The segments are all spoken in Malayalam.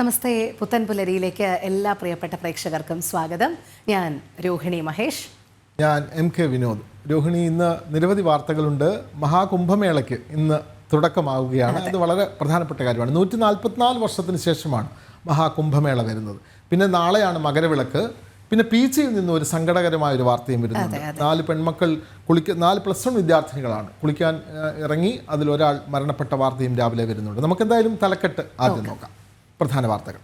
നമസ്തേ. പുത്തൻ പുലരിയിലേക്ക് എല്ലാ പ്രിയപ്പെട്ട പ്രേക്ഷകർക്കും സ്വാഗതം. ഞാൻ രോഹിണി മഹേഷ്. ഞാൻ MK വിനോദ്. രോഹിണി, ഇന്ന് നിരവധി വാർത്തകളുണ്ട്. മഹാകുംഭമേളയ്ക്ക് ഇന്ന് തുടക്കമാവുകയാണ്. അത് വളരെ പ്രധാനപ്പെട്ട കാര്യമാണ്. 144 വർഷത്തിന് ശേഷമാണ് മഹാകുംഭമേള വരുന്നത്. പിന്നെ നാളെയാണ് മകരവിളക്ക്. പിന്നെ പീച്ചിയിൽ നിന്ന് ഒരു സങ്കടകരമായ ഒരു വാർത്തയും വരുന്നുണ്ട്. 4 പെൺമക്കൾ 4 +1 വിദ്യാർത്ഥിനികളാണ് കുളിക്കാൻ ഇറങ്ങി. അതിലൊരാൾ മരണപ്പെട്ട വാർത്തയും രാവിലെ വരുന്നുണ്ട്. നമുക്കെന്തായാലും തലക്കെട്ട് ആദ്യം നോക്കാം. പ്രധാന വാർത്തകൾ.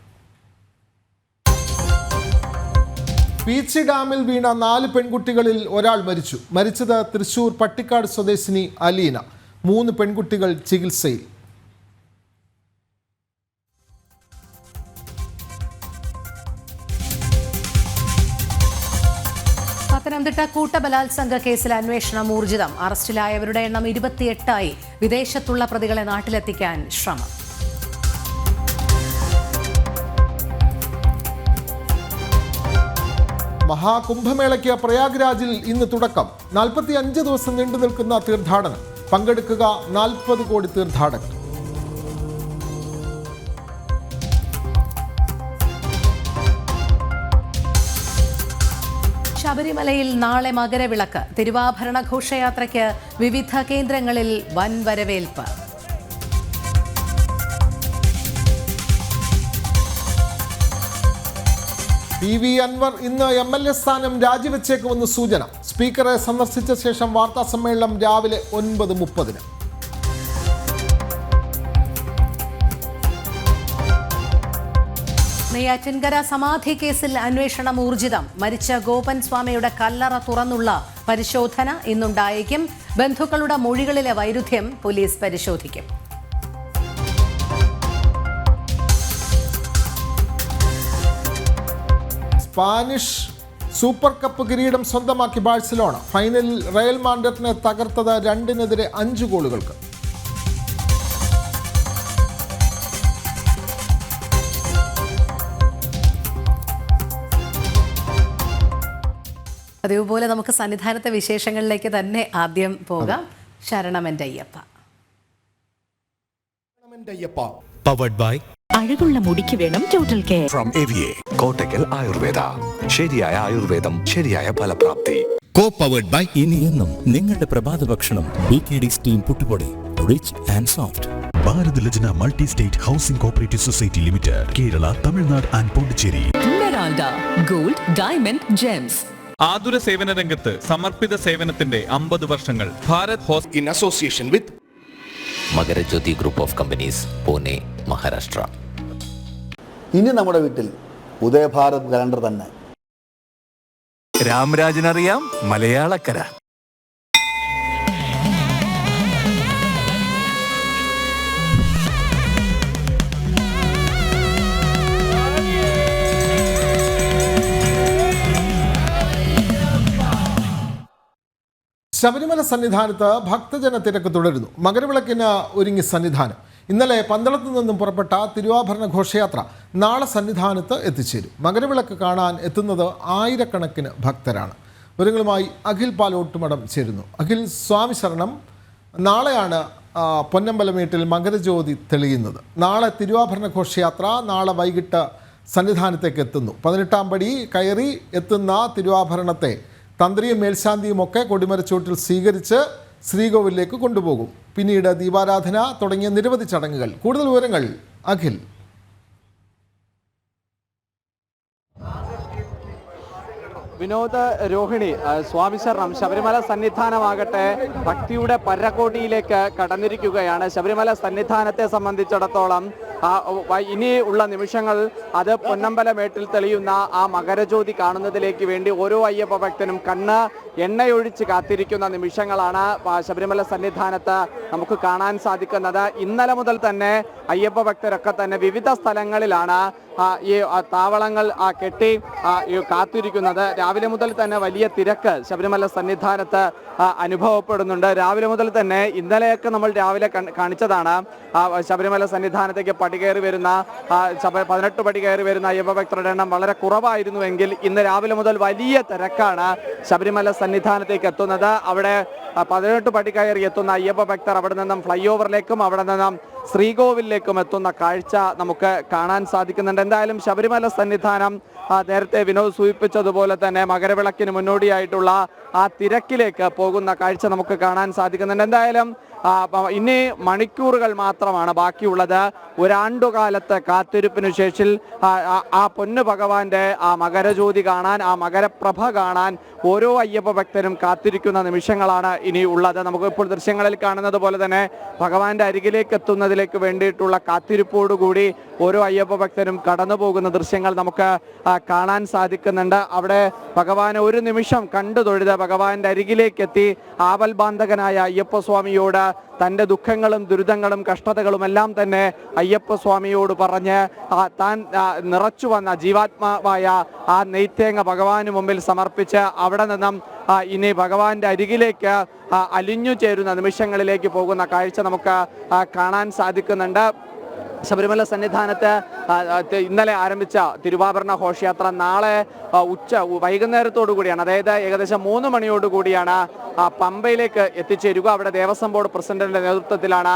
പീച്ചി ഡാമിൽ വീണ 4 പെൺകുട്ടികളിൽ ഒരാൾ മരിച്ചു. മരിച്ചത് തൃശൂർ പട്ടിക്കാട് സ്വദേശിനി അലീന. 3 പെൺകുട്ടികൾ ചികിത്സയിൽ. പത്തനംതിട്ട കൂട്ടബലാത്സംഗ കേസിൽ അന്വേഷണം ഊർജിതം. അറസ്റ്റിലായവരുടെ എണ്ണം 28ആയി. വിദേശത്തുള്ള പ്രതികളെ നാട്ടിലെത്തിക്കാൻ ശ്രമം. മഹാകുംഭമേളയ്ക്ക് പ്രയാഗ്രാജിൽ ഇന്ന് തുടക്കം. 45 ദിവസം നീണ്ടു നിൽക്കുന്ന തീർത്ഥാടനം. പങ്കെടുക്കുക 40 കോടി തീർത്ഥാടകർ. ശബരിമലയിൽ നാളെ മകരവിളക്ക്. തിരുവാഭരണ ഘോഷയാത്രയ്ക്ക് വിവിധ കേന്ദ്രങ്ങളിൽ വൻ വരവേൽപ്പ്. PV അൻവർ ഇന്ന് MLA സ്ഥാനം രാജിവെച്ചേക്കുമെന്ന് സൂചന. സ്പീക്കറെ സന്ദർശിച്ച ശേഷം വാർത്താ സമ്മേളനം രാവിലെ 9:30. നെയ്യാറ്റിൻകര സമാധി കേസിൽ അന്വേഷണം ഊർജിതം. മരിച്ച ഗോപൻ സ്വാമിയുടെ കല്ലറ തുറന്നുള്ള പരിശോധന ഇന്നുണ്ടായേക്കും. ബന്ധുക്കളുടെ മൊഴികളിലെ വൈരുദ്ധ്യം പോലീസ് പരിശോധിക്കും. സ്പാനിഷ് സൂപ്പർ കപ്പ് കിരീടം സ്വന്തമാക്കി ബാഴ്സലോണ. ഫൈനലിൽ റയൽ മാഡ്രിഡിനെ തകർത്തത് 2-നെതിരെ 5 ഗോളുകൾക്ക്. അതേപോലെ നമുക്ക് സന്നിധാനത്തെ വിശേഷങ്ങളിലേക്ക് തന്നെ ആദ്യം പോകാം. ശരണമെന്റെ അയ്യപ്പ. പവർഡ് ബൈ അഴകുള്ള മുടിക്ക് വേണം total care from AVA Kottakkal Ayurveda. ശരിയായ ആയുർവേദം, ശരിയായ ഫലപ്രാപ്തി. കോ പവർഡ് ബൈ ഇനി എന്നും നിങ്ങളുടെ പ്രഭാത ഭക്ഷണം BKD സ്റ്റീം പുട്ടുപൊടി, rich and soft. Bharat Lajna multi state housing cooperative society limited, Kerala, Tamil Nadu and Pondicherry. Meralda gold, diamond, gems. ആതുര സേവന രംഗത്ത് സമർപ്പിത സേവനത്തിന്റെ 50 വർഷങ്ങൾ. ഭാരത് ഹോസ് in association with Makarajyothi group of companies, Pune, Maharashtra. ഇനി നമ്മുടെ വീട്ടിൽ ഉദയഭാരത് കലണ്ടർ തന്നെ. രാമരാജനറിയാം മലയാളക്കര. ശബരിമല സന്നിധാനത്ത് ഭക്തജന തിരക്ക് തുടരുന്നു. മകരവിളക്കിന് ഒരുങ്ങി സന്നിധാനം. ഇന്നലെ പന്തളത്ത് നിന്നും പുറപ്പെട്ട തിരുവാഭരണ ഘോഷയാത്ര നാളെ സന്നിധാനത്ത് എത്തിച്ചേരും. മകരവിളക്ക് കാണാൻ എത്തുന്നത് ആയിരക്കണക്കിന് ഭക്തരാണ്. വിവരങ്ങളുമായി അഖിൽ പാലോട്ടുമടം ചേരുന്നു. അഖിൽ, സ്വാമി ശരണം. നാളെയാണ് പൊന്നമ്പലമേട്ടിൽ മകരജ്യോതി തെളിയുന്നത്. നാളെ തിരുവാഭരണ ഘോഷയാത്ര നാളെ വൈകിട്ട് സന്നിധാനത്തേക്ക് എത്തുന്നു. 18-ാം പടി കയറി എത്തുന്ന തിരുവാഭരണത്തെ തന്ത്രിയും മേൽശാന്തിയും ഒക്കെ കൊടിമരച്ചൂട്ടിൽ സ്വീകരിച്ച് ശ്രീകോവിലേക്ക് കൊണ്ടുപോകും. പിന്നീട് ദീപാരാധന തുടങ്ങിയ നിരവധി ചടങ്ങുകൾ. കൂടുതൽ വിവരങ്ങൾ അഖിൽ. വിനോദ്, രോഹിണി, സ്വാമി ശരണം. ശബരിമല സന്നിധാനമാകട്ടെ ഭക്തിയുടെ പരകോടിയിലേക്ക് കടന്നിരിക്കുകയാണ്. ശബരിമല സന്നിധാനത്തെ സംബന്ധിച്ചിടത്തോളം ഇനി ഉള്ള നിമിഷങ്ങൾ അത് പൊന്നമ്പലമേട്ടിൽ തെളിയുന്ന ആ മകരജ്യോതി കാണുന്നതിലേക്ക് വേണ്ടി ഓരോ അയ്യപ്പ ഭക്തനും കണ്ണ് എണ്ണയൊഴിച്ച് കാത്തിരിക്കുന്ന നിമിഷങ്ങളാണ് ശബരിമല സന്നിധാനത്ത് നമുക്ക് കാണാൻ സാധിക്കുന്നത്. ഇന്നലെ മുതൽ തന്നെ അയ്യപ്പ ഭക്തരൊക്കെ തന്നെ വിവിധ സ്ഥലങ്ങളിലാണ് ഈ താവളങ്ങൾ കെട്ടി കാത്തിരിക്കുന്നത്. രാവിലെ മുതൽ തന്നെ വലിയ തിരക്ക് ശബരിമല സന്നിധാനത്ത് അനുഭവപ്പെടുന്നുണ്ട്. രാവിലെ മുതൽ തന്നെ ഇന്നലെയൊക്കെ നമ്മൾ രാവിലെ കാണിച്ചതാണ് ശബരിമല സന്നിധാനത്തേക്ക് പടി കയറി വരുന്ന 18 പടി കയറി വരുന്ന അയ്യപ്പ ഭക്തരുടെ എണ്ണം വളരെ കുറവായിരുന്നുവെങ്കിൽ ഇന്ന് രാവിലെ മുതൽ വലിയ തിരക്കാണ് ശബരിമല സന്നിധാനത്തേക്ക് എത്തുന്നത്. അവിടെ 18 പടി കയറി എത്തുന്ന അയ്യപ്പ ഭക്തർ അവിടെ നിന്നും ഫ്ലൈ ഓവറിലേക്കും അവിടെ നിന്നും ശ്രീകോവിലേക്കും എത്തുന്ന കാഴ്ച നമുക്ക് കാണാൻ സാധിക്കുന്നുണ്ട്. എന്തായാലും ശബരിമല സന്നിധാനം നേരത്തെ വിനോദ് സൂചിപ്പിച്ചതുപോലെ തന്നെ മകരവിളക്കിന് മുന്നോടിയായിട്ടുള്ള ആ തിരക്കിലേക്ക് പോകുന്ന കാഴ്ച നമുക്ക് കാണാൻ സാധിക്കുന്നുണ്ട്. എന്തായാലും ഇനി മണിക്കൂറുകൾ മാത്രമാണ് ബാക്കിയുള്ളത്. ഒരാണ്ടുകാലത്തെ കാത്തിരിപ്പിനു ശേഷം ആ പൊന്നു ഭഗവാന്റെ ആ മകരജ്യോതി കാണാൻ, ആ മകരപ്രഭ കാണാൻ ഓരോ അയ്യപ്പ ഭക്തരും കാത്തിരിക്കുന്ന നിമിഷങ്ങളാണ് ഇനി ഉള്ളത്. നമുക്ക് ഇപ്പോൾ ദൃശ്യങ്ങളിൽ കാണുന്നത് പോലെ തന്നെ ഭഗവാന്റെ അരികിലേക്ക് എത്തുന്നതിലേക്ക് വേണ്ടിയിട്ടുള്ള കാത്തിരിപ്പോടുകൂടി ഓരോ അയ്യപ്പ ഭക്തരും കടന്നു പോകുന്ന ദൃശ്യങ്ങൾ നമുക്ക് കാണാൻ സാധിക്കുന്നുണ്ട്. അവിടെ ഭഗവാനെ ഒരു നിമിഷം കണ്ടു തൊഴുത് ഭഗവാന്റെ അരികിലേക്ക് എത്തി ആവൽബാന്ധകനായ അയ്യപ്പസ്വാമിയോട് തൻ്റെ ദുഃഖങ്ങളും ദുരിതങ്ങളും കഷ്ടതകളും എല്ലാം തന്നെ അയ്യപ്പസ്വാമിയോട് പറഞ്ഞ് താൻ നിറച്ചു വന്ന ജീവാത്മാവായ ആ നെയ്ത്തേങ്ങ ഭഗവാന് മുമ്പിൽ സമർപ്പിച്ച് അവിടെ നിന്നും ഇനി ഭഗവാന്റെ അരികിലേക്ക് അലിഞ്ഞു ചേരുന്ന നിമിഷങ്ങളിലേക്ക് പോകുന്ന കാഴ്ച നമുക്ക് കാണാൻ സാധിക്കുന്നുണ്ട്. ശബരിമല സന്നിധാനത്ത് ഇന്നലെ ആരംഭിച്ച തിരുവാഭരണ ഘോഷയാത്ര നാളെ വൈകുന്നേരത്തോടു കൂടിയാണ്, അതായത് ഏകദേശം 3 മണിയോടുകൂടിയാണ് പമ്പയിലേക്ക് എത്തിച്ചേരുക. അവിടെ ദേവസ്വം ബോർഡ് പ്രസിഡന്റിന്റെ നേതൃത്വത്തിലാണ്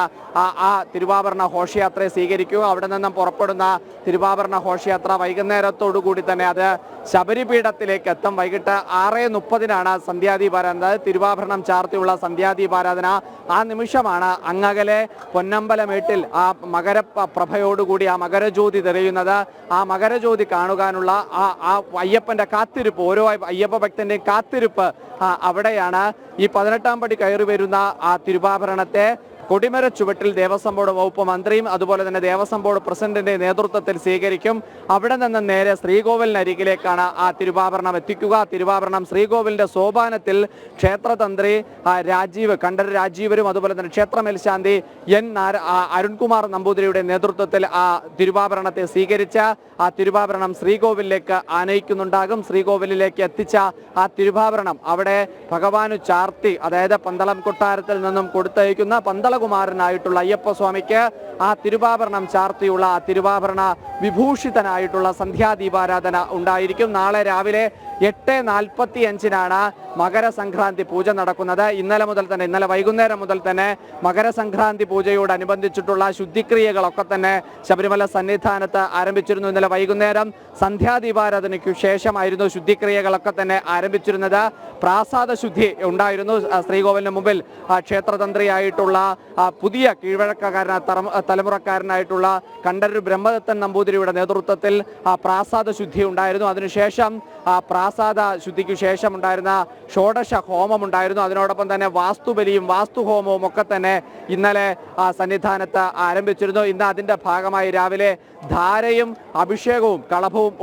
ആ തിരുവാഭരണ ഘോഷയാത്രയെ സ്വീകരിക്കുക. അവിടെ നിന്നും പുറപ്പെടുന്ന തിരുവാഭരണ ഘോഷയാത്ര വൈകുന്നേരത്തോടു കൂടി തന്നെ അത് ശബരിപീഠത്തിലേക്ക് എത്തും. വൈകിട്ട് 6:30 സന്ധ്യാദീപാരാധന, അതായത് തിരുവാഭരണം ചാർത്തിയുള്ള സന്ധ്യാദീപാരാധന. ആ നിമിഷമാണ് അങ്ങകലെ പൊന്നമ്പലമേട്ടിൽ ആ മകരപ്രഭയോടുകൂടി ആ മകരജ്യോതി തെളിയുന്നത്. ആ മകരജ്യോതി കാണുവാനുള്ള ആ അയ്യപ്പന്റെ കാത്തിരിപ്പ്, ഓരോ അയ്യപ്പ ഭക്തന്റെയും കാത്തിരിപ്പ് അവിടെയാണ്. ഈ 18 പടി കയറി വരുന്ന ആ തിരുവാഭരണത്തെ കൊടിമര ചുവട്ടിൽ ദേവസ്വം ബോർഡ് വകുപ്പ് മന്ത്രിയും അതുപോലെ തന്നെ ദേവസ്വം ബോർഡ് പ്രസിഡന്റിന്റെ നേതൃത്വത്തിൽ സ്വീകരിക്കും. അവിടെ നിന്ന് നേരെ ശ്രീകോവിലിനരികിലേക്കാണ് ആ തിരുവാഭരണം എത്തിക്കുക. തിരുവാഭരണം ശ്രീകോവിലിന്റെ സോപാനത്തിൽ ക്ഷേത്രതന്ത്രി കണ്ഠര് രാജീവരും അതുപോലെ തന്നെ ക്ഷേത്ര മേൽശാന്തി അരുൺകുമാർ നമ്പൂതിരിയുടെ നേതൃത്വത്തിൽ ആ തിരുവാഭരണത്തെ സ്വീകരിച്ച ആ തിരുവാഭരണം ശ്രീകോവിലേക്ക് ആനയിക്കുന്നുണ്ടാകും. ശ്രീകോവിലേക്ക് എത്തിച്ച ആ തിരുവാഭരണം അവിടെ ഭഗവാനു ചാർത്തി, അതായത് പന്തളം കൊട്ടാരത്തിൽ നിന്നും കൊടുത്തയക്കുന്ന പന്തളകുമാരനായിട്ടുള്ള അയ്യപ്പസ്വാമിക്ക് ആ തിരുവാഭരണം ചാർത്തിയുള്ള ആ തിരുവാഭരണ വിഭൂഷിതനായിട്ടുള്ള സന്ധ്യാദീപാരാധന ഉണ്ടായിരിക്കും. നാളെ രാവിലെ 8:45 മകരസംക്രാന്തി പൂജ നടക്കുന്നത്. ഇന്നലെ വൈകുന്നേരം മുതൽ തന്നെ മകരസംക്രാന്തി പൂജയോടനുബന്ധിച്ചിട്ടുള്ള ശുദ്ധിക്രിയകളൊക്കെ തന്നെ ശബരിമല സന്നിധാനത്ത് ആരംഭിച്ചിരുന്നു. ഇന്നലെ വൈകുന്നേരം സന്ധ്യാദീപാരാധനയ്ക്കു ശേഷമായിരുന്നു ശുദ്ധിക്രിയകളൊക്കെ തന്നെ ആരംഭിച്ചിരുന്നത്. പ്രാസാദ ശുദ്ധി ഉണ്ടായിരുന്നു. ശ്രീകോവിലിന് മുമ്പിൽ ക്ഷേത്രതന്ത്രിയായിട്ടുള്ള പുതിയ തലമുറക്കാരനായിട്ടുള്ള കണ്ഠര് ബ്രഹ്മദത്തൻ നമ്പൂതിരിയുടെ നേതൃത്വത്തിൽ പ്രാസാദ ശുദ്ധി ഉണ്ടായിരുന്നു. അതിനുശേഷം പ്രാസാദ ശുദ്ധിക്ക് ശേഷം ഉണ്ടായിരുന്ന ഷോഡശ ഹോമം ഉണ്ടായിരുന്നു. അതിനോടൊപ്പം തന്നെ വാസ്തുബലിയും വാസ്തുഹോമവും ഒക്കെ തന്നെ ഇന്നലെ സന്നിധാനത്ത് ആരംഭിച്ചിരുന്നു. ഇന്ന് അതിന്റെ ഭാഗമായി രാവിലെ ധാരയും അഭിഷേകവും കളഭവും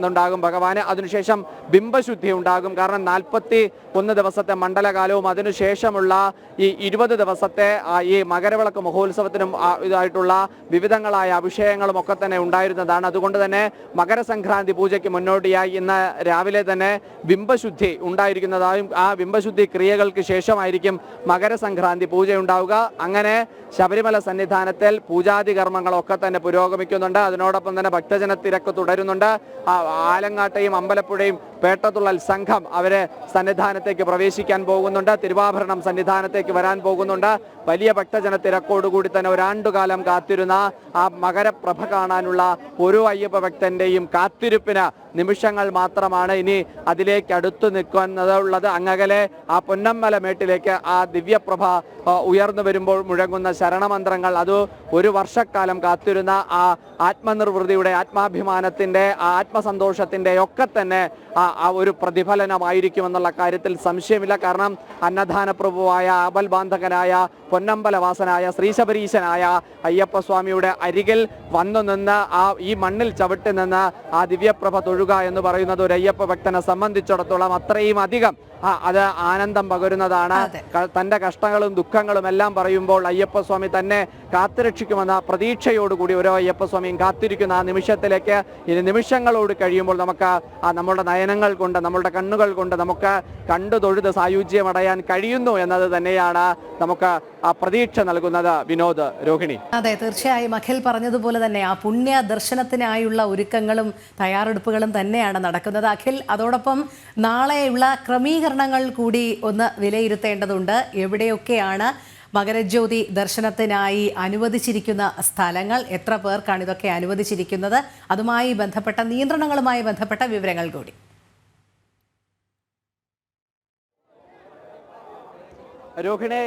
ഉണ്ടാകും ഭഗവാന്. അതിനുശേഷം ബിംബശുദ്ധി ഉണ്ടാകും. കാരണം 41 ദിവസത്തെ മണ്ഡലകാലവും അതിനുശേഷമുള്ള ഈ 20 ദിവസത്തെ ഈ മകരവിളക്ക് മഹോത്സവത്തിനും ഇതായിട്ടുള്ള വിവിധങ്ങളായ അഭിഷേകങ്ങളും ഒക്കെ തന്നെ ഉണ്ടായിരുന്നതാണ്. അതുകൊണ്ട് തന്നെ മകരസംക്രാന്തി പൂജയ്ക്ക് മുന്നോടിയായി ഇന്ന് രാവിലെ തന്നെ ബിംബശുദ്ധി ഉണ്ടായിരിക്കുന്നതായും ആ ബിംബശുദ്ധി ക്രിയകൾക്ക് ശേഷമായിരിക്കും മകരസംക്രാന്തി പൂജ ഉണ്ടാവുക. അങ്ങനെ ശബരിമല സന്നിധാനത്തിൽ പൂജാതി കർമ്മങ്ങളൊക്കെ തന്നെ പുരോഗമിക്കുന്നുണ്ട്. അതിനോടൊപ്പം തന്നെ ഭക്തജന തിരക്ക് തുടരുന്നുണ്ട്. ആലങ്ങാട്ടെയും അമ്പലപ്പുഴയും പേട്ടതുള്ളൽ സംഘം അവരെ സന്നിധാനത്തേക്ക് പ്രവേശിക്കാൻ പോകുന്നുണ്ട്. തിരുവാഭരണം സന്നിധാനത്തേക്ക് വരാൻ പോകുന്നുണ്ട്. വലിയ ഭക്തജന തിരക്കോടുകൂടി തന്നെ ഒരാണ്ടുകാലം കാത്തിരുന്ന ആ മകരപ്രഭ കാണാനുള്ള ഓരോ അയ്യപ്പ ഭക്തന്റെയും കാത്തിരിപ്പിന് നിമിഷങ്ങൾ മാത്രമാണ് ഇനി അതിലേക്ക് അടുത്തു നിൽക്കുന്നത്. അങ്ങകലെ ആ പൊന്നമ്പലമേട്ടിലേക്ക് ആ ദിവ്യപ്രഭ ഉയർന്നു വരുമ്പോൾ മുഴങ്ങുന്ന ശരണമന്ത്രങ്ങൾ, അത് ഒരു വർഷക്കാലം കാത്തിരുന്ന ആ ആത്മനിർവൃതിയുടെ, ആത്മാഭിമാനത്തിന്റെ, ആ ആത്മസന്തോഷത്തിന്റെ ഒക്കെ തന്നെ ആ ആ ഒരു പ്രതിഫലനമായിരിക്കുമെന്നുള്ള കാര്യത്തിൽ സംശയമില്ല. കാരണം അന്നദാന പ്രഭുവായ ആപൽബാന്ധകനായ പൊന്നമ്പലവാസനായ ശ്രീശബരീശനായ അയ്യപ്പസ്വാമിയുടെ അരികിൽ വന്നു നിന്ന് ഈ മണ്ണിൽ ചവിട്ടി നിന്ന് ആ ദിവ്യപ്രഭ തൊഴുക എന്ന് പറയുന്നത് ഒരു അയ്യപ്പ ഭക്തനെ സംബന്ധിച്ചിടത്തോളം അത്രയും അധികം അത് ആനന്ദം പകരുന്നതാണ്. തന്റെ കഷ്ടങ്ങളും ദുഃഖങ്ങളും എല്ലാം പറയുമ്പോൾ അയ്യപ്പസ്വാമി തന്നെ കാത്തുരക്ഷിക്കുമെന്ന പ്രതീക്ഷയോടുകൂടി ഓരോ അയ്യപ്പസ്വാമിയും കാത്തിരിക്കുന്ന ആ നിമിഷത്തിലേക്ക് ഇനി നിമിഷങ്ങളോട് കഴിയുമ്പോൾ നമുക്ക് നമ്മളുടെ നയനങ്ങൾ കൊണ്ട് നമ്മളുടെ കണ്ണുകൾ കൊണ്ട് നമുക്ക് കണ്ടു തൊഴുത് സായുജ്യമടയാൻ കഴിയുന്നു എന്നത് തന്നെയാണ് നമുക്ക് ആ പ്രതീക്ഷ നൽകുന്നത്. വിനോദ്, രോഹിണി. അതെ, തീർച്ചയായും അഖിൽ പറഞ്ഞതുപോലെ തന്നെ ആ പുണ്യ ദർശനത്തിനായുള്ള ഒരുക്കങ്ങളും തയ്യാറെടുപ്പുകളും തന്നെയാണ് നടക്കുന്നത്. അഖിൽ, അതോടൊപ്പം നാളെയുള്ള ക്രമീകരണങ്ങൾ കൂടി ഒന്ന് വിലയിരുത്തേണ്ടതുണ്ട്. എവിടെയൊക്കെയാണ് മകരജ്യോതി ദർശനത്തിനായി അനുവദിച്ചിരിക്കുന്ന സ്ഥലങ്ങൾ, എത്ര പേർക്കാണ് ഇതൊക്കെ അനുവദിച്ചിരിക്കുന്നത്, അതുമായി ബന്ധപ്പെട്ട നിയന്ത്രണങ്ങളുമായി ബന്ധപ്പെട്ട വിവരങ്ങൾ കൂടി. രോഹിണി,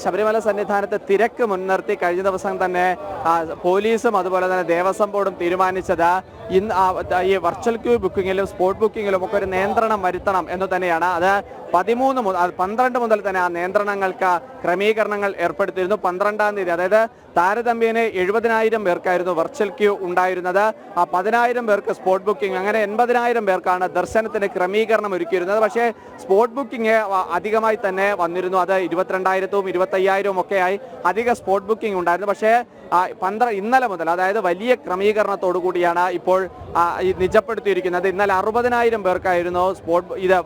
ശബരിമല സന്നിധാനത്ത് തിരക്ക് മുൻനിർത്തി കഴിഞ്ഞ ദിവസം തന്നെ പോലീസും അതുപോലെ തന്നെ ദേവസ്വം ബോർഡും തീരുമാനിച്ചത് ഇന്ന് ഈ വെർച്വൽ ക്യൂ ബുക്കിങ്ങിലും സ്പോട്ട് ബുക്കിങ്ങിലും ഒക്കെ ഒരു നിയന്ത്രണം വരുത്തണം എന്ന് തന്നെയാണ്. അത് 12 മുതൽ തന്നെ ആ നിയന്ത്രണങ്ങൾക്ക് ക്രമീകരണങ്ങൾ ഏർപ്പെടുത്തിയിരുന്നു. 12-ാം തീയതി, അതായത് താരതമ്യേന 70,000 പേർക്കായിരുന്നു വെർച്വൽ ക്യൂ ഉണ്ടായിരുന്നത്. ആ 10,000 പേർക്ക് സ്പോട്ട് ബുക്കിംഗ്, അങ്ങനെ 80,000 പേർക്കാണ് ദർശനത്തിന് ക്രമീകരണം ഒരുക്കിയിരുന്നത്. പക്ഷേ സ്പോട്ട് ബുക്കിംഗ് അധികമായി തന്നെ വന്നിരുന്നു. അത് 22,000-ഉം 25,000-ഉം ഒക്കെയായി അധിക സ്പോട്ട് ബുക്കിംഗ് ഉണ്ടായിരുന്നു. പക്ഷേ ഇന്നലെ മുതൽ, അതായത് വലിയ ക്രമീകരണത്തോടു കൂടിയാണ് ഇപ്പോൾ നിജപ്പെടുത്തിയിരിക്കുന്നത്. ഇന്നലെ 60,000 പേർക്കായിരുന്നു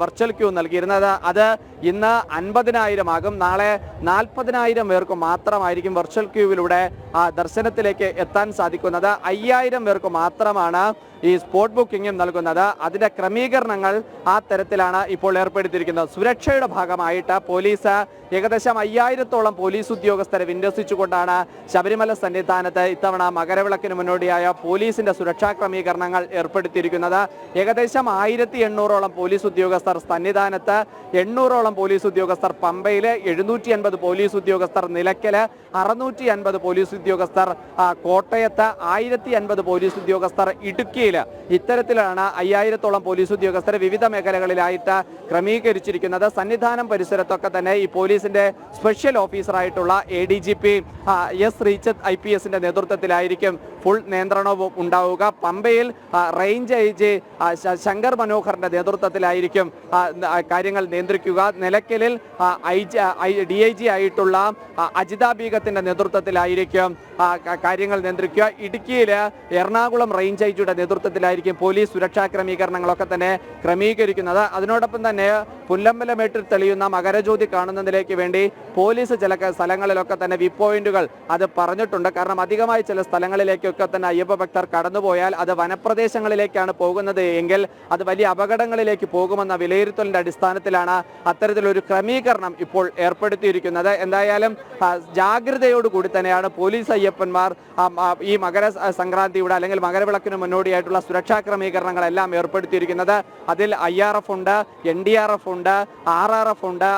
വെർച്വൽ ക്യൂ നൽകിയിരുന്നത്. അത് ഇന്ന് 50,000 ആകും. നാളെ 40,000 പേർക്ക് മാത്രമായിരിക്കും വെർച്വൽ ക്യൂവിലൂടെ ദർശനത്തിലേക്ക് എത്താൻ സാധിക്കുന്നത്. 5,000 പേർക്ക് മാത്രമാണ് ഈ സ്പോട്ട് ബുക്കിംഗും നൽകുന്നത്. അതിന്റെ ക്രമീകരണങ്ങൾ ആ തരത്തിലാണ് ഇപ്പോൾ ഏർപ്പെടുത്തിയിരിക്കുന്നത്. സുരക്ഷയുടെ ഭാഗമായിട്ട് പോലീസ് ഏകദേശം 5,000-ഓളം പോലീസ് ഉദ്യോഗസ്ഥരെ വിന്യസിച്ചുകൊണ്ടാണ് ശബരിമല സന്നിധാനത്ത് ഇത്തവണ മകരവിളക്കിന് മുന്നോടിയായ പോലീസിന്റെ സുരക്ഷാ ക്രമീകരണങ്ങൾ ഏർപ്പെടുത്തിയിരിക്കുന്നത്. ഏകദേശം 1,800-ഓളം പോലീസ് ഉദ്യോഗസ്ഥർ സന്നിധാനത്ത്, 800-ഓളം പോലീസ് ഉദ്യോഗസ്ഥർ പമ്പയില്, 750 പോലീസ് ഉദ്യോഗസ്ഥർ നിലയ്ക്കല്, 650 പോലീസ് ഉദ്യോഗസ്ഥർ കോട്ടയത്ത്, 1,050 പോലീസ് ഉദ്യോഗസ്ഥർ ഇടുക്കിയിൽ. ഇത്തരത്തിലാണ് 5,000-ഓളം പോലീസ് ഉദ്യോഗസ്ഥരെ വിവിധ മേഖലകളിലായിട്ട് ക്രമീകരിച്ചിരിക്കുന്നത്. സന്നിധാനം പരിസരത്തൊക്കെ തന്നെ ഈ പോലീസിന്റെ സ്പെഷ്യൽ ഓഫീസറായിട്ടുള്ള ADGP എസ് റീച്ചത്ത് IPS-ന്റെ നേതൃത്വത്തിലായിരിക്കും ഫുൾ നിയന്ത്രണവും ഉണ്ടാവുക. പമ്പയിൽ റേഞ്ച് IG ശങ്കർ മനോഹറിന്റെ നേതൃത്വത്തിലായിരിക്കും കാര്യങ്ങൾ നിയന്ത്രിക്കുക. നിലയ്ക്കലിൽ DIG ആയിട്ടുള്ള അജിത ബീഗത്തിന്റെ നേതൃത്വത്തിലായിരിക്കും കാര്യങ്ങൾ നിയന്ത്രിക്കുക. ഇടുക്കിയിൽ എറണാകുളം റേഞ്ച് IG-യുടെ നേതൃത്വത്തിലായിരിക്കും പോലീസ് സുരക്ഷാ ക്രമീകരണങ്ങളൊക്കെ തന്നെ ക്രമീകരിക്കുന്നത്. അതിനോടൊപ്പം തന്നെ പുല്ലമ്പലമേട്ടിൽ തെളിയുന്ന മകരജ്യോതി കാണുന്നതിലേക്ക് വേണ്ടി പോലീസ് ചില സ്ഥലങ്ങളിലൊക്കെ തന്നെ വ്യൂ പോയിന്റുകൾ അത് പറഞ്ഞിട്ടുണ്ട്. കാരണം അധികമായി ചില സ്ഥലങ്ങളിലേക്കൊക്കെ തന്നെ അയ്യപ്പ ഭക്തർ കടന്നുപോയാൽ അത് വനപ്രദേശങ്ങളിലേക്കാണ് പോകുന്നത് എങ്കിൽ അത് വലിയ അപകടങ്ങളിലേക്ക് പോകുമെന്ന വിലയിരുത്തലിന്റെ അടിസ്ഥാനത്തിലാണ് അത്തരത്തിലൊരു ക്രമീകരണം ഇപ്പോൾ ഏർപ്പെടുത്തിയിരിക്കുന്നത്. എന്തായാലും ജാഗ്രതയോടുകൂടി തന്നെയാണ് പോലീസ് അയ്യപ്പന്മാർ ഈ മകര സംക്രാന്തിയുടെ അല്ലെങ്കിൽ മകരവിളക്കിന് മുന്നോടിയായിട്ടുള്ള സുരക്ഷാ ക്രമീകരണങ്ങളെല്ലാം ഏർപ്പെടുത്തിയിരിക്കുന്നത്. അതിൽ IRF ഉണ്ട്, NDRF ഉണ്ട്, RRF ഉണ്ട്,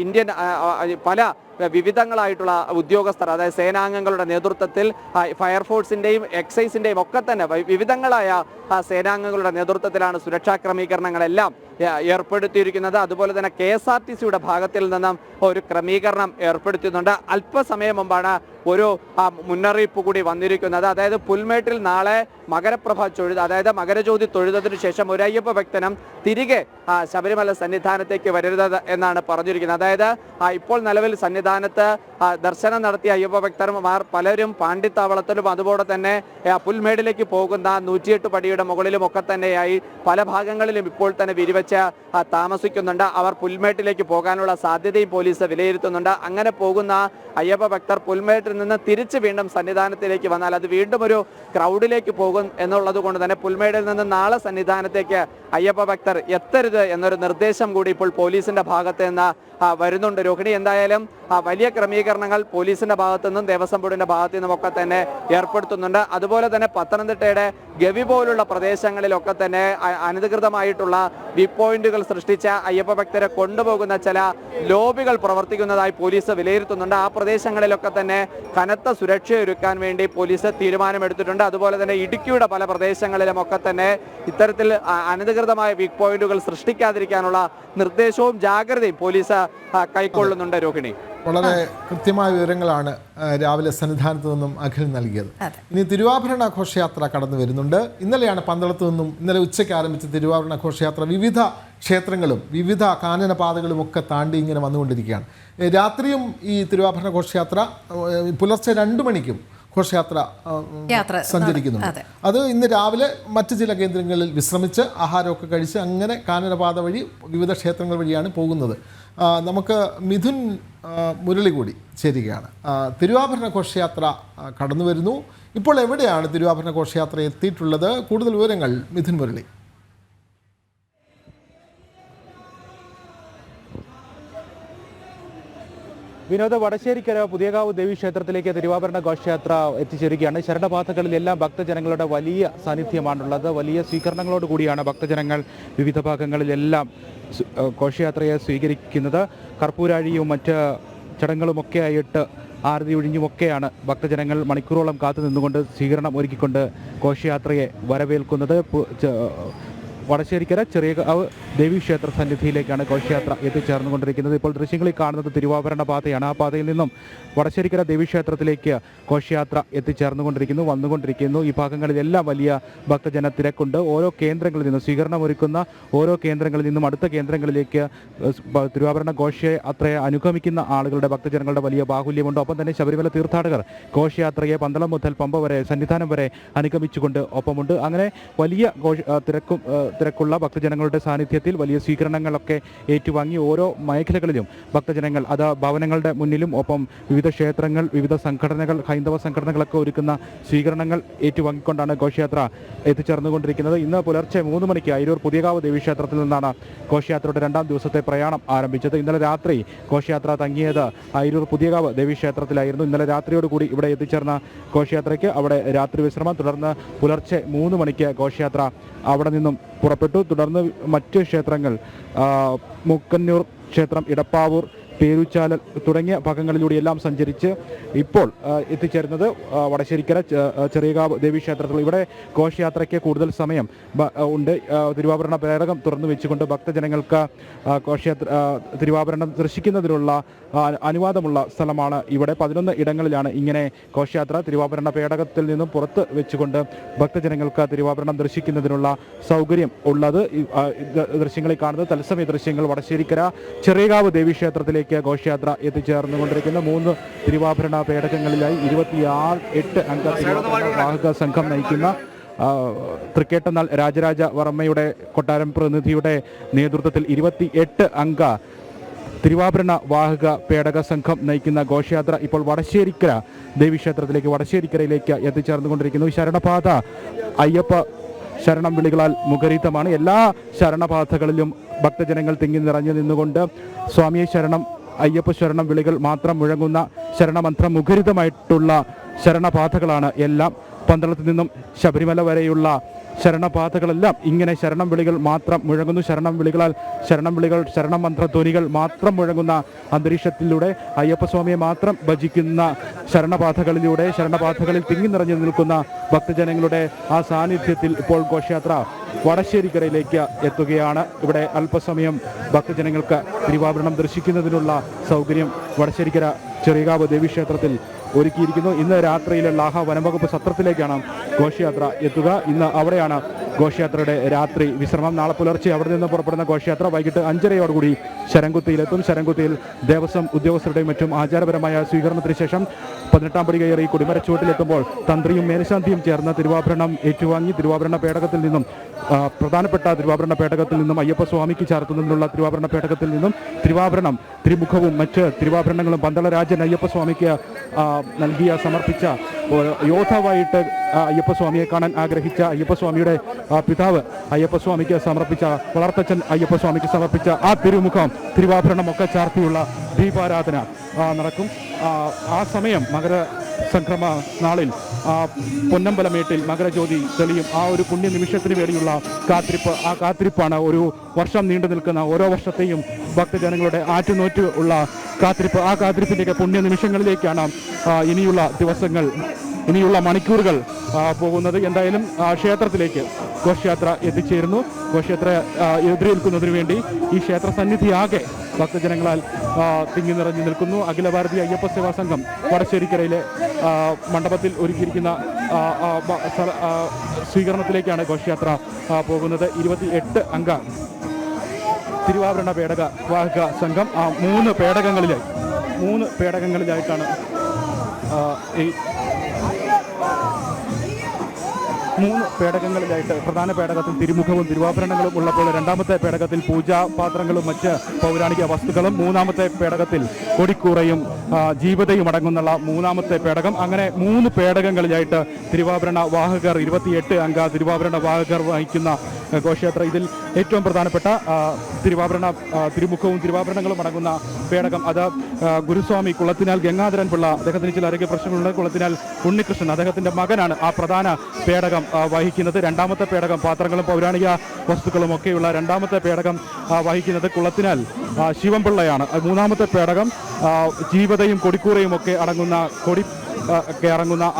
ഇന്ത്യൻ പല വിവിധങ്ങളായിട്ടുള്ള ഉദ്യോഗസ്ഥർ, അതായത് സേനാംഗങ്ങളുടെ നേതൃത്വത്തിൽ ഫയർഫോഴ്സിന്റെയും എക്സൈസിന്റെയും ഒക്കെ തന്നെ വിവിധങ്ങളായ സേനാംഗങ്ങളുടെ നേതൃത്വത്തിലാണ് സുരക്ഷാ ക്രമീകരണങ്ങളെല്ലാം ഏർപ്പെടുത്തിയിരിക്കുന്നത്. അതുപോലെ തന്നെ KSRTC-യുടെ ഭാഗത്തിൽ നിന്നും ഒരു ക്രമീകരണം ഏർപ്പെടുത്തുന്നുണ്ട്. അല്പസമയം മുമ്പാണ് ഒരു മുന്നറിയിപ്പ് കൂടി വന്നിരിക്കുന്നത്. അതായത് പുൽമേട്ടിൽ നാളെ മകരപ്രഭ അതായത് മകരജ്യോതി തൊഴുതതിനു ശേഷം ഒരു അയ്യപ്പ ഭക്തനും തിരികെ ശബരിമല സന്നിധാനത്തേക്ക് വരരുത് എന്നാണ് പറഞ്ഞിരിക്കുന്നത്. അതായത് ഇപ്പോൾ നിലവിൽ സന്നിധാനത്ത് ദർശനം നടത്തിയ അയ്യപ്പ ഭക്തന്മാർ പലരും പാണ്ടിത്താവളത്തിലും അതുപോലെ തന്നെ പുൽമേടിലേക്ക് പോകുന്ന 108 പടിയുടെ മുകളിലും ഒക്കെ തന്നെയായി പല ഭാഗങ്ങളിലും ഇപ്പോൾ തന്നെ വിരിവെച്ച് താമസിക്കുന്നുണ്ട്. അവർ പുൽമേട്ടിലേക്ക് പോകാനുള്ള സാധ്യതയും പോലീസ് വിലയിരുത്തുന്നുണ്ട്. അങ്ങനെ പോകുന്ന അയ്യപ്പ ഭക്തർ പുൽമേട്ടിൽ നിന്ന് തിരിച്ച് വീണ്ടും സന്നിധാനത്തിലേക്ക് വന്നാൽ അത് വീണ്ടും ഒരു ക്രൗഡിലേക്ക് പോകും എന്നുള്ളത് കൊണ്ട് തന്നെ പുൽമേടിൽ നിന്ന് നാളെ സന്നിധാനത്തേക്ക് അയ്യപ്പ ഭക്തർ എത്തരുത് എന്നൊരു നിർദ്ദേശം കൂടി ഇപ്പോൾ പോലീസിന്റെ ഭാഗത്ത് നിന്ന് വരുന്നുണ്ട്. രോഹിണി, എന്തായാലും വലിയ ക്രമീകരണങ്ങൾ പോലീസിന്റെ ഭാഗത്തു നിന്നും ദേവസ്വം ബോർഡിന്റെ ഭാഗത്തു നിന്നും ഒക്കെ തന്നെ ഏർപ്പെടുത്തുന്നുണ്ട്. അതുപോലെ തന്നെ പത്തനംതിട്ടയുടെ ഗവി പോലുള്ള പ്രദേശങ്ങളിലൊക്കെ തന്നെ അനധികൃതമായിട്ടുള്ള വ്യൂ പോയിന്റുകൾ സൃഷ്ടിച്ച അയ്യപ്പ ഭക്തരെ കൊണ്ടുപോകുന്ന ചില ലോബികൾ പ്രവർത്തിക്കുന്നതായി പോലീസ് വിലയിരുത്തുന്നുണ്ട്. ആ പ്രദേശങ്ങളിലൊക്കെ തന്നെ കനത്ത സുരക്ഷയൊരുക്കാൻ വേണ്ടി പോലീസ് തീരുമാനമെടുത്തിട്ടുണ്ട്. അതുപോലെ തന്നെ ഇടുക്കിയുടെ പല പ്രദേശങ്ങളിലുമൊക്കെ തന്നെ ഇത്തരത്തിൽ അനധികൃതമായ വ്യൂ പോയിന്റുകൾ സൃഷ്ടിക്കാതിരിക്കാനുള്ള നിർദ്ദേശവും ജാഗ്രതയും പോലീസ് കൈക്കൊള്ളുന്നുണ്ട്. രോഹിണി, വളരെ കൃത്യമായ വിവരങ്ങളാണ് രാവിലെ സന്നിധാനത്ത് നിന്നും അഖിൽ നൽകിയത്. ഇനി തിരുവാഭരണ ഘോഷയാത്ര കടന്നു വരുന്നുണ്ട്. ഇന്നലെയാണ് പന്തളത്ത് നിന്നും ഇന്നലെ ഉച്ചയ്ക്ക് ആരംഭിച്ച തിരുവാഭരണ ഘോഷയാത്ര വിവിധ ക്ഷേത്രങ്ങളും വിവിധ കാനനപാതകളും ഒക്കെ താണ്ടി ഇങ്ങനെ വന്നുകൊണ്ടിരിക്കുകയാണ്. രാത്രിയും ഈ തിരുവാഭരണ ഘോഷയാത്ര പുലർച്ചെ 2 മണിക്കും ഘോഷയാത്ര സഞ്ചരിക്കുന്നുണ്ട്. അത് ഇന്ന് രാവിലെ മറ്റ് ചില കേന്ദ്രങ്ങളിൽ വിശ്രമിച്ച് ആഹാരമൊക്കെ കഴിച്ച് അങ്ങനെ കാനനപാത വഴി വിവിധ ക്ഷേത്രങ്ങൾ വഴിയാണ് പോകുന്നത്. നമുക്ക് മിഥുൻ മുരളി കൂടി ചേരുകയാണ്. തിരുവാഭരണ ഘോഷയാത്ര കടന്നു വരുന്നു. ഇപ്പോൾ എവിടെയാണ് തിരുവാഭരണ ഘോഷയാത്ര എത്തിയിട്ടുള്ളത്? കൂടുതൽ വിവരങ്ങൾ മിഥുൻ മുരളി. വിനോദ, വടശ്ശേരിക്കര പുതിയകാവ് ദേവീക്ഷേത്രത്തിലേക്ക് തിരുവാഭരണ ഘോഷയാത്ര എത്തിച്ചേരുകയാണ്. ശരണപാതകളിലെല്ലാം ഭക്തജനങ്ങളുടെ വലിയ സാന്നിധ്യമാണുള്ളത്. വലിയ സ്വീകരണങ്ങളോട് കൂടിയാണ് ഭക്തജനങ്ങൾ വിവിധ ഭാഗങ്ങളിലെല്ലാം ഘോഷയാത്രയെ സ്വീകരിക്കുന്നത്. കർപ്പൂരാഴിയും മറ്റ് ചടങ്ങുകളുമൊക്കെ ആയിട്ട് ആരതി ഒഴിഞ്ഞുമൊക്കെയാണ് ഭക്തജനങ്ങൾ മണിക്കൂറോളം കാത്തു നിന്നുകൊണ്ട് സ്വീകരണം ഒരുക്കിക്കൊണ്ട് ഘോഷയാത്രയെ വരവേൽക്കുന്നത്. വടശ്ശേരിക്കര ചെറിയകാവ് ദേവീക്ഷേത്ര സന്നിധിയിലേക്കാണ് ഘോഷയാത്ര എത്തിച്ചേർന്നുകൊണ്ടിരിക്കുന്നത്. ഇപ്പോൾ ദൃശ്യങ്ങളിൽ കാണുന്നത് തിരുവാഭരണ പാതയാണ്. ആ പാതയിൽ നിന്നും വടശ്ശേരിക്കര ദേവീക്ഷേത്രത്തിലേക്ക് ഘോഷയാത്ര എത്തിച്ചേർന്നുകൊണ്ടിരിക്കുന്നു, വന്നുകൊണ്ടിരിക്കുന്നു. ഈ ഭാഗങ്ങളിലെല്ലാം വലിയ ഭക്തജന തിരക്കുണ്ട്. ഓരോ കേന്ദ്രങ്ങളിൽ നിന്നും സ്വീകരണം ഒരുക്കുന്ന ഓരോ കേന്ദ്രങ്ങളിൽ നിന്നും അടുത്ത കേന്ദ്രങ്ങളിലേക്ക് തിരുവാഭരണ ഘോഷയാത്രയെ അനുഗമിക്കുന്ന ആളുകളുടെ ഭക്തജനങ്ങളുടെ വലിയ ബാഹുല്യമുണ്ട്. ഒപ്പം തന്നെ ശബരിമല തീർത്ഥാടകർ ഘോഷയാത്രയെ പന്തളം മുതൽ പമ്പ വരെ സന്നിധാനം വരെ അനുഗമിച്ചുകൊണ്ട് ഒപ്പമുണ്ട്. അങ്ങനെ വലിയ തിരക്കുള്ള ഭക്തജനങ്ങളുടെ സാന്നിധ്യത്തിൽ വലിയ സ്വീകരണങ്ങളൊക്കെ ഏറ്റുവാങ്ങി ഓരോ മേഖലകളിലും ഭക്തജനങ്ങൾ അത് ഭവനങ്ങളുടെ മുന്നിലും ഒപ്പം വിവിധ ക്ഷേത്രങ്ങൾ, വിവിധ സംഘടനകൾ, ഹൈന്ദവ സംഘടനകളൊക്കെ ഒരുക്കുന്ന സ്വീകരണങ്ങൾ ഏറ്റുവാങ്ങിക്കൊണ്ടാണ് ഘോഷയാത്ര എത്തിച്ചേർന്നുകൊണ്ടിരിക്കുന്നത്. ഇന്ന് പുലർച്ചെ 3 മണിക്ക് അയിരൂർ പുതിയകാവ് ദേവീക്ഷേത്രത്തിൽ നിന്നാണ് ഘോഷയാത്രയുടെ 2ാം ദിവസത്തെ പ്രയാണം ആരംഭിച്ചത്. ഇന്നലെ രാത്രി ഘോഷയാത്ര തങ്ങിയത് അയിരൂർ പുതിയകാവ് ദേവീക്ഷേത്രത്തിലായിരുന്നു. ഇന്നലെ രാത്രിയോടുകൂടി ഇവിടെ എത്തിച്ചേർന്ന ഘോഷയാത്രയ്ക്ക് അവിടെ രാത്രി വിശ്രമം. തുടർന്ന് പുലർച്ചെ 3 മണിക്ക് ഘോഷയാത്ര അവിടെ നിന്നും പുറപ്പെട്ടു. തുടർന്ന് മറ്റ് ക്ഷേത്രങ്ങൾ മുക്കന്നൂർ ക്ഷേത്രം, ഇടപ്പാവൂർ, പേരുച്ചാലൽ തുടങ്ങിയ ഭാഗങ്ങളിലൂടെയെല്ലാം സഞ്ചരിച്ച് ഇപ്പോൾ എത്തിച്ചേരുന്നത് വടശ്ശേരിക്കര ചെറിയകാവ് ദേവീക്ഷേത്രത്തിൽ. ഇവിടെ ഘോഷയാത്രയ്ക്ക് കൂടുതൽ സമയം ഉണ്ട്. തിരുവാഭരണ പേടകം തുറന്നു വെച്ചുകൊണ്ട് ഭക്തജനങ്ങൾക്ക് തിരുവാഭരണം ദർശിക്കുന്നതിനുള്ള അനുവാദമുള്ള സ്ഥലമാണ് ഇവിടെ. 11 ഇടങ്ങളിലാണ് ഇങ്ങനെ ഘോഷയാത്ര തിരുവാഭരണ പേടകത്തിൽ നിന്നും പുറത്ത് വെച്ചുകൊണ്ട് ഭക്തജനങ്ങൾക്ക് തിരുവാഭരണം ദർശിക്കുന്നതിനുള്ള സൗകര്യം ഉള്ളത്. ദൃശ്യങ്ങളിൽ കാണുന്നത് തത്സമയ ദൃശ്യങ്ങൾ. വടശ്ശേരിക്കര ചെറിയകാവ് ദേവീക്ഷേത്രത്തിലേക്ക് ഘോഷയാത്ര എത്തിച്ചേർന്നുകൊണ്ടിരിക്കുന്ന 3 തിരുവാഭരണ പേടകങ്ങളിലായി 28 അംഗ വാഹക സംഘം നയിക്കുന്ന തൃക്കേട്ടനാൾ രാജരാജ വർമ്മയുടെ കൊട്ടാരം പ്രതിനിധിയുടെ നേതൃത്വത്തിൽ 28 അംഗ തിരുവാഭരണ വാഹക പേടക സംഘം നയിക്കുന്ന ഘോഷയാത്ര ഇപ്പോൾ വടശ്ശേരിക്കര ദേവീക്ഷേത്രത്തിലേക്ക്, വടശ്ശേരിക്കരയിലേക്ക് എത്തിച്ചേർന്നുകൊണ്ടിരിക്കുന്നു. ശരണപാത അയ്യപ്പ ശരണം വിളികളാൽ മുഖരിതമാണ്. എല്ലാ ശരണപാതകളിലും ഭക്തജനങ്ങൾ തിങ്ങി നിറഞ്ഞു നിന്നുകൊണ്ട് സ്വാമിയെ ശരണം, അയ്യപ്പ ശരണം വിളികൾ മാത്രം മുഴങ്ങുന്ന ശരണമന്ത്രം മുഖരിതമായിട്ടുള്ള ശരണപാതകളാണ് എല്ലാം. പന്തളത്ത് നിന്നും ശബരിമല വരെയുള്ള ശരണപാതകളെല്ലാം ഇങ്ങനെ ശരണം വിളികൾ മാത്രം മുഴങ്ങുന്നു. ശരണം വിളികൾ ശരണം മന്ത്രധ്വനികൾ മാത്രം മുഴങ്ങുന്ന അന്തരീക്ഷത്തിലൂടെ അയ്യപ്പസ്വാമിയെ മാത്രം ഭജിക്കുന്ന ശരണപാതകളിൽ തിങ്ങി നിറഞ്ഞു നിൽക്കുന്ന ഭക്തജനങ്ങളുടെ ആ സാന്നിധ്യത്തിൽ ഇപ്പോൾ ഘോഷയാത്ര വടശ്ശേരിക്കരയിലേക്ക് എത്തുകയാണ്. ഇവിടെ അല്പസമയം ഭക്തജനങ്ങൾക്ക് തിരുവാഭരണം ദർശിക്കുന്നതിനുള്ള സൗകര്യം വടശ്ശേരിക്കര ചെറിയകാവ് ദേവീക്ഷേത്രത്തിൽ ഒരുക്കിയിരിക്കുന്നു. ഇന്ന് രാത്രിയിലെ ലാഹ വനംവകുപ്പ് സത്രത്തിലേക്കാണ് ഘോഷയാത്ര എത്തുക. ഇന്ന് അവിടെയാണ് ഘോഷയാത്രയുടെ രാത്രി വിശ്രമം. നാളെ പുലർച്ചെ അവിടെ നിന്ന് പുറപ്പെടുന്ന ഘോഷയാത്ര വൈകിട്ട് 5:30 ശരംകുത്തിയിലെത്തും. ശരംകുത്തിയിൽ ദേവസ്വം ഉദ്യോഗസ്ഥരുടെയും മറ്റും ആചാരപരമായ സ്വീകരണത്തിന് ശേഷം 18ാം പടി കയറി കൊടിമരച്ചുവട്ടിലെത്തുമ്പോൾ തന്ത്രിയും മേൽശാന്തിയും ചേർന്ന് തിരുവാഭരണം ഏറ്റുവാങ്ങി തിരുവാഭരണ പേടകത്തിൽ നിന്നും പ്രധാനപ്പെട്ട തിരുവാഭരണ പേടകത്തിൽ നിന്നും അയ്യപ്പസ്വാമിക്ക് ചാർത്തുന്നതിനുള്ള തിരുവാഭരണ പേടകത്തിൽ നിന്നും തിരുവാഭരണം, തിരുമുഖവും മറ്റ് തിരുവാഭരണങ്ങളും പന്തളരാജൻ അയ്യപ്പസ്വാമിക്ക് സമർപ്പിച്ച യോദ്ധാവായിട്ട് അയ്യപ്പസ്വാമിയെ കാണാൻ ആഗ്രഹിച്ച അയ്യപ്പസ്വാമിയുടെ പിതാവ് അയ്യപ്പസ്വാമിക്ക് സമർപ്പിച്ച, വളർത്തച്ഛൻ അയ്യപ്പസ്വാമിക്ക് സമർപ്പിച്ച ആ തിരുമുഖം, തിരുവാഭരണമൊക്കെ ചാർത്തിയുള്ള ദീപാരാധന നടക്കും. ആ സമയം മകര സംക്രമ നാളിൽ പൊന്നമ്പലമേട്ടിൽ മകരജ്യോതി തെളിയും. ആ ഒരു പുണ്യ നിമിഷത്തിന് വേണ്ടിയുള്ള കാത്തിരിപ്പ്, ആ കാത്തിരിപ്പാണ് ഒരു വർഷം നീണ്ടു നിൽക്കുന്ന, ഓരോ വർഷത്തെയും ഭക്തജനങ്ങളുടെ ആറ്റുനോറ്റ് ഉള്ള കാത്തിരിപ്പ്. ആ കാത്തിരിപ്പിൻ്റെയൊക്കെ പുണ്യ നിമിഷങ്ങളിലേക്കാണ് ഇനിയുള്ള ദിവസങ്ങൾ, ഇനിയുള്ള മണിക്കൂറുകൾ പോകുന്നത്. എന്തായാലും ക്ഷേത്രത്തിലേക്ക് ഘോഷയാത്ര എത്തിച്ചേരുന്നു. ഘോഷയാത്ര എതിരേൽക്കുന്നതിന് വേണ്ടി ഈ ക്ഷേത്ര സന്നിധിയാകെ ഭക്തജനങ്ങളാൽ തിങ്ങി നിറഞ്ഞു നിൽക്കുന്നു. അഖില ഭാരതീയ അയ്യപ്പ സേവാ സംഘം വടശ്ശേരിക്കരയിലെ മണ്ഡപത്തിൽ ഒരുക്കിയിരിക്കുന്ന സ്വീകരണത്തിലേക്കാണ് ഘോഷയാത്ര പോകുന്നത്. 28 അംഗ തിരുവാഭരണ പേടക വാഹക സംഘം 3 പേടകങ്ങളിലായിട്ടാണ് ഈ 3 പേടകങ്ങളിലായിട്ട്, പ്രധാന പേടകത്തിൽ തിരുമുഖവും തിരുവാഭരണങ്ങളും ഉള്ളപ്പോൾ രണ്ടാമത്തെ പേടകത്തിൽ പൂജാപാത്രങ്ങളും മറ്റ് പൗരാണിക വസ്തുക്കളും, മൂന്നാമത്തെ പേടകത്തിൽ കൊടിക്കൂറയും ജീവതയും അടങ്ങുന്നുള്ള മൂന്നാമത്തെ പേടകം. അങ്ങനെ 3 പേടകങ്ങളിലായിട്ട് തിരുവാഭരണ വാഹകർ, 28 അംഗ തിരുവാഭരണ വാഹകർ വഹിക്കുന്ന ഘോഷയാത്ര. ഇതിൽ ഏറ്റവും പ്രധാനപ്പെട്ട തിരുമുഖവും തിരുവാഭരണങ്ങളും അടങ്ങുന്ന പേടകം, അത് ഗുരുസ്വാമി കുളത്തിനാൽ ഗംഗാധരൻ പിള്ള, അദ്ദേഹത്തിന് ചില ആരോഗ്യ പ്രശ്നങ്ങളുണ്ട്, കുളത്തിനാൽ ഉണ്ണികൃഷ്ണൻ, അദ്ദേഹത്തിന്റെ മകനാണ് ആ പ്രധാന പേടകം വഹിക്കുന്നത്. രണ്ടാമത്തെ പേടകം പാത്രങ്ങളും പൗരാണിക വസ്തുക്കളും ഒക്കെയുള്ള രണ്ടാമത്തെ പേടകം വഹിക്കുന്നത് കുളത്തിനാൽ ശിവൻപിള്ളയാണ്. മൂന്നാമത്തെ പേടകം ജീവതയും കൊടിക്കൂറയും ഒക്കെ അടങ്ങുന്ന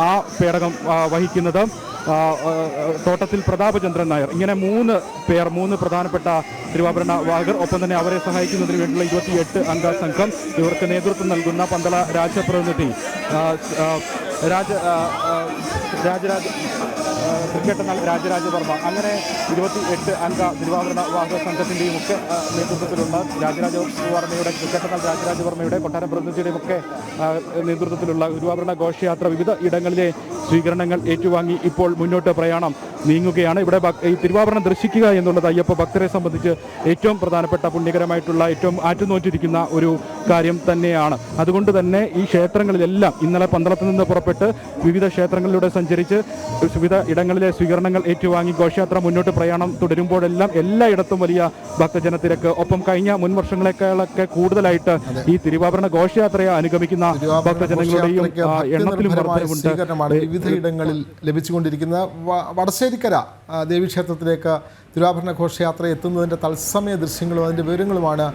ആ പേടകം വഹിക്കുന്നത് തോട്ടത്തിൽ പ്രതാപചന്ദ്രൻ നായർ. ഇങ്ങനെ 3 പ്രധാനപ്പെട്ട തിരുവാഭരണ വാഹകർ, ഒപ്പം തന്നെ അവരെ സഹായിക്കുന്നതിന് വേണ്ടിയുള്ള 28 അംഗ സംഘം. ഇവർക്ക് നേതൃത്വം നൽകുന്ന പന്തള രാജപ്രതിനിധി രാജരാജവർമ്മ. അങ്ങനെ 28 അംഗ തിരുവാഭരണ വാഹക സംഘത്തിൻ്റെയും ഒക്കെ നേതൃത്വത്തിലുള്ള രാജരാജവർമ്മയുടെ കൊട്ടാരം പ്രതിനിധിയുടെയും ഒക്കെ നേതൃത്വത്തിലുള്ള തിരുവാഭരണ ഘോഷയാത്ര വിവിധ ഇടങ്ങളിലെ സ്വീകരണങ്ങൾ ഏറ്റുവാങ്ങി ഇപ്പോൾ മുന്നോട്ട് പ്രയാണം നീങ്ങുകയാണ്. ഇവിടെ ഈ തിരുവാഭരണം ദർശിക്കുക എന്നുള്ളത് അയ്യപ്പ ഭക്തരെ സംബന്ധിച്ച് ഏറ്റവും പ്രധാനപ്പെട്ട, പുണ്യകരമായിട്ടുള്ള, ഏറ്റവും ആറ്റുനോറ്റിരിക്കുന്ന ഒരു കാര്യം തന്നെയാണ്. അതുകൊണ്ട് തന്നെ ഈ ക്ഷേത്രങ്ങളിലെല്ലാം ഇന്നലെ പന്തളത്ത് നിന്ന് പുറപ്പെട്ട് വിവിധ ക്ഷേത്രങ്ങളിലൂടെ സഞ്ചരിച്ച് വിവിധ ഇടങ്ങളിലെ സ്വീകരണങ്ങൾ ഏറ്റുവാങ്ങി ഘോഷയാത്ര മുന്നോട്ട് പ്രയാണം തുടരുമ്പോഴെല്ലാം എല്ലായിടത്തും വലിയ ഭക്തജനത്തിരക്ക്. ഒപ്പം കഴിഞ്ഞ മുൻ വർഷങ്ങളെക്കാളൊക്കെ കൂടുതലായിട്ട് ഈ തിരുവാഭരണ ഘോഷയാത്രയെ അനുഗമിക്കുന്ന ഭക്തജനങ്ങളുടെയും എണ്ണത്തിലും വർധനവുണ്ട്. വിവിധ ഇടങ്ങളിൽ ലഭിച്ചുകൊണ്ടിരിക്കുന്ന വടശ്ശേരിക്കര ദേവീക്ഷേത്രത്തിലേക്ക് തിരുവാഭരണ ഘോഷയാത്ര എത്തുന്നതിൻ്റെ തത്സമയ ദൃശ്യങ്ങളും അതിൻ്റെ വിവരങ്ങളുമാണ്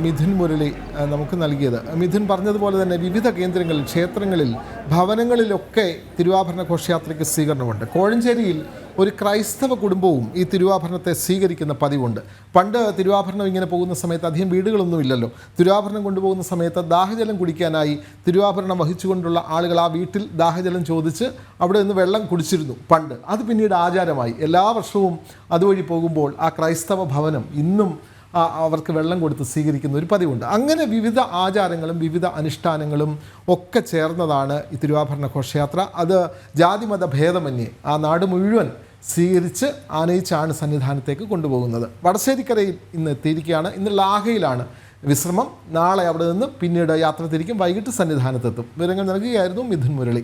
മിഥുൻ മുരളി നമുക്ക് നൽകിയത്. മിഥുൻ പറഞ്ഞതുപോലെ തന്നെ വിവിധ കേന്ദ്രങ്ങളിൽ, ക്ഷേത്രങ്ങളിൽ, ഭവനങ്ങളിലൊക്കെ തിരുവാഭരണ ഘോഷയാത്രയ്ക്ക് സ്വീകരണമുണ്ട്. കോഴഞ്ചേരിയിൽ ഒരു ക്രൈസ്തവ കുടുംബവും ഈ തിരുവാഭരണത്തെ സ്വീകരിക്കുന്ന പതിവുണ്ട്. പണ്ട് തിരുവാഭരണം ഇങ്ങനെ പോകുന്ന സമയത്ത് അധികം വീടുകളൊന്നുമില്ലല്ലോ. തിരുവാഭരണം കൊണ്ടുപോകുന്ന സമയത്ത് ദാഹജലം കുടിക്കാനായി തിരുവാഭരണം വഹിച്ചുകൊണ്ടുള്ള ആളുകൾ ആ വീട്ടിൽ ദാഹജലം ചോദിച്ച് അവിടെ നിന്ന് വെള്ളം കുടിച്ചിരുന്നു പണ്ട്. അത് പിന്നീട് ആചാരമായി. എല്ലാ വർഷവും അതുവഴി പോകുമ്പോൾ ആ ക്രൈസ്തവ ഭവനം ഇന്നും അവർക്ക് വെള്ളം കൊടുത്ത് സ്വീകരിക്കുന്ന ഒരു പതിവുണ്ട്. അങ്ങനെ വിവിധ ആചാരങ്ങളും വിവിധ അനുഷ്ഠാനങ്ങളും ഒക്കെ ചേർന്നതാണ് ഈ തിരുവാഭരണ ഘോഷയാത്ര. അത് ജാതിമത ഭേദമന്യേ ആ നാട് മുഴുവൻ സ്വീകരിച്ച് ആനയിച്ചാണ് സന്നിധാനത്തേക്ക് കൊണ്ടുപോകുന്നത്. വടശ്ശേരിക്കരയിൽ ഇന്ന് എത്തിയിരിക്കുകയാണ്. ഇന്ന് ലാഹയിലാണ് വിശ്രമം. നാളെ അവിടെ നിന്ന് പിന്നീട് യാത്ര തിരിക്കും. വൈകിട്ട് സന്നിധാനത്തെത്തും. വിവരങ്ങൾ നൽകുകയായിരുന്നു മിഥുൻ മുരളി.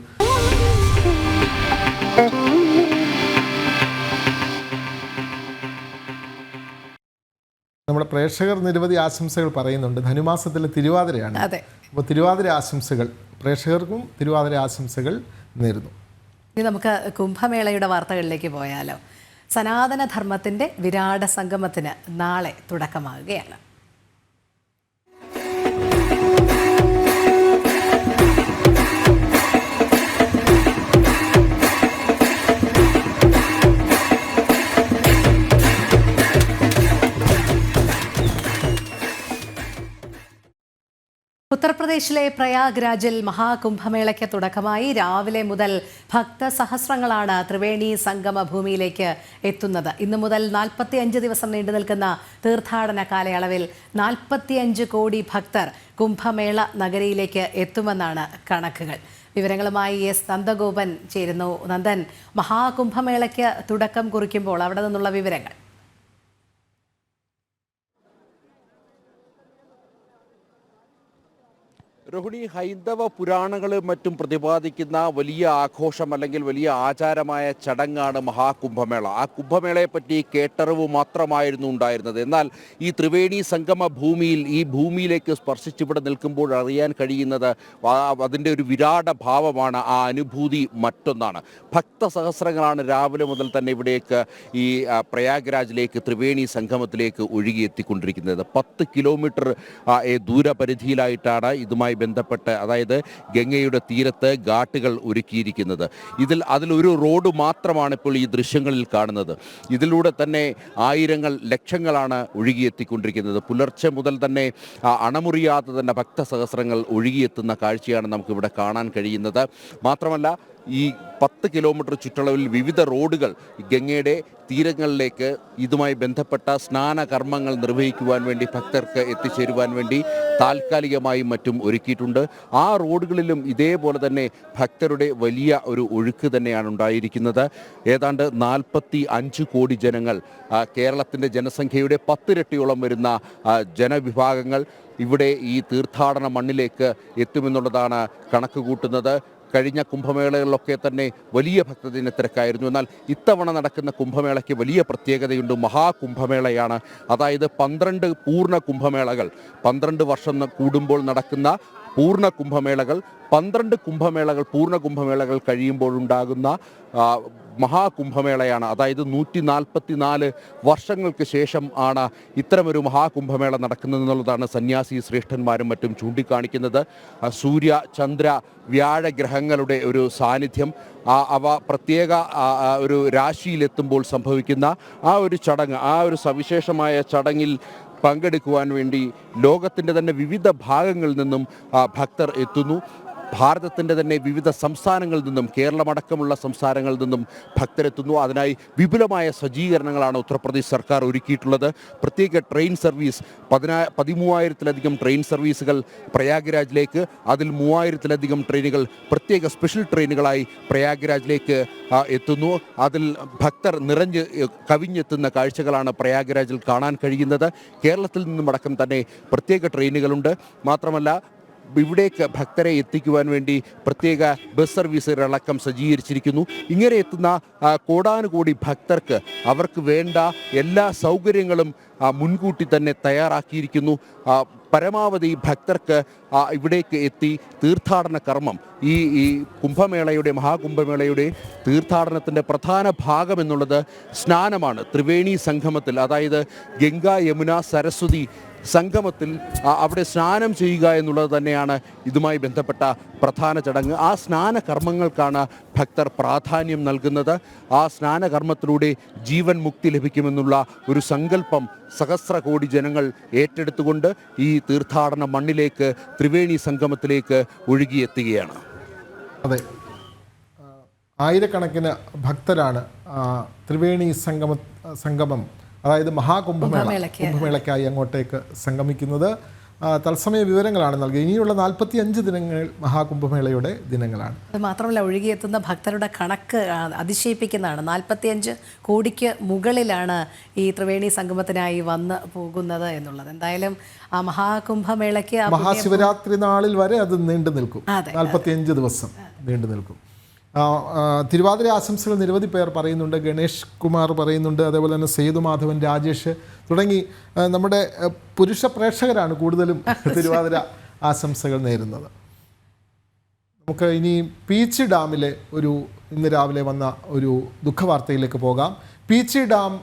നമ്മുടെ പ്രേക്ഷകർ നിരവധി ആശംസകൾ പറയുന്നുണ്ട്. ധനുമാസത്തിലെ തിരുവാതിരയാണ്. അപ്പോൾ തിരുവാതിര ആശംസകൾ പ്രേക്ഷകർക്കും തിരുവാതിര ആശംസകൾ നേരുന്നു. ഇനി നമുക്ക് കുംഭമേളയുടെ വാർത്തകളിലേക്ക് പോയാലോ. സനാതനധർമ്മത്തിൻ്റെ വിരാട സംഗമത്തിന് നാളെ തുടക്കമാകുകയാണ്. ഉത്തർപ്രദേശിലെ പ്രയാഗ്രാജിൽ മഹാകുംഭമേളയ്ക്ക് തുടക്കമായി. രാവിലെ മുതൽ ഭക്തസഹസ്രങ്ങളാണ് ത്രിവേണി സംഗമ ഭൂമിയിലേക്ക് എത്തുന്നത്. ഇന്നു മുതൽ 45 ദിവസം നീണ്ടു നിൽക്കുന്ന തീർത്ഥാടന കാലയളവിൽ 45 കോടി ഭക്തർ കുംഭമേള നഗരിയിലേക്ക് എത്തുമെന്നാണ് കണക്കുകൾ. വിവരങ്ങളുമായി എസ് നന്ദഗോപൻ ചേരുന്നു. നന്ദൻ, മഹാകുംഭമേളയ്ക്ക് തുടക്കം കുറിക്കുമ്പോൾ അവിടെ നിന്നുള്ള വിവരങ്ങൾ. രോഹിണി, ഹൈന്ദവ പുരാണങ്ങളും മറ്റും പ്രതിപാദിക്കുന്ന വലിയ ആഘോഷം അല്ലെങ്കിൽ വലിയ ആചാരമായ ചടങ്ങാണ് മഹാകുംഭമേള. ആ കുംഭമേളയെ പറ്റി കേട്ടറിവ് മാത്രമായിരുന്നു ഉണ്ടായിരുന്നത്. എന്നാൽ ഈ ത്രിവേണി സംഗമ ഭൂമിയിൽ, ഈ ഭൂമിയിലേക്ക് സ്പർശിച്ചിവിടെ നിൽക്കുമ്പോൾ അറിയാൻ കഴിയുന്നത് അതിൻ്റെ ഒരു വിരാട ഭാവമാണ്. ആ അനുഭൂതി മറ്റൊന്നാണ്. ഭക്തസഹസ്രങ്ങളാണ് രാവിലെ മുതൽ തന്നെ ഇവിടേക്ക് ഈ പ്രയാഗ്രാജിലേക്ക്, ത്രിവേണി സംഗമത്തിലേക്ക് ഒഴുകിയെത്തിക്കൊണ്ടിരിക്കുന്നത്. 10 കിലോമീറ്റർ ദൂരപരിധിയിലായിട്ടാണ് ഇതുമായി ബന്ധപ്പെട്ട്, അതായത് ഗംഗയുടെ തീരത്ത് ഘാട്ടുകൾ ഒരുക്കിയിരിക്കുന്നത്. അതിലൊരു റോഡ് മാത്രമാണ് ഇപ്പോൾ ഈ ദൃശ്യങ്ങളിൽ കാണുന്നത്. ഇതിലൂടെ തന്നെ ആയിരങ്ങൾ, ലക്ഷങ്ങളാണ് ഒഴുകിയെത്തിക്കൊണ്ടിരിക്കുന്നത്. പുലർച്ചെ മുതൽ തന്നെ അണമുറിയാതെ തന്നെ ഭക്തസഹസ്രങ്ങൾ ഒഴുകിയെത്തുന്ന കാഴ്ചയാണ് നമുക്കിവിടെ കാണാൻ കഴിയുന്നത്. മാത്രമല്ല ഈ 10 കിലോമീറ്റർ ചുറ്റളവിൽ വിവിധ റോഡുകൾ ഗംഗയുടെ തീരങ്ങളിലേക്ക് ഇതുമായി ബന്ധപ്പെട്ട സ്നാനകർമ്മങ്ങൾ നിർവഹിക്കുവാൻ വേണ്ടി, ഭക്തർക്ക് എത്തിച്ചേരുവാൻ വേണ്ടി താൽക്കാലികമായും മറ്റും ഒരുക്കിയിട്ടുണ്ട്. ആ റോഡുകളിലും ഇതേപോലെ തന്നെ ഭക്തരുടെ വലിയ ഒരു ഒഴുക്ക് തന്നെയാണ് ഉണ്ടായിരിക്കുന്നത്. ഏതാണ്ട് 45 കോടി ജനങ്ങൾ, കേരളത്തിൻ്റെ ജനസംഖ്യയുടെ 10 ഇരട്ടിയോളം വരുന്ന ജനവിഭാഗങ്ങൾ ഇവിടെ ഈ തീർത്ഥാടന മണ്ണിലേക്ക് എത്തുമെന്നുള്ളതാണ് കണക്ക് കൂട്ടുന്നത്. കഴിഞ്ഞ കുംഭമേളകളിലൊക്കെ തന്നെ വലിയ ഭക്തജന തിരക്കായിരുന്നു. എന്നാൽ ഇത്തവണ നടക്കുന്ന കുംഭമേളയ്ക്ക് വലിയ പ്രത്യേകതയുണ്ട്. മഹാകുംഭമേളയാണ്. അതായത് 12 പൂർണ്ണ കുംഭമേളകൾ, 12 വർഷം കൂടുമ്പോൾ നടക്കുന്ന പൂർണ്ണ കുംഭമേളകൾ, 12 കുംഭമേളകൾ, പൂർണ്ണ കുംഭമേളകൾ കഴിയുമ്പോഴുണ്ടാകുന്ന മഹാകുംഭമേളയാണ്. അതായത് 144 വർഷങ്ങൾക്ക് ശേഷം ആണ് ഇത്തരമൊരു മഹാകുംഭമേള നടക്കുന്നതെന്നുള്ളതാണ് സന്യാസി ശ്രേഷ്ഠന്മാരും മറ്റും ചൂണ്ടിക്കാണിക്കുന്നത്. സൂര്യ, ചന്ദ്ര, വ്യാഴഗ്രഹങ്ങളുടെ ഒരു സാന്നിധ്യം, അവ പ്രത്യേക ഒരു രാശിയിലെത്തുമ്പോൾ സംഭവിക്കുന്ന ആ ഒരു ചടങ്ങ്, ആ ഒരു സവിശേഷമായ ചടങ്ങിൽ പങ്കെടുക്കുവാൻ വേണ്ടി ലോകത്തിൻ്റെ തന്നെ വിവിധ ഭാഗങ്ങളിൽ നിന്നും ഭക്തർ എത്തുന്നു. ഭാരതത്തിൻ്റെ തന്നെ വിവിധ സംസ്ഥാനങ്ങളിൽ നിന്നും, കേരളമടക്കമുള്ള സംസ്ഥാനങ്ങളിൽ നിന്നും ഭക്തരെത്തുന്നു. അതിനായി വിപുലമായ സജ്ജീകരണങ്ങളാണ് ഉത്തർപ്രദേശ് സർക്കാർ ഒരുക്കിയിട്ടുള്ളത്. പ്രത്യേക ട്രെയിൻ സർവീസ്, 13,000-ലധികം ട്രെയിൻ സർവീസുകൾ പ്രയാഗ്രാജിലേക്ക്, അതിൽ 3,000-ലധികം ട്രെയിനുകൾ പ്രത്യേക സ്പെഷ്യൽ ട്രെയിനുകളായി പ്രയാഗ്രാജിലേക്ക് എത്തുന്നു. അതിൽ ഭക്തർ കവിഞ്ഞെത്തുന്ന കാഴ്ചകളാണ് പ്രയാഗ്രാജിൽ കാണാൻ കഴിയുന്നത്. കേരളത്തിൽ നിന്നുമടക്കം തന്നെ പ്രത്യേക ട്രെയിനുകളുണ്ട്. മാത്രമല്ല ഇവിടേക്ക് ഭക്തരെ എത്തിക്കുവാൻ വേണ്ടി പ്രത്യേക ബസ് സർവീസുകളടക്കം സജ്ജീകരിച്ചിരിക്കുന്നു. ഇങ്ങനെ എത്തുന്ന കോടാനുകോടി ഭക്തർക്ക് അവർക്ക് വേണ്ട എല്ലാ സൗകര്യങ്ങളും മുൻകൂട്ടി തന്നെ തയ്യാറാക്കിയിരിക്കുന്നു. പരമാവധി ഭക്തർക്ക് ഇവിടേക്ക് എത്തി തീർത്ഥാടന കർമ്മം, ഈ കുംഭമേളയുടെ, മഹാകുംഭമേളയുടെ തീർത്ഥാടനത്തിൻ്റെ പ്രധാന ഭാഗം എന്നുള്ളത് സ്നാനമാണ്. ത്രിവേണി സംഗമത്തിൽ, അതായത് ഗംഗ, യമുന, സരസ്വതി സംഗമത്തിൽ അവിടെ സ്നാനം ചെയ്യുക എന്നുള്ളത് തന്നെയാണ് ഇതുമായി ബന്ധപ്പെട്ട പ്രധാന ചടങ്ങ്. ആ സ്നാന കർമ്മങ്ങൾക്കാണ് ഭക്തർ പ്രാധാന്യം നൽകുന്നത്. ആ സ്നാനകർമ്മത്തിലൂടെ ജീവൻ മുക്തി ലഭിക്കുമെന്നുള്ള ഒരു സങ്കല്പം സഹസ്ര കോടി ജനങ്ങൾ ഏറ്റെടുത്തുകൊണ്ട് ഈ തീർത്ഥാടന മണ്ണിലേക്ക്, ത്രിവേണി സംഗമത്തിലേക്ക് ഒഴുകിയെത്തുകയാണ്. അതെ, ആയിരക്കണക്കിന് ഭക്തരാണ് ത്രിവേണി സംഗമം, അതായത് കുംഭമേളയ്ക്കായി അങ്ങോട്ടേക്ക് സംഗമിക്കുന്നത്. തത്സമയ വിവരങ്ങളാണ് നൽകിയത്. ഇനിയുള്ള 45 ദിനങ്ങൾ മഹാകുംഭമേളയുടെ ദിനങ്ങളാണ്. അത് മാത്രമല്ല, ഒഴുകിയെത്തുന്ന ഭക്തരുടെ കണക്ക് അതിശയിപ്പിക്കുന്നതാണ്. 45 കോടിക്ക് മുകളിലാണ് ഈ ത്രിവേണി സംഗമത്തിനായി വന്ന് പോകുന്നത് എന്നുള്ളത്. എന്തായാലും ആ മഹാകുംഭമേളയ്ക്ക്, മഹാശിവരാത്രി നാളിൽ വരെ അത് നീണ്ടു നിൽക്കും. 45 ദിവസം നീണ്ടു നിൽക്കും. തിരുവാതിര ആശംസകൾ നിരവധി പേർ പറയുന്നുണ്ട്. ഗണേഷ് കുമാർ പറയുന്നുണ്ട്, അതേപോലെ തന്നെ സേതുമാധവൻ, രാജേഷ് തുടങ്ങി നമ്മുടെ പുരുഷ പ്രേക്ഷകരാണ് കൂടുതലും തിരുവാതിര ആശംസകൾ നേരുന്നത്. നമുക്ക് ഇനി പീച്ചി ഡാമിലെ ഇന്ന് രാവിലെ വന്ന ഒരു ദുഃഖവാർത്തയിലേക്ക് പോകാം. പീച്ചി ഡാം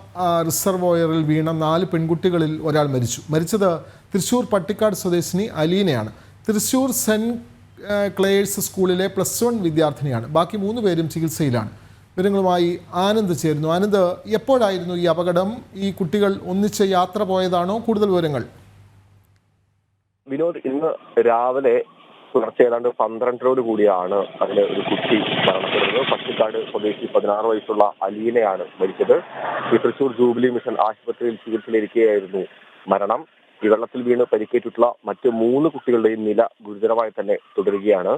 റിസർവോയറിൽ വീണ 4 പെൺകുട്ടികളിൽ ഒരാൾ മരിച്ചു. മരിച്ചത് തൃശ്ശൂർ പട്ടിക്കാട് സ്വദേശിനി അലീനയാണ്. തൃശ്ശൂർ സെൻറ്റ് ക്ലേഴ്സ് സ്കൂളിലെ +1 വിദ്യാർത്ഥിനിയാണ്. ബാക്കി 3 പേരും ചികിത്സയിലാണ്. വിവരങ്ങളുമായി ആനന്ദ് ചേരുന്നു. ആനന്ദ്, എപ്പോഴായിരുന്നു ഈ അപകടം? ഈ കുട്ടികൾ ഒന്നിച്ച് യാത്ര പോയതാണോ? കൂടുതൽ വിവരങ്ങൾ. വിനോദ്, ഇന്ന് രാവിലെ പുലർച്ചെ ഏതാണ്ട് 12 കൂടിയാണ് അതിൽ ഒരു കുട്ടി മരണപ്പെടുന്നത്. പട്ടിക്കാട് സ്വദേശി 16 വയസ്സുള്ള അലീനയാണ് മരിച്ചത്. ഈ തൃശ്ശൂർ ജൂബിലി മിഷൻ ആശുപത്രിയിൽ ചികിത്സയിലിരിക്കുകയായിരുന്നു മരണം. ഈ വെള്ളത്തിൽ വീണ് പരിക്കേറ്റിട്ടുള്ള മറ്റ് 3 കുട്ടികളുടെയും നില ഗുരുതരമായി തന്നെ തുടരുകയാണ്.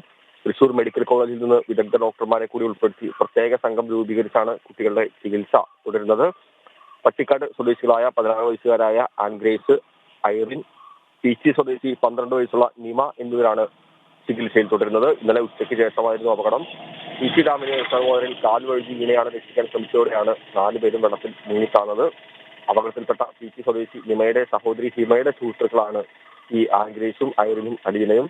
തൃശ്ശൂർ മെഡിക്കൽ കോളേജിൽ നിന്ന് വിദഗ്ധ ഡോക്ടർമാരെ കൂടി ഉൾപ്പെടുത്തി പ്രത്യേക സംഘം രൂപീകരിച്ചാണ് കുട്ടികളുടെ ചികിത്സ തുടരുന്നത്. പട്ടിക്കാട് സ്വദേശികളായ 16 വയസ്സുകാരായ ആൻഗ്രേസ്, ഐറിൻ, പീച്ചി സ്വദേശി 12 വയസ്സുള്ള നിമ എന്നിവരാണ് ചികിത്സയിൽ തുടരുന്നത്. ഇന്നലെ ഉച്ചയ്ക്ക് ശേഷമായിരുന്നു അപകടം. പീച്ചി ഡാമിന് സഹോദരൻ കാൽ വഴുതി വീണയാളെ രക്ഷിക്കാൻ ശ്രമിച്ചതോടെയാണ് 4 പേരും വെള്ളത്തിൽ മുങ്ങിത്താന്നത്. അപകടത്തിൽപ്പെട്ട പീച്ചി സ്വദേശി നിമയുടെ സഹോദരി ഹിമയുടെ സുഹൃത്തുക്കളാണ് ഈ ആംഗ്രേസും ഐറിനും അലീനയും.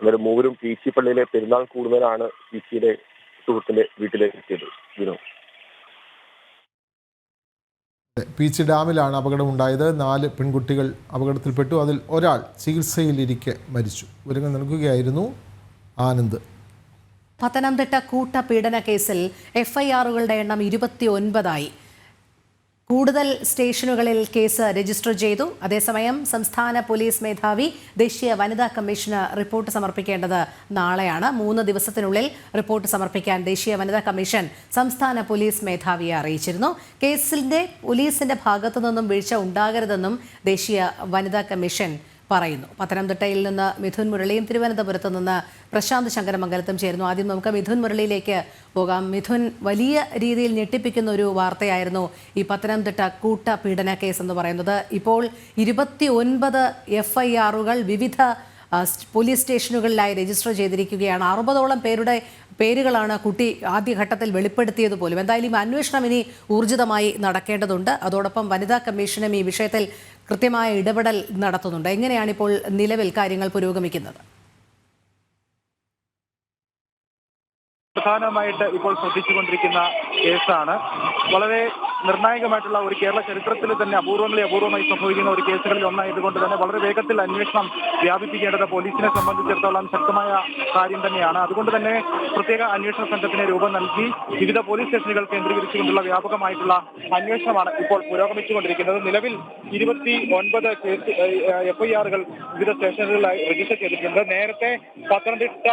ഇന്നലെ മൂവരും പീച്ചി പള്ളിയിലെ പെരുന്നാൾ കൂടുതലാണ് പീച്ചിയുടെ സുഹൃത്തിന്റെ വീട്ടിലേക്ക് എത്തിയത്. പീച്ചി ഡാമിലാണ് അപകടമുണ്ടായത്. 4 പെൺകുട്ടികൾ അപകടത്തിൽപ്പെട്ടു. അതിൽ ഒരാൾ ചികിത്സയിലിരിക്കെ മരിച്ചു. വിവരങ്ങൾ നൽകുകയായിരുന്നു ആനന്ദ്. പത്തനംതിട്ട കൂട്ടപീഡന കേസിൽ എഫ്ഐആറുകളുടെ എണ്ണം 29ആയി. കൂടുതൽ സ്റ്റേഷനുകളിൽ കേസ് രജിസ്റ്റർ ചെയ്തു. അതേസമയം സംസ്ഥാന പോലീസ് മേധാവി ദേശീയ വനിതാ കമ്മീഷന് റിപ്പോർട്ട് സമർപ്പിക്കേണ്ടത് നാളെയാണ്. 3 ദിവസത്തിനുള്ളിൽ റിപ്പോർട്ട് സമർപ്പിക്കാൻ ദേശീയ വനിതാ കമ്മീഷൻ സംസ്ഥാന പോലീസ് മേധാവിയെ അറിയിച്ചിരുന്നു. കേസിന്റെ പോലീസിന്റെ ഭാഗത്തു നിന്നും വീഴ്ച ഉണ്ടാകരുതെന്നും ദേശീയ വനിതാ കമ്മീഷൻ പറയുന്നു. പത്തനംതിട്ടയിൽ നിന്ന് മിഥുൻ മുരളിയും തിരുവനന്തപുരത്ത് നിന്ന് പ്രശാന്ത് ശങ്കരമംഗലത്തും ചേരുന്നു. ആദ്യം നമുക്ക് മിഥുൻ മുരളിയിലേക്ക് പോകാം. മിഥുൻ, വലിയ രീതിയിൽ ഞെട്ടിപ്പിക്കുന്ന ഒരു വാർത്തയായിരുന്നു ഈ പത്തനംതിട്ട കൂട്ടപീഡന കേസ് എന്ന് പറയുന്നത്. ഇപ്പോൾ 29 എഫ്ഐആറുകൾ വിവിധ പോലീസ് സ്റ്റേഷനുകളിലായി രജിസ്റ്റർ ചെയ്തിരിക്കുകയാണ്. 60ഓളം പേരുടെ പേരുകളാണ് കുട്ടി ആദ്യഘട്ടത്തിൽ വെളിപ്പെടുത്തിയത് പോലും. എന്തായാലും ഈ അന്വേഷണം ഇനി ഊർജിതമായി നടക്കേണ്ടതുണ്ട്. അതോടൊപ്പം വനിതാ കമ്മീഷനും ഈ വിഷയത്തിൽ കൃത്യമായ ഇടപെടൽ നടത്തുന്നുണ്ട്. എങ്ങനെയാണ് ഇപ്പോൾ നിലവിൽ കാര്യങ്ങൾ പുരോഗമിക്കുന്നത്? പ്രധാനമായിട്ട് ഇപ്പോൾ ശ്രദ്ധിച്ചുകൊണ്ടിരിക്കുന്ന കേസാണ്. വളരെ നിർണായകമായിട്ടുള്ള ഒരു കേരള ചരിത്രത്തിൽ തന്നെ അപൂർവമായി സംഭവിക്കുന്ന ഒരു കേസുകളിൽ ഒന്നായതുകൊണ്ട് തന്നെ വളരെ വേഗത്തിൽ അന്വേഷണം വ്യാപിപ്പിക്കേണ്ടത് പോലീസിനെ സംബന്ധിച്ചിടത്തോളം ശക്തമായ കാര്യം തന്നെയാണ്. അതുകൊണ്ട് തന്നെ പ്രത്യേക അന്വേഷണ സംഘത്തിന് രൂപം നൽകി വിവിധ പോലീസ് സ്റ്റേഷനുകൾ കേന്ദ്രീകരിച്ചുകൊണ്ടുള്ള വ്യാപകമായിട്ടുള്ള അന്വേഷണമാണ് ഇപ്പോൾ പുരോഗമിച്ചുകൊണ്ടിരിക്കുന്നത്. നിലവിൽ 29 കേസ് എഫ്ഐആറുകൾ വിവിധ സ്റ്റേഷനുകളിലായി രജിസ്റ്റർ ചെയ്തിട്ടുണ്ട്. നേരത്തെ പത്തനംതിട്ട,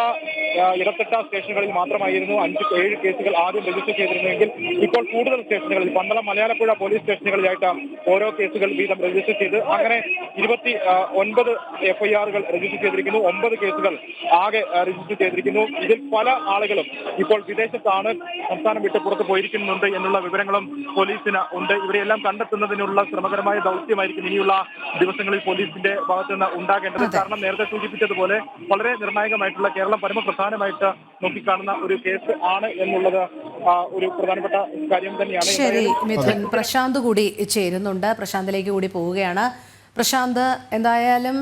ഇടത്തിട്ട സ്റ്റേഷനുകളിൽ മാത്രമായിരുന്നു 5-7 കേസുകൾ ആദ്യം രജിസ്റ്റർ ചെയ്തിരുന്നുവെങ്കിൽ ഇപ്പോൾ കൂടുതൽ സ്റ്റേഷനുകളിൽ പന്തളം, മലയാലപ്പുഴ പോലീസ് സ്റ്റേഷനുകളിലായിട്ട് ഓരോ കേസുകൾ വീതം രജിസ്റ്റർ ചെയ്ത് അങ്ങനെ 29 എഫ്ഐആറുകൾ രജിസ്റ്റർ ചെയ്തിരിക്കുന്നു. 9 കേസുകൾ ആകെ രജിസ്റ്റർ ചെയ്തിരിക്കുന്നു. ഇതിൽ പല ആളുകളും ഇപ്പോൾ വിദേശത്താണ്, സംസ്ഥാനം വിട്ട് പുറത്ത് പോയിരിക്കുന്നുണ്ട് എന്നുള്ള വിവരങ്ങളും പോലീസിന് ഉണ്ട്. ഇവരെല്ലാം കണ്ടെത്തുന്നതിനുള്ള ശ്രമകരമായ ദൗത്യമായിരിക്കും ഇനിയുള്ള ദിവസങ്ങളിൽ പോലീസിന്റെ ഭാഗത്ത് നിന്ന് ഉണ്ടാകേണ്ടത്. കാരണം നേരത്തെ സൂചിപ്പിച്ചതുപോലെ വളരെ നിർണായകമായിട്ടുള്ള കേരളം പരമപ്രധാനമായിട്ട് നോക്കിക്കാണുന്ന ഒരു കേസ് ആണ് എന്നുള്ളത് ഒരു പ്രധാനപ്പെട്ട കാര്യം തന്നെയാണ്. ശരി മിഥുൻ, പ്രശാന്ത് കൂടി ചേരുന്നുണ്ട്. പ്രശാന്തിലേക്ക് കൂടി പോവുകയാണ്. പ്രശാന്ത്, എന്തായാലും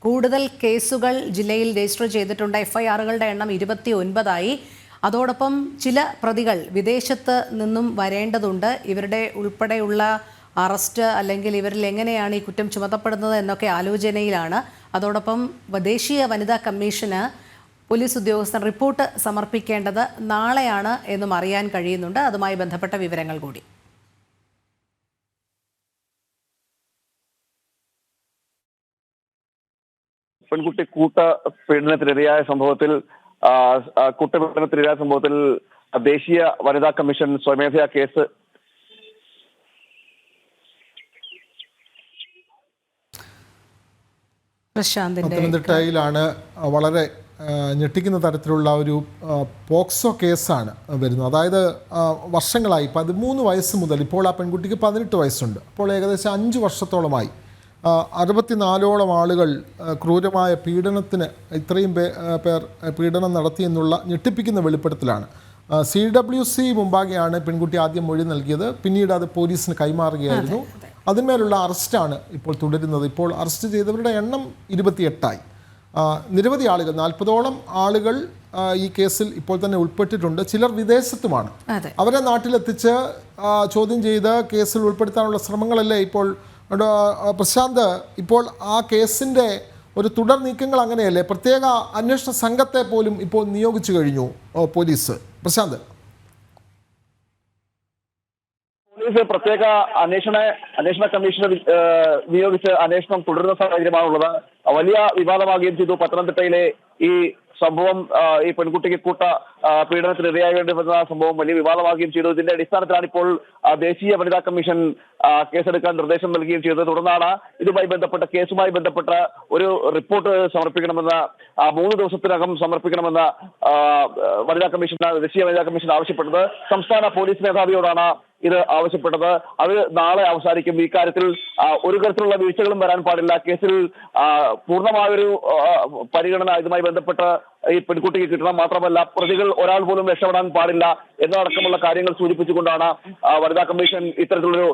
കൂടുതൽ കേസുകൾ ജില്ലയിൽ രജിസ്റ്റർ ചെയ്തിട്ടുണ്ട്. എഫ്ഐആറുകളുടെ എണ്ണം 29ആയി. അതോടൊപ്പം ചില പ്രതികൾ വിദേശത്ത് നിന്നും വരേണ്ടതുണ്ട്. ഇവരുടെ ഉൾപ്പെടെയുള്ള അറസ്റ്റ് അല്ലെങ്കിൽ ഇവരിൽ എങ്ങനെയാണ് ഈ കുറ്റം ചുമത്തപ്പെടുന്നത് എന്നൊക്കെ ആലോചനയിലാണ്. അതോടൊപ്പം ദേശീയ വനിതാ കമ്മീഷന് പോലീസ് ഉദ്യോഗസ്ഥർ റിപ്പോർട്ട് സമർപ്പിക്കേണ്ടത് നാളെയാണ് എന്നും അറിയാൻ കഴിയുന്നുണ്ട്. അതുമായി ബന്ധപ്പെട്ട വിവരങ്ങൾ കൂടി. പെൺകുട്ടി കൂട്ടപീഡനത്തിനിരയായ സംഭവത്തിൽ ദേശീയ വനിതാ കമ്മീഷൻ സ്വമേധയാ കേസ് പത്തനംതിട്ടയിലാണ് വളരെ ഞെട്ടിക്കുന്ന തരത്തിലുള്ള ഒരു പോക്സോ കേസാണ് വരുന്നത്. അതായത് വർഷങ്ങളായി 13 വയസ്സ് മുതൽ ഇപ്പോൾ ആ പെൺകുട്ടിക്ക് 18 വയസ്സുണ്ട്. അപ്പോൾ ഏകദേശം 5 വർഷത്തോളമായി 64ഓളം ആളുകൾ ക്രൂരമായ പീഡനത്തിന് ഇത്രയും പേർ പീഡനം നടത്തിയെന്നുള്ള ഞെട്ടിപ്പിക്കുന്ന വെളിപ്പെടുത്തലാണ്. CWC മുമ്പാകെയാണ് പെൺകുട്ടി ആദ്യം മൊഴി നൽകിയത്. പിന്നീട് അത് പോലീസിന് കൈമാറുകയായിരുന്നു. അതിന്മേലുള്ള അറസ്റ്റാണ് ഇപ്പോൾ തുടരുന്നത്. ഇപ്പോൾ അറസ്റ്റ് ചെയ്തവരുടെ എണ്ണം 28ആയി. നിരവധി ആളുകൾ 40ഓളം ആളുകൾ ഈ കേസിൽ ഇപ്പോൾ തന്നെ ഉൾപ്പെട്ടിട്ടുണ്ട്. ചിലർ വിദേശത്തുമാണ്. അവരെ നാട്ടിലെത്തിച്ച് ചോദ്യം ചെയ്ത് കേസിൽ ഉൾപ്പെടുത്താനുള്ള ശ്രമങ്ങളല്ലേ ഇപ്പോൾ. പ്രശാന്ത്, ഇപ്പോൾ ആ കേസിൻ്റെ ഒരു തുടർ നീക്കങ്ങൾ അങ്ങനെയല്ലേ? പ്രത്യേക അന്വേഷണ സംഘത്തെ പോലും ഇപ്പോൾ നിയോഗിച്ചു കഴിഞ്ഞു പോലീസ്. പ്രശാന്ത്, പോലീസ് പ്രത്യേക അന്വേഷണ കമ്മീഷനെ നിയോഗിച്ച് അന്വേഷണം തുടരുന്ന സാഹചര്യമാണുള്ളത്. വലിയ വിവാദമാകുകയും ചെയ്തു. പത്തനംതിട്ടയിലെ ഈ സംഭവം, ഈ പെൺകുട്ടിക്ക് പീഡനത്തിന് ഇരയാകേണ്ടി വന്ന സംഭവം വലിയ വിവാദമാകുകയും ചെയ്തു. ഇതിന്റെ അടിസ്ഥാനത്തിലാണ് ഇപ്പോൾ ദേശീയ വനിതാ കമ്മീഷൻ കേസെടുക്കാൻ നിർദ്ദേശം നൽകുകയും ചെയ്തത്. തുടർന്നാണ് കേസുമായി ബന്ധപ്പെട്ട ഒരു റിപ്പോർട്ട് സമർപ്പിക്കണമെന്ന് 3 ദിവസത്തിനകം സമർപ്പിക്കണമെന്ന് ദേശീയ വനിതാ കമ്മീഷൻ ആവശ്യപ്പെട്ടത്. സംസ്ഥാന പോലീസ് മേധാവിയോടാണ് ഇത് ആവശ്യപ്പെട്ടത്. അത് നാളെ അവസാനിക്കും. ഈ കാര്യത്തിൽ ഒരു തരത്തിലുള്ള വീഴ്ചകളും വരാൻ പാടില്ല. കേസിൽ പൂർണ്ണമായൊരു പരിഗണന ഇതുമായി ബന്ധപ്പെട്ട് ഈ പെൺകുട്ടിക്ക് കിട്ടണം. മാത്രമല്ല പ്രതികൾ ഒരാൾ പോലും രക്ഷപ്പെടാൻ പാടില്ല എന്നതടക്കമുള്ള കാര്യങ്ങൾ സൂചിപ്പിച്ചുകൊണ്ടാണ് വനിതാ കമ്മീഷൻ ഇത്തരത്തിലൊരു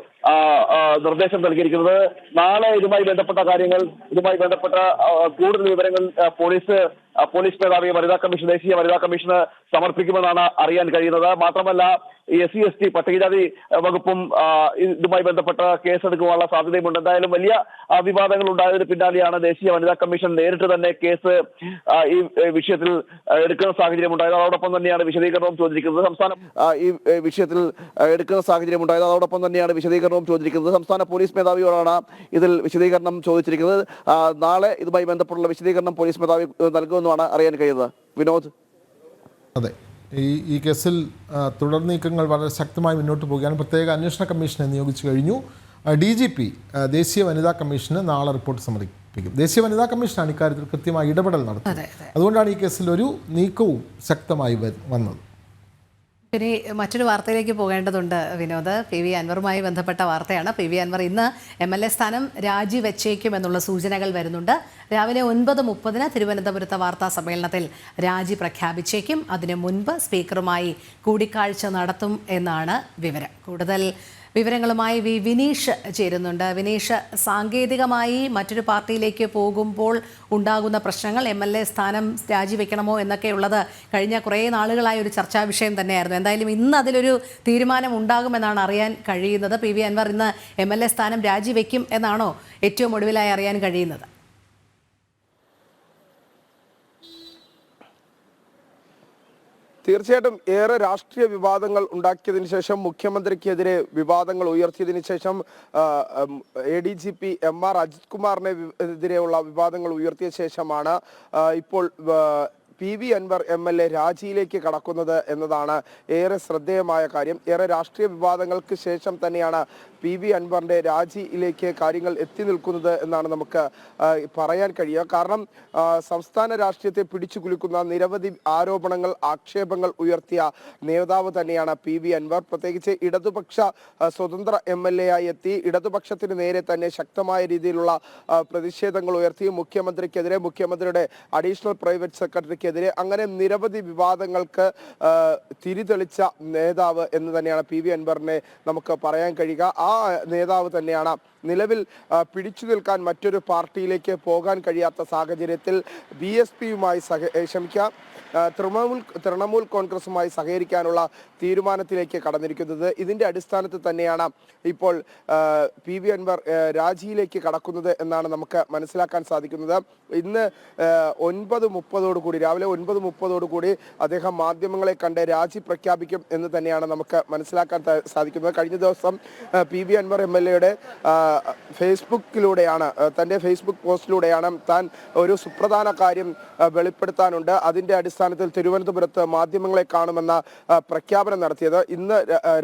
നിർദ്ദേശം നൽകിയിരിക്കുന്നത്. നാളെ ഇതുമായി ബന്ധപ്പെട്ട കാര്യങ്ങൾ, ഇതുമായി ബന്ധപ്പെട്ട കൂടുതൽ വിവരങ്ങൾ പോലീസ് മേധാവി ദേശീയ വനിതാ കമ്മീഷന് സമർപ്പിക്കുമെന്നാണ് അറിയാൻ കഴിയുന്നത്. മാത്രമല്ല SC/ST പട്ടികജാതി വകുപ്പും ഇതുമായി ബന്ധപ്പെട്ട കേസെടുക്കുവാനുള്ള സാധ്യതയുമുണ്ട്. എന്തായാലും വലിയ വിവാദങ്ങൾ ഉണ്ടായതിന് പിന്നാലെയാണ് ദേശീയ വനിതാ കമ്മീഷൻ നേരിട്ട് തന്നെ കേസ് ഈ വിഷയത്തിൽ എടുക്കുന്ന സാഹചര്യം ഉണ്ടായത്. അതോടൊപ്പം തന്നെയാണ് വിശദീകരണവും ചോദിച്ചിരിക്കുന്നത്. സംസ്ഥാന പോലീസ് മേധാവിയോടാണ് ഇതിൽ വിശദീകരണം ചോദിച്ചിരിക്കുന്നത്. നാളെ ഇതുമായി ബന്ധപ്പെട്ടുള്ള വിശദീകരണം പോലീസ് മേധാവി നൽകുമെന്നാണ് അറിയാൻ കഴിയുന്നത്. വിനോദ്. അതെ, ഈ കേസിൽ തുടർ നീക്കങ്ങൾ വളരെ ശക്തമായി മുന്നോട്ട് പോവുകയാണ്. പ്രത്യേക അന്വേഷണ കമ്മീഷനെ നിയോഗിച്ചു കഴിഞ്ഞു. DGP ദേശീയ വനിതാ കമ്മീഷന് നാളെ റിപ്പോർട്ട് സമർപ്പിക്കും. ദേശീയ വനിതാ കമ്മീഷനാണ് ഇക്കാര്യത്തിൽ കൃത്യമായി ഇടപെടൽ നടത്തുന്നത്. അതുകൊണ്ടാണ് ഈ കേസിൽ ഒരു നീക്കവും ശക്തമായി വന്നത്. ഇനി മറ്റൊരു വാർത്തയിലേക്ക് പോകേണ്ടതുണ്ട് വിനോദ്. PV അൻവറുമായി ബന്ധപ്പെട്ട വാർത്തയാണ്. PV അൻവർ ഇന്ന് MLA സ്ഥാനം രാജിവെച്ചേക്കുമെന്നുള്ള സൂചനകൾ വരുന്നുണ്ട്. രാവിലെ 9:30 തിരുവനന്തപുരത്ത് വാർത്താ സമ്മേളനത്തിൽ രാജി പ്രഖ്യാപിച്ചേക്കും. അതിനു മുൻപ് സ്പീക്കറുമായി കൂടിക്കാഴ്ച നടത്തും എന്നാണ് വിവരം. കൂടുതൽ വിവരങ്ങളുമായി വിനീഷ് ചേരുന്നുണ്ട്. വിനീഷ്, സാങ്കേതികമായി മറ്റൊരു പാർട്ടിയിലേക്ക് പോകുമ്പോൾ ഉണ്ടാകുന്ന പ്രശ്നങ്ങൾ, MLA സ്ഥാനം രാജിവെക്കണമോ എന്നൊക്കെയുള്ളത് കഴിഞ്ഞ കുറേ നാളുകളായ ഒരു ചർച്ചാ വിഷയം തന്നെയായിരുന്നു. എന്തായാലും ഇന്ന് അതിലൊരു തീരുമാനം ഉണ്ടാകുമെന്നാണ് അറിയാൻ കഴിയുന്നത്. PV അൻവർ ഇന്ന് MLA സ്ഥാനം രാജിവെക്കും എന്നാണോ ഏറ്റവും ഒടുവിലായി അറിയാൻ കഴിയുന്നത്? തീർച്ചയായിട്ടും ഏറെ രാഷ്ട്രീയ വിവാദങ്ങൾ ഉണ്ടാക്കിയതിനു ശേഷം, മുഖ്യമന്ത്രിക്കെതിരെ വിവാദങ്ങൾ ഉയർത്തിയതിനു ശേഷം, ADGP MR അജിത് കുമാറിനെ എതിരെയുള്ള വിവാദങ്ങൾ ഉയർത്തിയ ശേഷമാണ് ഇപ്പോൾ PV അൻവർ MLA രാജിയിലേക്ക് കടക്കുന്നത് എന്നതാണ് ഏറെ ശ്രദ്ധേയമായ കാര്യം. ഏറെ രാഷ്ട്രീയ വിവാദങ്ങൾക്ക് ശേഷം തന്നെയാണ് PV അൻവറിന്റെ രാജിയിലേക്ക് കാര്യങ്ങൾ എത്തി നിൽക്കുന്നത് എന്നാണ് നമുക്ക് പറയാൻ കഴിയുക. കാരണം സംസ്ഥാന രാഷ്ട്രീയത്തെ പിടിച്ചു കുലുക്കുന്ന നിരവധി ആരോപണങ്ങൾ, ആക്ഷേപങ്ങൾ ഉയർത്തിയ നേതാവ് തന്നെയാണ് PV അൻവർ. പ്രത്യേകിച്ച് ഇടതുപക്ഷ സ്വതന്ത്ര MLA ആയി എത്തി ഇടതുപക്ഷത്തിന് നേരെ തന്നെ ശക്തമായ രീതിയിലുള്ള പ്രതിഷേധങ്ങൾ ഉയർത്തി മുഖ്യമന്ത്രിക്കെതിരെ, മുഖ്യമന്ത്രിയുടെ അഡീഷണൽ പ്രൈവറ്റ് സെക്രട്ടറിക്കെതിരെ, അങ്ങനെ നിരവധി വിവാദങ്ങൾക്ക് തിരിതെളിച്ച നേതാവ് എന്ന് തന്നെയാണ് PV അൻവറിനെ നമുക്ക് പറയാൻ കഴിയുക. ആ നേതാവ് തന്നെയാണ് നിലവിൽ പിടിച്ചു നിൽക്കാൻ മറ്റൊരു പാർട്ടിയിലേക്ക് പോകാൻ കഴിയാത്ത സാഹചര്യത്തിൽ BSPയുമായി തൃണമൂൽ കോൺഗ്രസുമായി സഹകരിക്കാനുള്ള തീരുമാനത്തിലേക്ക് കടന്നിരിക്കുന്നത്. ഇതിന്റെ അടിസ്ഥാനത്തിൽ തന്നെയാണ് ഇപ്പോൾ PV അൻവർ രാജിയിലേക്ക് കടക്കുന്നത് എന്നാണ് നമുക്ക് മനസ്സിലാക്കാൻ സാധിക്കുന്നത്. ഇന്ന് 9:30 രാവിലെ 9:30 അദ്ദേഹം മാധ്യമങ്ങളെ കണ്ട് രാജി പ്രഖ്യാപിക്കും എന്ന് തന്നെയാണ് നമുക്ക് മനസ്സിലാക്കാൻ സാധിക്കുന്നത്. കഴിഞ്ഞ ദിവസം PV അൻവർ MLAയുടെ ഫേസ്ബുക്കിലൂടെയാണ്, തൻ്റെ ഫേസ്ബുക്ക് പോസ്റ്റിലൂടെയാണ് താൻ ഒരു സുപ്രധാന കാര്യം വെളിപ്പെടുത്താനുണ്ട്, അതിൻ്റെ അടിസ്ഥാനത്തിൽ തിരുവനന്തപുരത്ത് മാധ്യമങ്ങളെ കാണുമെന്ന പ്രഖ്യാപനം നടത്തിയത്. ഇന്ന്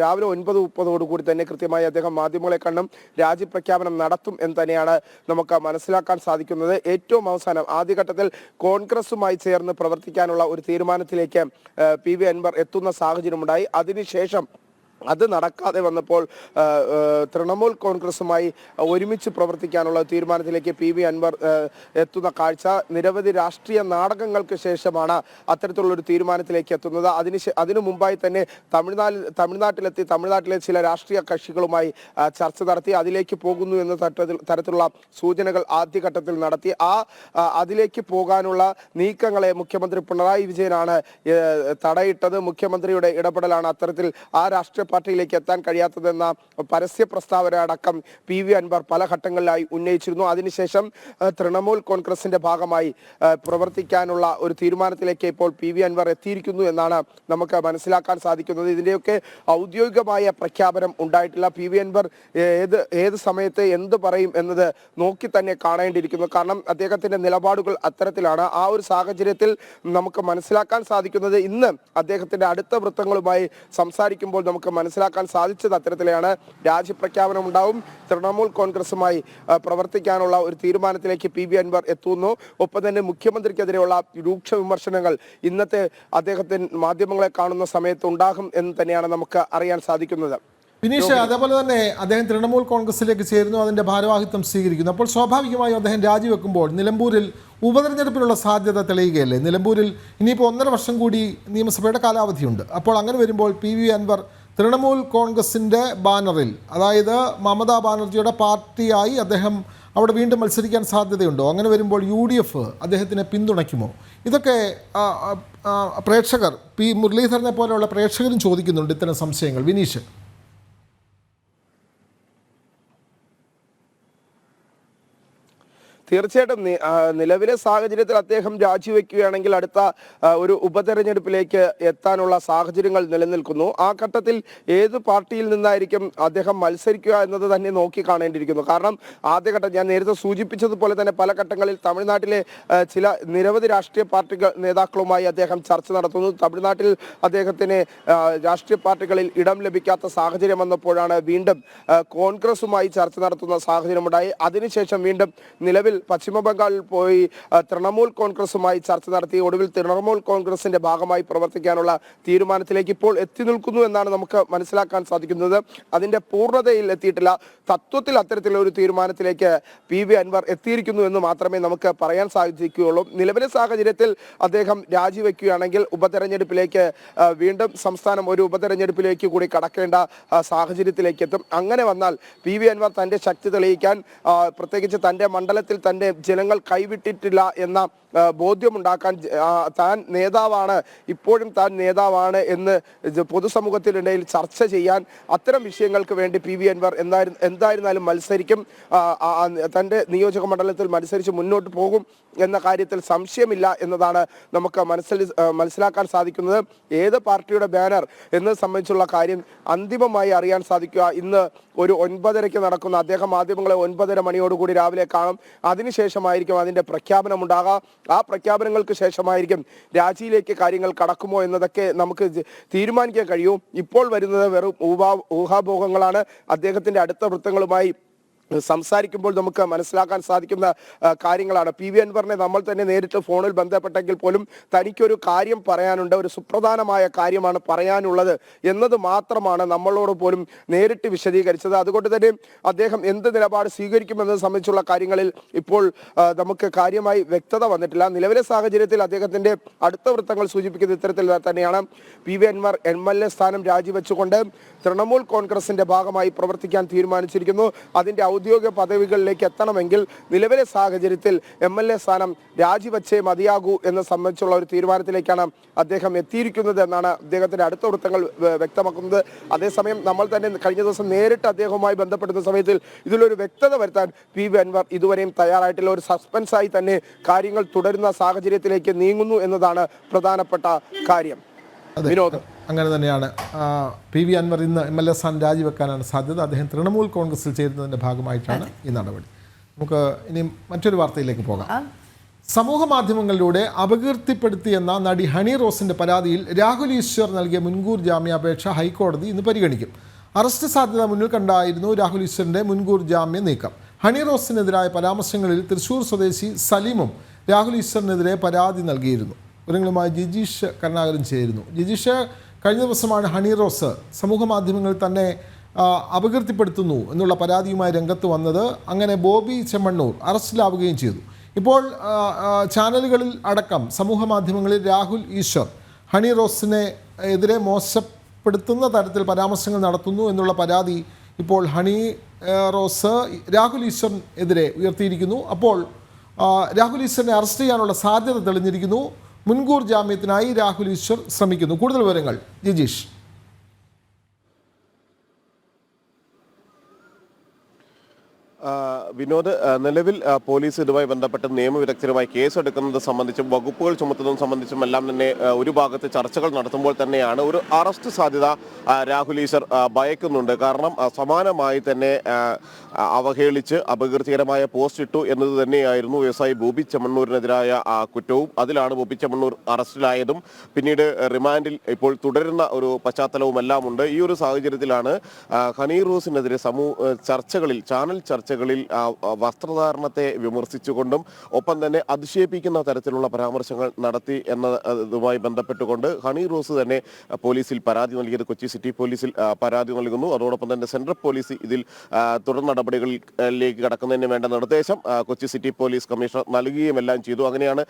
രാവിലെ 9:30 തന്നെ കൃത്യമായി അദ്ദേഹം മാധ്യമങ്ങളെ കണ്ടും രാജി പ്രഖ്യാപനം നടത്തും എന്ന് തന്നെയാണ് നമുക്ക് മനസ്സിലാക്കാൻ സാധിക്കുന്നത്. ഏറ്റവും അവസാനം ആദ്യഘട്ടത്തിൽ കോൺഗ്രസുമായി ചേർന്ന് പ്രവർത്തിക്കാനുള്ള ഒരു തീരുമാനത്തിലേക്ക് PV അൻവർ എത്തുന്ന സാഹചര്യമുണ്ടായി. അതിനുശേഷം അത് നടക്കാതെ വന്നപ്പോൾ തൃണമൂൽ കോൺഗ്രസുമായി ഒരുമിച്ച് പ്രവർത്തിക്കാനുള്ള തീരുമാനത്തിലേക്ക് PV അൻവർ എത്തുന്ന കാഴ്ച നിരവധി രാഷ്ട്രീയ നാടകങ്ങൾക്ക് ശേഷമാണ് അത്തരത്തിലുള്ളൊരു തീരുമാനത്തിലേക്ക് എത്തുന്നത്. അതിനു മുമ്പായി തന്നെ തമിഴ്നാട്ടിലെത്തി തമിഴ്നാട്ടിലെ ചില രാഷ്ട്രീയ കക്ഷികളുമായി ചർച്ച നടത്തി അതിലേക്ക് പോകുന്നു എന്ന തരത്തിലുള്ള സൂചനകൾ ആദ്യഘട്ടത്തിൽ നടത്തി. അതിലേക്ക് പോകാനുള്ള നീക്കങ്ങളെ മുഖ്യമന്ത്രി പിണറായി വിജയനാണ് തടയിട്ടത്. മുഖ്യമന്ത്രിയുടെ ഇടപെടലാണ് അത്തരത്തിൽ ആ രാഷ്ട്രീയ പാർട്ടിയിലേക്ക് എത്താൻ കഴിയാത്തതെന്ന പരസ്യ പ്രസ്താവന അടക്കം PV അൻവർ പല ഘട്ടങ്ങളിലായി ഉന്നയിച്ചിരുന്നു. അതിനുശേഷം തൃണമൂൽ കോൺഗ്രസിന്റെ ഭാഗമായി പ്രവർത്തിക്കാനുള്ള ഒരു തീരുമാനത്തിലേക്ക് ഇപ്പോൾ PV അൻവർ എത്തിയിരിക്കുന്നു എന്നാണ് നമുക്ക് മനസ്സിലാക്കാൻ സാധിക്കുന്നത്. ഇതിന്റെയൊക്കെ ഔദ്യോഗികമായ പ്രഖ്യാപനം ഉണ്ടായിട്ടില്ല. PV അൻവർ ഏത് സമയത്ത് എന്ത് പറയും എന്നത് നോക്കി തന്നെ കാണേണ്ടിയിരിക്കുന്നു. കാരണം അദ്ദേഹത്തിന്റെ നിലപാടുകൾ അത്തരത്തിലാണ്. ആ ഒരു സാഹചര്യത്തിൽ നമുക്ക് മനസ്സിലാക്കാൻ സാധിക്കുന്നത്, ഇന്ന് അദ്ദേഹത്തിന്റെ അടുത്ത വൃത്തങ്ങളുമായി സംസാരിക്കുമ്പോൾ നമുക്ക് മനസ്സിലാക്കാൻ സാധിച്ചത് അത്തരത്തിലാണ്. രാജ്യപ്രഖ്യാപനം ഉണ്ടാവും, തൃണമൂൽ കോൺഗ്രസുമായി പ്രവർത്തിക്കാനുള്ള ഒരു തീരുമാനത്തിലേക്ക് PV അൻവർ എത്തുന്നു. ഒപ്പം തന്നെ മുഖ്യമന്ത്രിക്കെതിരെയുള്ള രൂക്ഷ വിമർശനങ്ങൾ ഇന്നത്തെ അദ്ദേഹത്തിന് മാധ്യമങ്ങളെ കാണുന്ന സമയത്ത് ഉണ്ടാകും എന്ന് തന്നെയാണ് നമുക്ക് അറിയാൻ സാധിക്കുന്നത്. വിനീഷ്, അതേപോലെ തന്നെ അദ്ദേഹം തൃണമൂൽ കോൺഗ്രസിലേക്ക് ചേരുന്നു, അതിൻ്റെ ഭാരവാഹിത്വം സ്വീകരിക്കുന്നു. അപ്പോൾ സ്വാഭാവികമായും അദ്ദേഹം രാജിവെക്കുമ്പോൾ നിലമ്പൂരിൽ ഉപതെരഞ്ഞെടുപ്പിനുള്ള സാധ്യത തെളിയുകയല്ലേ? നിലമ്പൂരിൽ ഇനിയിപ്പോൾ 1.5 വർഷം കൂടി നിയമസഭയുടെ കാലാവധിയുണ്ട്. അപ്പോൾ അങ്ങനെ വരുമ്പോൾ PV അൻവർ തൃണമൂൽ കോൺഗ്രസിൻ്റെ ബാനറിൽ, അതായത് മമതാ ബാനർജിയുടെ പാർട്ടിയായി അദ്ദേഹം അവിടെ വീണ്ടും മത്സരിക്കാൻ സാധ്യതയുണ്ടോ? അങ്ങനെ വരുമ്പോൾ UDF അദ്ദേഹത്തിനെ പിന്തുണയ്ക്കുമോ? ഇതൊക്കെ പ്രേക്ഷകർ, മുരളീധരനെ പോലെയുള്ള പ്രേക്ഷകരും ചോദിക്കുന്നുണ്ട് ഇത്തരം സംശയങ്ങൾ. വിനീഷ്. തീർച്ചയായിട്ടും നിലവിലെ സാഹചര്യത്തിൽ അദ്ദേഹം രാജിവെക്കുകയാണെങ്കിൽ അടുത്ത ഒരു ഉപതെരഞ്ഞെടുപ്പിലേക്ക് എത്താനുള്ള സാഹചര്യങ്ങൾ നിലനിൽക്കുന്നു. ആ ഘട്ടത്തിൽ ഏത് പാർട്ടിയിൽ നിന്നായിരിക്കും അദ്ദേഹം മത്സരിക്കുക എന്നത് തന്നെ നോക്കി കാണേണ്ടിയിരിക്കുന്നു. കാരണം ആദ്യഘട്ടം ഞാൻ നേരത്തെ സൂചിപ്പിച്ചതുപോലെ തന്നെ പല ഘട്ടങ്ങളിൽ തമിഴ്നാട്ടിലെ ചില നിരവധി രാഷ്ട്രീയ പാർട്ടികൾ നേതാക്കളുമായി അദ്ദേഹം ചർച്ച നടത്തുന്നു. തമിഴ്നാട്ടിൽ അദ്ദേഹത്തിന് രാഷ്ട്രീയ പാർട്ടികളിൽ ഇടം ലഭിക്കാത്ത സാഹചര്യം വന്നപ്പോഴാണ് വീണ്ടും കോൺഗ്രസുമായി ചർച്ച നടത്തുന്ന സാഹചര്യമുണ്ടായി. അതിനുശേഷം വീണ്ടും നിലവിൽ പശ്ചിമ ബംഗാളിൽ പോയി തൃണമൂൽ കോൺഗ്രസുമായി ചർച്ച നടത്തി. ഒടുവിൽ തൃണമൂൽ കോൺഗ്രസിന്റെ ഭാഗമായി പ്രവർത്തിക്കാനുള്ള തീരുമാനത്തിലേക്ക് ഇപ്പോൾ എത്തി നിൽക്കുന്നു എന്നാണ് നമുക്ക് മനസ്സിലാക്കാൻ സാധിക്കുന്നത്. അതിന്റെ പൂർണ്ണതയിൽ എത്തിയിട്ടില്ല. തത്വത്തിൽ അത്തരത്തിലുള്ള ഒരു തീരുമാനത്തിലേക്ക് PV അൻവർ എത്തിയിരിക്കുന്നു എന്ന് മാത്രമേ നമുക്ക് പറയാൻ സാധിക്കുകയുള്ളൂ. നിലവിലെ സാഹചര്യത്തിൽ അദ്ദേഹം രാജിവെക്കുകയാണെങ്കിൽ ഉപതെരഞ്ഞെടുപ്പിലേക്ക് വീണ്ടും സംസ്ഥാനം ഒരു ഉപതെരഞ്ഞെടുപ്പിലേക്ക് കൂടി കടക്കേണ്ട സാഹചര്യത്തിലേക്ക് എത്തും. അങ്ങനെ വന്നാൽ PV അൻവർ തന്റെ ശക്തി തെളിയിക്കാൻ, പ്രത്യേകിച്ച് തന്റെ മണ്ഡലത്തിൽ തന്റെ ജനങ്ങൾ കൈവിട്ടിട്ടില്ല എന്ന ബോധ്യമുണ്ടാക്കാൻ, താൻ നേതാവാണ്, ഇപ്പോഴും താൻ നേതാവാണ് എന്ന് പൊതുസമൂഹത്തിനിടയിൽ ചർച്ച ചെയ്യാൻ, അത്തരം വിഷയങ്ങൾക്ക് വേണ്ടി PV അൻവർ എന്തായിരുന്നാലും മത്സരിക്കും. തൻ്റെ നിയോജക മണ്ഡലത്തിൽ മത്സരിച്ച് മുന്നോട്ട് പോകും എന്ന കാര്യത്തിൽ സംശയമില്ല എന്നതാണ് നമുക്ക് മനസ്സിലാക്കാൻ സാധിക്കുന്നത്. ഏത് പാർട്ടിയുടെ ബാനർ എന്നത് സംബന്ധിച്ചുള്ള കാര്യം അന്തിമമായി അറിയാൻ സാധിക്കുക ഇന്ന് ഒരു 9:30 നടക്കുന്ന, അദ്ദേഹം മാധ്യമങ്ങളെ 9:30 മണിയോടുകൂടി രാവിലെ കാണും. അതിനുശേഷമായിരിക്കും അതിൻ്റെ പ്രഖ്യാപനം ഉണ്ടാകുക. ആ പ്രഖ്യാപനങ്ങൾക്ക് ശേഷമായിരിക്കും രാജിയിലേക്ക് കാര്യങ്ങൾ കടക്കുമോ എന്നതൊക്കെ നമുക്ക് തീരുമാനിക്കാൻ കഴിയും. ഇപ്പോൾ വരുന്നത് വെറും ഊഹാഭോഗങ്ങളാണ്. അദ്ദേഹത്തിൻ്റെ അടുത്ത വൃത്തങ്ങളുമായി സംസാരിക്കുമ്പോൾ നമുക്ക് മനസ്സിലാക്കാൻ സാധിക്കുന്ന കാര്യങ്ങളാണ്. PV അൻവറിനെ നമ്മൾ തന്നെ നേരിട്ട് ഫോണിൽ ബന്ധപ്പെട്ടെങ്കിൽ പോലും തനിക്കൊരു കാര്യം പറയാനുണ്ട്, ഒരു സുപ്രധാനമായ കാര്യമാണ് പറയാനുള്ളത് എന്നത് മാത്രമാണ് നമ്മളോട് പോലും നേരിട്ട് വിശദീകരിച്ചത്. അതുകൊണ്ട് തന്നെ അദ്ദേഹം എന്ത് നിലപാട് സ്വീകരിക്കുമെന്നത് സംബന്ധിച്ചുള്ള കാര്യങ്ങളിൽ ഇപ്പോൾ നമുക്ക് കാര്യമായി വ്യക്തത വന്നിട്ടില്ല. നിലവിലെ സാഹചര്യത്തിൽ അദ്ദേഹത്തിന്റെ അടുത്ത വൃത്തങ്ങൾ സൂചിപ്പിക്കുന്ന ഇത്തരത്തിൽ തന്നെയാണ്. PV അൻവർ MLA സ്ഥാനം രാജിവെച്ചുകൊണ്ട് തൃണമൂൽ കോൺഗ്രസിന്റെ ഭാഗമായി പ്രവർത്തിക്കാൻ തീരുമാനിച്ചിരിക്കുന്നു. അതിന്റെ ഔദ്യോഗിക പദവികളിലേക്ക് എത്തണമെങ്കിൽ നിലവിലെ സാഹചര്യത്തിൽ MLA സ്ഥാനം രാജിവെച്ചേ മതിയാകൂ എന്ന സംബന്ധിച്ചുള്ള ഒരു തീരുമാനത്തിലേക്കാണ് അദ്ദേഹം എത്തിയിരിക്കുന്നത് എന്നാണ് അദ്ദേഹത്തിന്റെ അടുത്ത വൃത്തങ്ങൾ വ്യക്തമാക്കുന്നത്. അതേസമയം നമ്മൾ തന്നെ കഴിഞ്ഞ ദിവസം നേരിട്ട് അദ്ദേഹവുമായി ബന്ധപ്പെടുന്ന സമയത്തിൽ ഇതിലൊരു വ്യക്തത വരുത്താൻ PV അൻവർ ഇതുവരെയും തയ്യാറായിട്ടില്ല. ഒരു സസ്പെൻസായി തന്നെ കാര്യങ്ങൾ തുടരുന്ന സാഹചര്യത്തിലേക്ക് നീങ്ങുന്നു എന്നതാണ് പ്രധാനപ്പെട്ട കാര്യം. വിനോദ്, അങ്ങനെ തന്നെയാണ്. PV അൻവർ ഇന്ന് MLA സ്ഥാനം രാജിവെക്കാനാണ് സാധ്യത. അദ്ദേഹം തൃണമൂൽ കോൺഗ്രസിൽ ചേരുന്നതിൻ്റെ ഭാഗമായിട്ടാണ് ഈ നടപടി. നമുക്ക് ഇനി മറ്റൊരു വാർത്തയിലേക്ക് പോകാം. സമൂഹ മാധ്യമങ്ങളിലൂടെ അപകീർത്തിപ്പെടുത്തിയെന്ന നടി ഹണി റോസിൻ്റെ പരാതിയിൽ രാഹുൽ ഈശ്വർ നൽകിയ മുൻകൂർ ജാമ്യാപേക്ഷ ഹൈക്കോടതി ഇന്ന് പരിഗണിക്കും. അറസ്റ്റ് സാധ്യത മുന്നിൽ കണ്ടായിരുന്നു രാഹുൽ ഈശ്വറിൻ്റെ മുൻകൂർ ജാമ്യ നീക്കം. ഹണി റോസിനെതിരായ പരാമർശങ്ങളിൽ തൃശൂർ സ്വദേശി സലീമും രാഹുൽ ഈശ്വറിനെതിരെ പരാതി നൽകിയിരുന്നു. വിവരങ്ങളുമായി ജിജീഷ് കരുണാകരൻ ചേരുന്നു. ജിജീഷ്, കഴിഞ്ഞ ദിവസമാണ് ഹണി റോസ് സമൂഹ മാധ്യമങ്ങളിൽ തന്നെ അപകീർത്തിപ്പെടുത്തുന്നു എന്നുള്ള പരാതിയുമായി രംഗത്ത് വന്നത്. അങ്ങനെ ബോബി ചെമ്മണ്ണൂർ അറസ്റ്റിലാവുകയും ചെയ്തു. ഇപ്പോൾ ചാനലുകളിൽ അടക്കം സമൂഹ മാധ്യമങ്ങളിൽ രാഹുൽ ഈശ്വർ ഹണി റോസിനെ എതിരെ മോശപ്പെടുത്തുന്ന തരത്തിൽ പരാമർശങ്ങൾ നടത്തുന്നു എന്നുള്ള പരാതി ഇപ്പോൾ ഹണി റോസ് രാഹുൽ ഈശ്വറിനെതിരെ ഉയർത്തിയിരിക്കുന്നു. അപ്പോൾ രാഹുൽ ഈശ്വറിനെ അറസ്റ്റ് ചെയ്യാനുള്ള സാധ്യത തെളിഞ്ഞിരിക്കുന്നു. മുൻകൂർ ജാമ്യത്തിനായി രാഹുൽ ഈശ്വർ ശ്രമിക്കുന്നു. കൂടുതൽ വിവരങ്ങൾ ജിജീഷ്. വിനോദ്, നിലവിൽ പോലീസ് ഇതുമായി ബന്ധപ്പെട്ട് നിയമവിദഗ്ധരുമായി കേസെടുക്കുന്നത് സംബന്ധിച്ചും വകുപ്പുകൾ ചുമത്തുന്നതും സംബന്ധിച്ചും എല്ലാം തന്നെ ഒരു ഭാഗത്ത് ചർച്ചകൾ നടത്തുമ്പോൾ തന്നെയാണ് ഒരു അറസ്റ്റ് സാധ്യത രാഹുൽ ഈശ്വർ ഭയക്കുന്നുണ്ട്. കാരണം സമാനമായി തന്നെ അവഹേളിച്ച് അപകീർത്തികരമായ പോസ്റ്റ് ഇട്ടു എന്നത് തന്നെയായിരുന്നു വ്യവസായി ബോബി ചെമ്മണ്ണൂരിനെതിരായ കുറ്റവും. അതിലാണ് ബോബി ചെമ്മണ്ണൂർ അറസ്റ്റിലായതും പിന്നീട് റിമാൻഡിൽ ഇപ്പോൾ തുടരുന്ന ഒരു പശ്ചാത്തലവും എല്ലാം ഉണ്ട്. ഈ ഒരു സാഹചര്യത്തിലാണ് ഹണി റോസിനെതിരെ ചാനൽ ചർച്ചകളിൽ ചർച്ചകളിൽ വസ്ത്രധാരണത്തെ വിമർശിച്ചുകൊണ്ടും ഒപ്പം തന്നെ അധിക്ഷേപിക്കുന്ന തരത്തിലുള്ള പരാമർശങ്ങൾ നടത്തി എന്നതുമായി ബന്ധപ്പെട്ടുകൊണ്ട് ഹണി റോസ് തന്നെ പോലീസിൽ പരാതി നൽകിയത് കൊച്ചി സിറ്റി പോലീസിൽ പരാതി നൽകുന്നു. അതോടൊപ്പം തന്നെ സെൻട്രൽ പോലീസ് ഇതിൽ തുടർ നടപടികളിലേക്ക് കടക്കുന്നതിന് വേണ്ട നിർദ്ദേശം കൊച്ചി സിറ്റി പോലീസ് കമ്മീഷണർ നൽകുകയും എല്ലാം ചെയ്തു. അങ്ങനെയാണ്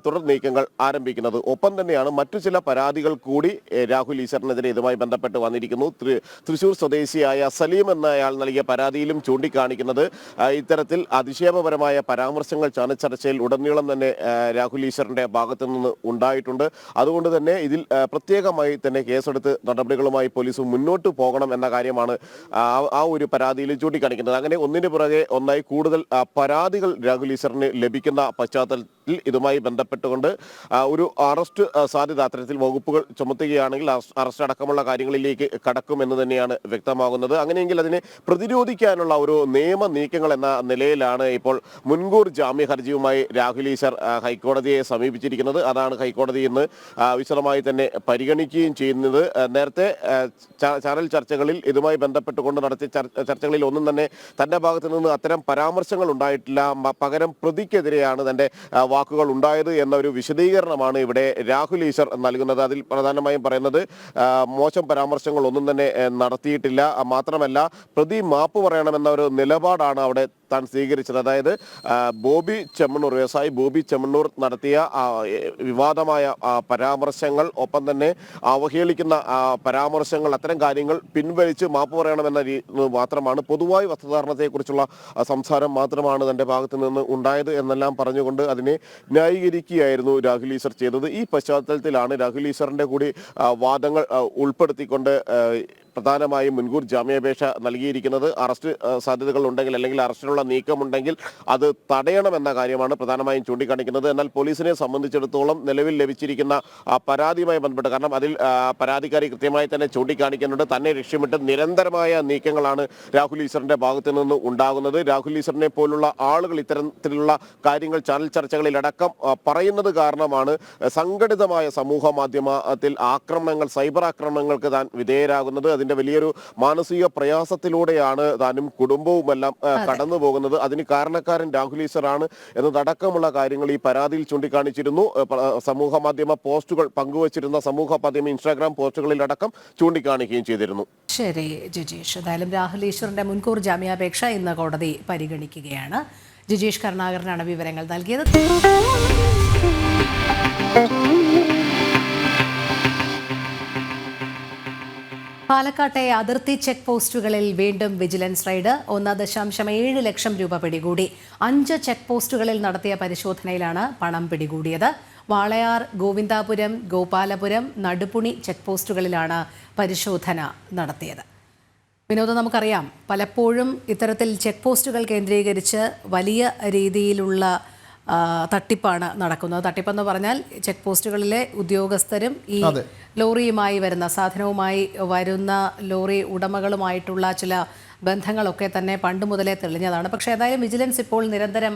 തുടർ നീക്കങ്ങൾ ആരംഭിക്കുന്നത്. ഒപ്പം തന്നെയാണ് മറ്റു ചില പരാതികൾ കൂടി രാഹുൽ ഈശ്വറിനെതിരെ ഇതുമായി ബന്ധപ്പെട്ട് വന്നിരിക്കുന്നു. തൃശൂർ സ്വദേശിയായ സലീം എന്നയാൾ നൽകിയ പരാതിയിലും ചൂണ്ടിക്കാണിക്കുന്നത് ഇത്തരത്തിൽ അധിക്ഷേപപരമായ പരാമർശങ്ങൾ ചർച്ചയിൽ ഉടനീളം തന്നെ രാഹുൽ ഈശ്വറിന്റെ ഭാഗത്തു നിന്ന് ഉണ്ടായിട്ടുണ്ട്. അതുകൊണ്ട് തന്നെ ഇതിൽ പ്രത്യേകമായി തന്നെ കേസെടുത്ത് നടപടികളുമായി പോലീസ് മുന്നോട്ട് പോകണം എന്ന കാര്യമാണ് ആ ഒരു പരാതിയിൽ ചൂണ്ടിക്കാണിക്കുന്നത്. അങ്ങനെ ഒന്നിനു പുറകെ ഒന്നായി കൂടുതൽ പരാതികൾ രാഹുൽ ഈശ്വറിന് ലഭിക്കുന്ന പശ്ചാത്തലത്തിൽ ഇതുമായി ബന്ധപ്പെട്ടുകൊണ്ട് ഒരു അറസ്റ്റ് സാധ്യത അത്തരത്തിൽ വകുപ്പുകൾ ചുമത്തുകയാണെങ്കിൽ അറസ്റ്റ് അടക്കമുള്ള കാര്യങ്ങളിലേക്ക് കടക്കുമെന്ന് തന്നെയാണ് വ്യക്തമാകുന്നത്. അങ്ങനെയെങ്കിൽ അതിനെ പ്രതിരോധിക്കാനുള്ള ഒരു നിയമ നീക്കങ്ങൾ എന്ന നിലയിലാണ് ഇപ്പോൾ മുൻകൂർ ജാമ്യ ഹർജിയുമായി രാഹുൽ ഈശ്വർ ഹൈക്കോടതിയെ സമീപിച്ചിരിക്കുന്നത്. അതാണ് ഹൈക്കോടതി ഇന്ന് വിശദമായി തന്നെ പരിഗണിക്കുകയും ചെയ്യുന്നത്. നേരത്തെ ചാനൽ ചർച്ചകളിൽ ഇതുമായി ബന്ധപ്പെട്ടുകൊണ്ട് നടത്തിയ ചർച്ചകളിൽ ഒന്നും തന്നെ തന്റെ ഭാഗത്തു നിന്ന് അത്തരം പരാമർശങ്ങൾ ഉണ്ടായിട്ടില്ല. പകരം പ്രതിക്കെതിരെയാണ് തന്റെ വാക്കുകൾ ഉണ്ടായത് എന്ന ഒരു വിശദീകരണമാണ് ഇവിടെ രാഹുൽ ഈശ്വർ നൽകുന്നത്. അതിൽ പ്രധാനമായും പറയുന്നത് മോശം പരാമർശങ്ങൾ ഒന്നും തന്നെ നടത്തിയിട്ടില്ല. മാത്രമല്ല പ്രതി മാപ്പ് പറയണമെന്ന ഒരു നിലപാടാണ് അവിടെ താൻ സ്വീകരിച്ചത്. അതായത് വ്യവസായി ബോബി ചെമ്മണ്ണൂർ നടത്തിയ വിവാദമായ പരാമർശങ്ങൾ, ഒപ്പം തന്നെ അവഹേളിക്കുന്ന പരാമർശങ്ങൾ, അത്തരം കാര്യങ്ങൾ പിൻവലിച്ച് മാപ്പ് പറയണമെന്ന മാത്രമാണ്, പൊതുവായി വസ്ത്രധാരണത്തെക്കുറിച്ചുള്ള സംസാരം മാത്രമാണ് തന്റെ ഭാഗത്തു നിന്ന് ഉണ്ടായത് എന്നെല്ലാം പറഞ്ഞുകൊണ്ട് അതിനെ ന്യായീകരിക്കുകയായിരുന്നു രാഹുൽ ഈശ്വർ ചെയ്തത്. ഈ പശ്ചാത്തലത്തിലാണ് രാഹുൽ ഈശ്വറിന്റെ കൂടി വാദങ്ങൾ ഉൾപ്പെടുത്തിക്കൊണ്ട് പ്രധാനമായും മുൻകൂർ ജാമ്യാപേക്ഷ നൽകിയിരിക്കുന്നത്. അറസ്റ്റ് സാധ്യതകൾ ഉണ്ടെങ്കിൽ അല്ലെങ്കിൽ അറസ്റ്റിനുള്ള നീക്കമുണ്ടെങ്കിൽ അത് തടയണമെന്ന കാര്യമാണ് പ്രധാനമായും ചൂണ്ടിക്കാണിക്കുന്നത്. എന്നാൽ പോലീസിനെ സംബന്ധിച്ചിടത്തോളം നിലവിൽ ലഭിച്ചിരിക്കുന്ന പരാതിയുമായി ബന്ധപ്പെട്ട്, കാരണം അതിൽ പരാതിക്കാരി കൃത്യമായി തന്നെ ചൂണ്ടിക്കാണിക്കുന്നുണ്ട്, തന്നെ ലക്ഷ്യമിട്ട് നിരന്തരമായ നീക്കങ്ങളാണ് രാഹുൽ ഈശ്വറിന്റെ ഭാഗത്തു നിന്ന് ഉണ്ടാകുന്നത്. രാഹുൽ ഈശ്വറിനെ പോലുള്ള ആളുകൾ ഇത്തരത്തിലുള്ള കാര്യങ്ങൾ ചാനൽ ചർച്ചകളിൽ അടക്കം പറയുന്നത് കാരണമാണ് സംഘടിതമായ സമൂഹ മാധ്യമത്തിൽ ആക്രമണങ്ങൾ, സൈബർ ആക്രമണങ്ങൾക്ക് താൻ വിധേയരാകുന്നത്. അതിന്റെ വലിയൊരു മാനസിക പ്രയാസത്തിലൂടെയാണ് താനും കുടുംബവുമെല്ലാം കടന്നു പോകുന്നത്. അതിന് കാരണക്കാരൻ രാഹുൽ ഈശ്വറാണ് എന്നതടക്കമുള്ള കാര്യങ്ങൾ ഈ പരാതിയിൽ ചൂണ്ടിക്കാണിച്ചിരുന്നു. സമൂഹ മാധ്യമ പോസ്റ്റുകൾ പങ്കുവച്ചിരുന്ന സമൂഹ മാധ്യമ ഇൻസ്റ്റാഗ്രാം പോസ്റ്റുകളിലടക്കം ചൂണ്ടിക്കാണിക്കുകയും ചെയ്തിരുന്നു. ശരി ജിജീഷ്, ഏതായാലും രാഹുൽ ഈശ്വറിന്റെ മുൻകൂർ ജാമ്യാപേക്ഷ ഇന്ന് കോടതി പരിഗണിക്കുകയാണ്. ജിജീഷ് കരുണാകരനാണ് വിവരങ്ങൾ നൽകിയത്. പാലക്കാട്ടെ അതിർത്തി ചെക്ക് പോസ്റ്റുകളിൽ വീണ്ടും വിജിലൻസ് റെയ്ഡ്. 1.7 ലക്ഷം രൂപ പിടികൂടി. 5 ചെക്ക് പോസ്റ്റുകളിൽ നടത്തിയ പരിശോധനയിലാണ് പണം പിടികൂടിയത്. വാളയാർ, ഗോവിന്ദാപുരം, ഗോപാലപുരം, നടുപുണി ചെക്ക് പോസ്റ്റുകളിലാണ് പരിശോധന നടത്തിയത്. വിനോദം, നമുക്കറിയാം പലപ്പോഴും ഇത്തരത്തിൽ ചെക്ക് പോസ്റ്റുകൾ കേന്ദ്രീകരിച്ച് വലിയ രീതിയിലുള്ള തട്ടിപ്പാണ് നടക്കുന്നത്. തട്ടിപ്പെന്ന് പറഞ്ഞാൽ ചെക്ക് പോസ്റ്റുകളിലെ ഉദ്യോഗസ്ഥരും ഈ ലോറിയുമായി വരുന്ന സാധനവുമായി വരുന്ന ലോറി ഉടമകളുമായിട്ടുള്ള ചില ബന്ധങ്ങളൊക്കെ തന്നെ പണ്ട് മുതലേ തെളിഞ്ഞതാണ്. പക്ഷേ ഏതായാലും വിജിലൻസ് ഇപ്പോൾ നിരന്തരം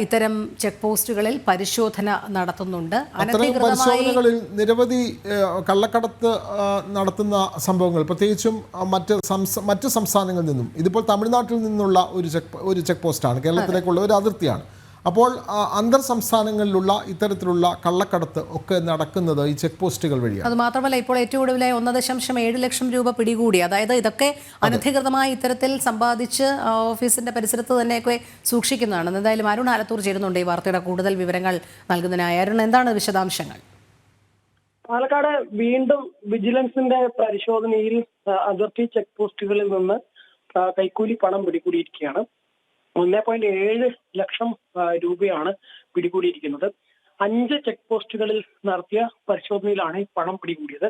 ഇത്തരം ചെക്ക് പോസ്റ്റുകളിൽ പരിശോധന നടത്തുന്നുണ്ട്. പരിശോധനകളിൽ നിരവധി കള്ളക്കടത്ത് നടത്തുന്ന സംഭവങ്ങൾ, പ്രത്യേകിച്ചും മറ്റ് സംസ്ഥാനങ്ങളിൽ നിന്നും, ഇതിപ്പോൾ തമിഴ്നാട്ടിൽ നിന്നുള്ള ഒരു ചെക്ക് പോസ്റ്റാണ്, കേരളത്തിലേക്കുള്ള ഒരു അതിർത്തിയാണ്. അപ്പോൾ അന്തർ സംസ്ഥാനങ്ങളിലുള്ള ഇത്തരത്തിലുള്ള കള്ളക്കടത്ത് ഒക്കെ നടക്കുന്നത് ഈ ചെക്ക് പോസ്റ്റുകൾ വഴിയാണ്. അത് മാത്രമല്ല, ഇപ്പോൾ ഏറ്റവും ഒടുവിലായി 1.7 ലക്ഷം രൂപ പിടികൂടി. അതായത് ഇതൊക്കെ അനധികൃതമായി ഇത്തരത്തിൽ സമ്പാദിച്ച് ഓഫീസിന്റെ പരിസരത്ത് തന്നെയൊക്കെ സൂക്ഷിക്കുന്നതാണ്. എന്തായാലും അരുൺ ആലത്തൂർ ചേരുന്നുണ്ട് ഈ വാർത്തയുടെ കൂടുതൽ വിവരങ്ങൾ നൽകുന്നതിനായി. അരുൺ, എന്താണ് വിശദാംശങ്ങൾ? പാലക്കാട് വീണ്ടും വിജിലൻസിന്റെ പരിശോധനയിൽ അതിർത്തി ചെക്ക് പോസ്റ്റുകളിൽ നിന്ന് കൈക്കൂലി പണം പിടികൂടിയിരിക്കുകയാണ്. 1.7 ലക്ഷം രൂപയാണ് പിടികൂടിയിരിക്കുന്നത്. 5 ചെക്ക് പോസ്റ്റുകളിൽ നടത്തിയ പരിശോധനയിലാണ് ഈ പണം പിടികൂടിയത്.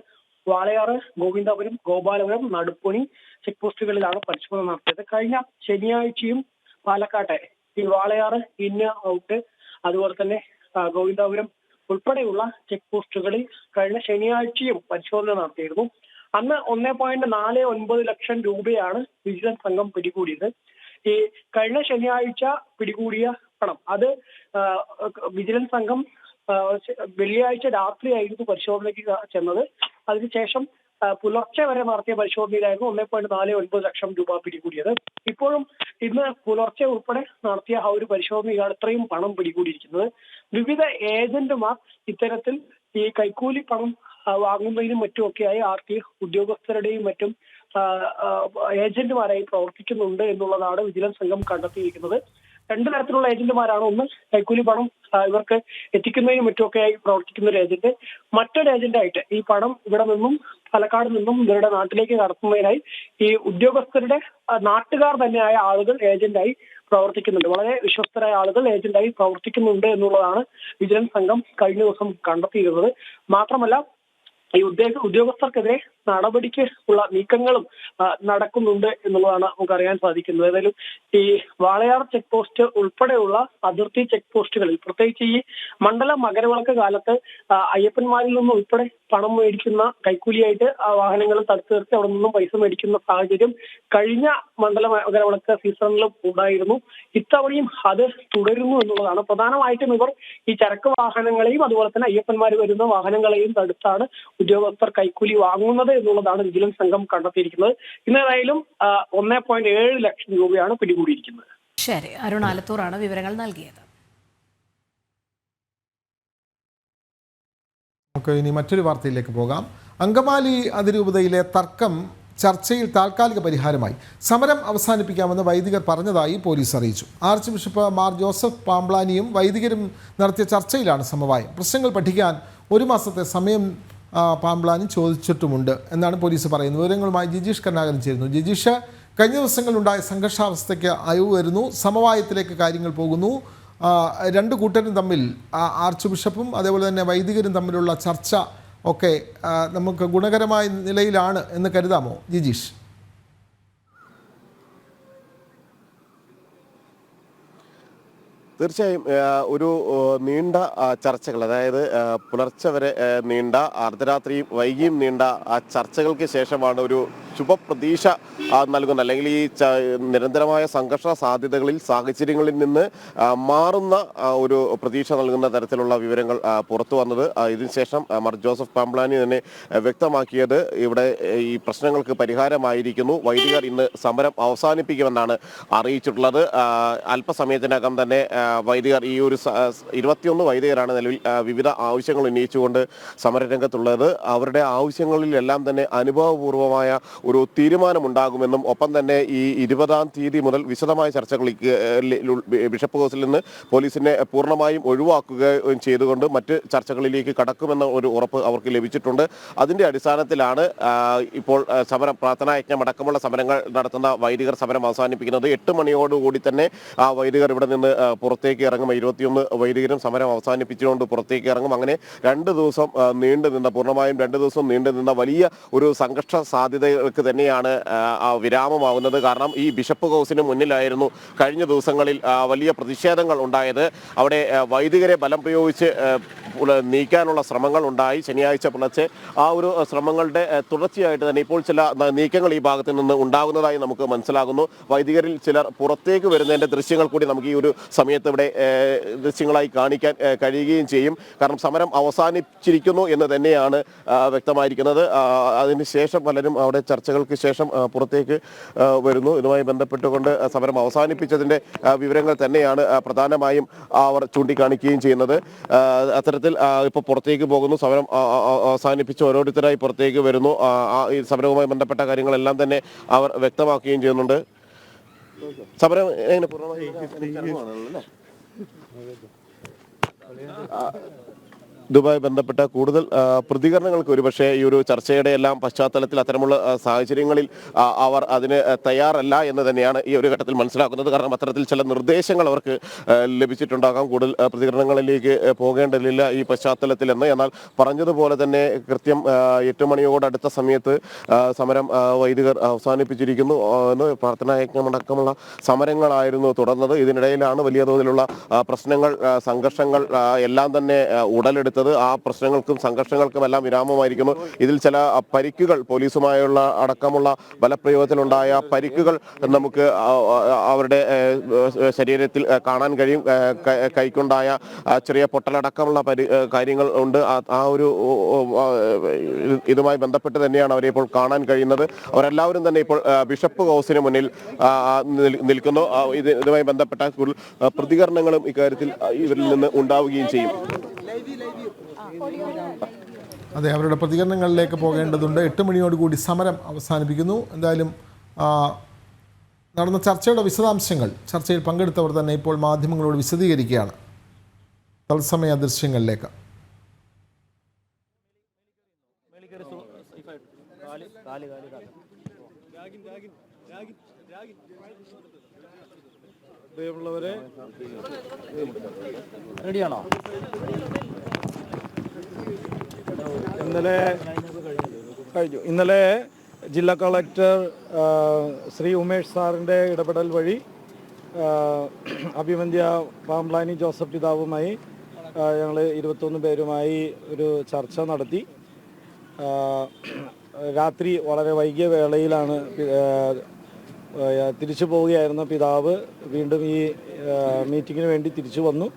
വാളയാറ്, ഗോവിന്ദാപുരം, ഗോപാലപുരം, നടുപ്പുണി ചെക്ക് പോസ്റ്റുകളിലാണ് പരിശോധന നടത്തിയത്. കഴിഞ്ഞ ശനിയാഴ്ചയും പാലക്കാട്ടെ ഈ വാളയാറ്, ഇൻ ഔട്ട്, അതുപോലെ തന്നെ ഗോവിന്ദാപുരം ഉൾപ്പെടെയുള്ള ചെക്ക് പോസ്റ്റുകളിൽ കഴിഞ്ഞ ശനിയാഴ്ചയും പരിശോധന നടത്തിയിരുന്നു. അന്ന് 1.49 ലക്ഷം രൂപയാണ് വിജിലൻസ് സംഘം പിടികൂടിയത്. ഈ കഴിഞ്ഞ ശനിയാഴ്ച പിടികൂടിയ പണം അത് വിജിലൻസ് സംഘം വെള്ളിയാഴ്ച രാത്രിയായിരുന്നു പരിശോധനയ്ക്ക് ചെന്നത്. അതിനുശേഷം പുലർച്ചെ വരെ നടത്തിയ പരിശോധനയിലായിരുന്നു 1.49 ലക്ഷം രൂപ പിടികൂടിയത്. ഇപ്പോഴും ഇന്ന് പുലർച്ചെ ഉൾപ്പെടെ നടത്തിയ ആ ഒരു പരിശോധനയിലാണ് ഇത്രയും പണം പിടികൂടിയിരിക്കുന്നത്. വിവിധ ഏജന്റുമാർ ഇത്തരത്തിൽ ഈ കൈക്കൂലി പണം വാങ്ങുന്നതിനും മറ്റുമൊക്കെയായി RTA ഉദ്യോഗസ്ഥരുടെയും മറ്റും ഏജന്റുമാരായി പ്രവർത്തിക്കുന്നുണ്ട് എന്നുള്ളതാണ് വിജിലൻസ് സംഘം കണ്ടെത്തിയിരിക്കുന്നത്. രണ്ട് തരത്തിലുള്ള ഏജന്റുമാരാണ്. ഒന്ന് കൈക്കൂലി പണം ഇവർക്ക് എത്തിക്കുന്നതിനും മറ്റുമൊക്കെയായി പ്രവർത്തിക്കുന്ന ഒരു ഏജന്റ്, മറ്റൊരു ഏജന്റായിട്ട് ഈ പണം ഇവിടെ നിന്നും പാലക്കാട് നിന്നും ഇവരുടെ നാട്ടിലേക്ക് കടത്തുന്നതിനായി ഈ ഉദ്യോഗസ്ഥരുടെ നാട്ടുകാർ തന്നെയായ ആളുകൾ ഏജന്റായി പ്രവർത്തിക്കുന്നുണ്ട്. വളരെ വിശ്വസ്തരായ ആളുകൾ ഏജന്റായി പ്രവർത്തിക്കുന്നുണ്ട് എന്നുള്ളതാണ് വിജിലൻസ് സംഘം കഴിഞ്ഞ ദിവസം കണ്ടെത്തിയിരുന്നത്. മാത്രമല്ല ഈ ഉദ്യോഗസ്ഥർക്കെതിരെ നടപടിക്ക് ഉള്ള നീക്കങ്ങളും നടക്കുന്നുണ്ട് എന്നുള്ളതാണ് നമുക്ക് അറിയാൻ സാധിക്കുന്നത്. ഏതായാലും ഈ വാളയാർ ചെക്ക് പോസ്റ്റ് ഉൾപ്പെടെയുള്ള അതിർത്തി ചെക്ക് പോസ്റ്റുകളിൽ, പ്രത്യേകിച്ച് ഈ മണ്ഡല മകരവിളക്ക് കാലത്ത് അയ്യപ്പന്മാരിൽ നിന്നും ഉൾപ്പെടെ പണം മേടിക്കുന്ന കൈക്കൂലിയായിട്ട് വാഹനങ്ങൾ തടുത്തു നിർത്തി അവിടെ നിന്നും പൈസ മേടിക്കുന്ന സാഹചര്യം കഴിഞ്ഞ മണ്ഡല മകരവിളക്ക് സീസണിലും ഉണ്ടായിരുന്നു. ഇത്തവണയും അത് തുടരുന്നു എന്നുള്ളതാണ്. പ്രധാനമായിട്ടും ഇവർ ഈ ചരക്ക് വാഹനങ്ങളെയും അതുപോലെ തന്നെ അയ്യപ്പന്മാർ വരുന്ന വാഹനങ്ങളെയും തടുത്താണ് ഉദ്യോഗസ്ഥർ കൈക്കൂലി വാങ്ങുന്നത് എന്നുള്ളതാണ് വിജിലൻസ് സംഘം കണ്ടെത്തിയിരിക്കുന്നത്. ഇന്നേതായാലും 1.7 ലക്ഷം രൂപയാണ് പിടികൂടിയിരിക്കുന്നത്. ശരി, അരുൺ ആലത്തൂറാണ് വിവരങ്ങൾ നൽകിയത്. നമുക്ക് ഇനി മറ്റൊരു വാർത്തയിലേക്ക് പോകാം. അങ്കമാലി അതിരൂപതയിലെ തർക്കം ചർച്ചയിൽ താൽക്കാലിക പരിഹാരമായി. സമരം അവസാനിപ്പിക്കാമെന്ന് വൈദികർ പറഞ്ഞതായി പോലീസ് അറിയിച്ചു. ആർച്ച് ബിഷപ്പ് മാർ ജോസഫ് പാംബ്ലാനിയും വൈദികരും നടത്തിയ ചർച്ചയിലാണ് സമവായം. പ്രശ്നങ്ങൾ പഠിക്കാൻ 1 മാസത്തെ സമയം പാംബ്ലാനി ചോദിച്ചിട്ടുമുണ്ട് എന്നാണ് പോലീസ് പറയുന്നത്. വിവരങ്ങളുമായി ജിജീഷ് കരുണാകരൻ ചേരുന്നു. ജിജീഷ്, കഴിഞ്ഞ ദിവസങ്ങളിലുണ്ടായ സംഘർഷാവസ്ഥയ്ക്ക് അയവ് വരുന്നു, സമവായത്തിലേക്ക് കാര്യങ്ങൾ പോകുന്നു. രണ്ട് കൂട്ടരും തമ്മിൽ, ആർച്ച് ബിഷപ്പും അതേപോലെ തന്നെ വൈദികരും തമ്മിലുള്ള ചർച്ച ഒക്കെ നമുക്ക് ഗുണകരമായ നിലയിലാണ് എന്ന് കരുതാമോ ജിജീഷ്? തീർച്ചയായും ഒരു നീണ്ട ചർച്ചകൾ, അതായത് പുലർച്ചെ വരെ നീണ്ട, അർദ്ധരാത്രിയും വൈകിയും നീണ്ട ചർച്ചകൾക്ക് ശേഷമാണ് ഒരു ശുഭപ്രതീക്ഷ നൽകുന്ന, അല്ലെങ്കിൽ ഈ നിരന്തരമായ സംഘർഷ സാധ്യതകളിൽ, സാഹചര്യങ്ങളിൽ നിന്ന് മാറുന്ന ഒരു പ്രതീക്ഷ നൽകുന്ന തരത്തിലുള്ള വിവരങ്ങൾ പുറത്തു വന്നത്. ഇതിനുശേഷം മാർ ജോസഫ് പാംബ്ലാനി തന്നെ വ്യക്തമാക്കിയത് ഇവിടെ ഈ പ്രശ്നങ്ങൾക്ക് പരിഹാരമായിരിക്കുന്നു, വൈദികർ ഇന്ന് സമരം അവസാനിപ്പിക്കുമെന്നാണ് അറിയിച്ചിട്ടുള്ളത്. അല്പസമയത്തിനകം തന്നെ വൈദികർ, ഈ ഒരു 21 വൈദികരാണ് നിലവിൽ വിവിധ ആവശ്യങ്ങൾ ഉന്നയിച്ചുകൊണ്ട് സമരരംഗത്തുള്ളത്. അവരുടെ ആവശ്യങ്ങളിലെല്ലാം തന്നെ അനുഭവപൂർവമായ ഒരു തീരുമാനമുണ്ടാകുമെന്നും ഒപ്പം തന്നെ ഈ 20-ാം തീയതി മുതൽ വിശദമായ ചർച്ചകളിലേക്ക് ബിഷപ്പ് ഹൗസിൽ നിന്ന് പോലീസിനെ പൂർണ്ണമായും ഒഴിവാക്കുകയും ചെയ്തുകൊണ്ട് മറ്റ് ചർച്ചകളിലേക്ക് കടക്കുമെന്ന ഒരു ഉറപ്പ് അവർക്ക് ലഭിച്ചിട്ടുണ്ട്. അതിൻ്റെ അടിസ്ഥാനത്തിലാണ് ഇപ്പോൾ സമരം, പ്രാർത്ഥനായജ്ഞം അടക്കമുള്ള സമരങ്ങൾ നടത്തുന്ന വൈദികർ സമരം അവസാനിപ്പിക്കുന്നത്. 8 മണിയോടുകൂടി തന്നെ ആ വൈദികർ ഇവിടെ നിന്ന് പുറത്തേക്ക് ഇറങ്ങും. 21 വൈദികരും സമരം അവസാനിപ്പിച്ചുകൊണ്ട് പുറത്തേക്ക് ഇറങ്ങും. അങ്ങനെ 2 ദിവസം നീണ്ടുനിന്ന, പൂർണ്ണമായും 2 ദിവസം നീണ്ടുനിന്ന വലിയ ഒരു സംഘർഷ സാധ്യതകൾക്ക് തന്നെയാണ് വിരാമമാവുന്നത്. കാരണം ഈ ബിഷപ്പ് ഹൗസിന് മുന്നിലായിരുന്നു കഴിഞ്ഞ ദിവസങ്ങളിൽ വലിയ പ്രതിഷേധങ്ങൾ ഉണ്ടായത്. അവിടെ വൈദികരെ ബലം പ്രയോഗിച്ച് നീക്കാനുള്ള ശ്രമങ്ങൾ ഉണ്ടായി. ശനിയാഴ്ച പുലർച്ചെ ആ ഒരു ശ്രമങ്ങളുടെ തുടർച്ചയായിട്ട് തന്നെ ഇപ്പോൾ ചില നീക്കങ്ങൾ ഈ ഭാഗത്ത് നിന്ന് ഉണ്ടാകുന്നതായി നമുക്ക് മനസ്സിലാകുന്നു. വൈദികരിൽ ചിലർ പുറത്തേക്ക് വരുന്നതിൻ്റെ ദൃശ്യങ്ങൾ കൂടി നമുക്ക് ഈ ഒരു സമയത്ത് ഇവിടെ ദൃശ്യങ്ങളായി കാണിക്കാൻ കഴിയുകയും ചെയ്യും. കാരണം സമരം അവസാനിച്ചിരിക്കുന്നു എന്ന് തന്നെയാണ് വ്യക്തമായിരിക്കുന്നത്. അതിനുശേഷം പലരും അവിടെ ചർച്ചകൾക്ക് ശേഷം പുറത്തേക്ക് വരുന്നു. ഇതുമായി ബന്ധപ്പെട്ടുകൊണ്ട് സമരം അവസാനിപ്പിച്ചതിൻ്റെ വിവരങ്ങൾ തന്നെയാണ് പ്രധാനമായും അവർ ചൂണ്ടിക്കാണിക്കുകയും ചെയ്യുന്നത്. അത്തരത്തിൽ ഇപ്പോൾ പുറത്തേക്ക് പോകുന്നു, സമരം അവസാനിപ്പിച്ച് ഓരോരുത്തരായി പുറത്തേക്ക് വരുന്നു. ഈ സമരവുമായി ബന്ധപ്പെട്ട കാര്യങ്ങളെല്ലാം തന്നെ അവർ വ്യക്തമാക്കുകയും ചെയ്യുന്നുണ്ട്. സമരം എങ്ങനെ പൂർണ്ണമായി ഇതുമായി ബന്ധപ്പെട്ട കൂടുതൽ പ്രതികരണങ്ങൾക്ക് ഒരുപക്ഷെ ഈ ഒരു ചർച്ചയുടെ എല്ലാം പശ്ചാത്തലത്തിൽ അത്തരമുള്ള സാഹചര്യങ്ങളിൽ അവർ അതിന് തയ്യാറല്ല എന്ന് തന്നെയാണ് ഈ ഒരു ഘട്ടത്തിൽ മനസ്സിലാക്കുന്നത്. കാരണം അത്തരത്തിൽ ചില നിർദ്ദേശങ്ങൾ അവർക്ക് ലഭിച്ചിട്ടുണ്ടാകാം. കൂടുതൽ പ്രതികരണങ്ങളിലേക്ക് പോകേണ്ടതില്ല ഈ പശ്ചാത്തലത്തിൽ എന്ന്. എന്നാൽ പറഞ്ഞതുപോലെ തന്നെ കൃത്യം 8 മണിയോടടുത്ത സമയത്ത് സമരം വൈദികർ അവസാനിപ്പിച്ചിരിക്കുന്നു എന്ന്. പ്രാർത്ഥനായജ്ഞമടക്കമുള്ള സമരങ്ങളായിരുന്നു തുടർന്നത്. ഇതിനിടയിലാണ് വലിയ തോതിലുള്ള പ്രശ്നങ്ങൾ, സംഘർഷങ്ങൾ എല്ലാം തന്നെ ഉടലെടുത്തത്. എടുത്തത്. ആ പ്രശ്നങ്ങൾക്കും സംഘർഷങ്ങൾക്കും എല്ലാം വിരാമമായിരിക്കുന്നു. ഇതിൽ ചില പരിക്കുകൾ, പോലീസുമായുള്ള അടക്കമുള്ള ബലപ്രയോഗത്തിലുണ്ടായ പരിക്കുകൾ നമുക്ക് അവരുടെ ശരീരത്തിൽ കാണാൻ കഴിയും. കൈക്കുണ്ടായ ചെറിയ പൊട്ടലടക്കമുള്ള കാര്യങ്ങൾ ഉണ്ട്. ആ ഒരു ഇതുമായി ബന്ധപ്പെട്ട് തന്നെയാണ് അവരെ ഇപ്പോൾ കാണാൻ കഴിയുന്നത്. അവരെല്ലാവരും തന്നെ ഇപ്പോൾ ബിഷപ്പ് ഹൗസിന് മുന്നിൽ നിൽക്കുന്നു. ഇതുമായി ബന്ധപ്പെട്ട പ്രതികരണങ്ങളും ഇക്കാര്യത്തിൽ ഇവരിൽ നിന്ന് ഉണ്ടാവുകയും ചെയ്യും. അതെ, അവരുടെ പ്രതികരണങ്ങളിലേക്ക് പോകേണ്ടതുണ്ട്. 8 മണിയോടുകൂടി സമരം അവസാനിപ്പിക്കുന്നു. എന്തായാലും നടന്ന ചർച്ചയുടെ വിശദാംശങ്ങൾ ചർച്ചയിൽ പങ്കെടുത്തവർ തന്നെ ഇപ്പോൾ മാധ്യമങ്ങളോട് വിശദീകരിക്കുകയാണ്. തത്സമയ ദൃശ്യങ്ങളിലേക്ക്. പ്രിയമുള്ളവരെ, റെഡിയാണോ? ഇന്നലെ ജില്ലാ കളക്ടർ ശ്രീ ഉമേഷ് സാറിൻ്റെ ഇടപെടൽ വഴി അഭിവന്ദ്യ പാംപ്ലാനി ജോസഫ് പിതാവുമായി ഞങ്ങൾ 21 പേരുമായി ഒരു ചർച്ച നടത്തി. രാത്രി വളരെ വൈകിയ വേളയിലാണ് തിരിച്ചു പോവുകയായിരുന്ന പിതാവ് വീണ്ടും ഈ മീറ്റിങ്ങിന് വേണ്ടി തിരിച്ചു വന്നു.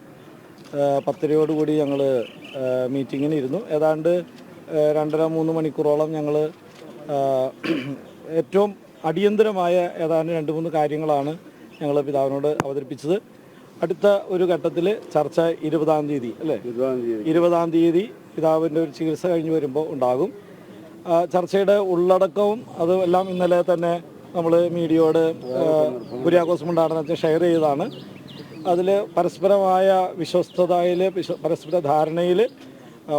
10:30 ഞങ്ങൾ മീറ്റിങ്ങിന് ഇരുന്നു. ഏതാണ്ട് 2.5-3 മണിക്കൂറോളം ഞങ്ങൾ ഏറ്റവും അടിയന്തരമായ ഏതാണ്ട് 2-3 കാര്യങ്ങളാണ് ഞങ്ങൾ പിതാവിനോട് അവതരിപ്പിച്ചത്. അടുത്ത ഒരു ഘട്ടത്തിൽ ചർച്ച 20-ാം തീയതി അല്ലേ, 20-ാം തീയതി പിതാവിൻ്റെ ഒരു ചികിത്സ കഴിഞ്ഞ് വരുമ്പോൾ ഉണ്ടാകും. ചർച്ചയുടെ ഉള്ളടക്കവും അതെല്ലാം ഇന്നലെ തന്നെ നമ്മൾ മീഡിയയോട് കുര്യാക്കോസ് മുണ്ടാടനത്തെ ഷെയർ ചെയ്തതാണ്. അതിൽ പരസ്പരമായ വിശ്വസ്തതയിൽ, പരസ്പര ധാരണയിൽ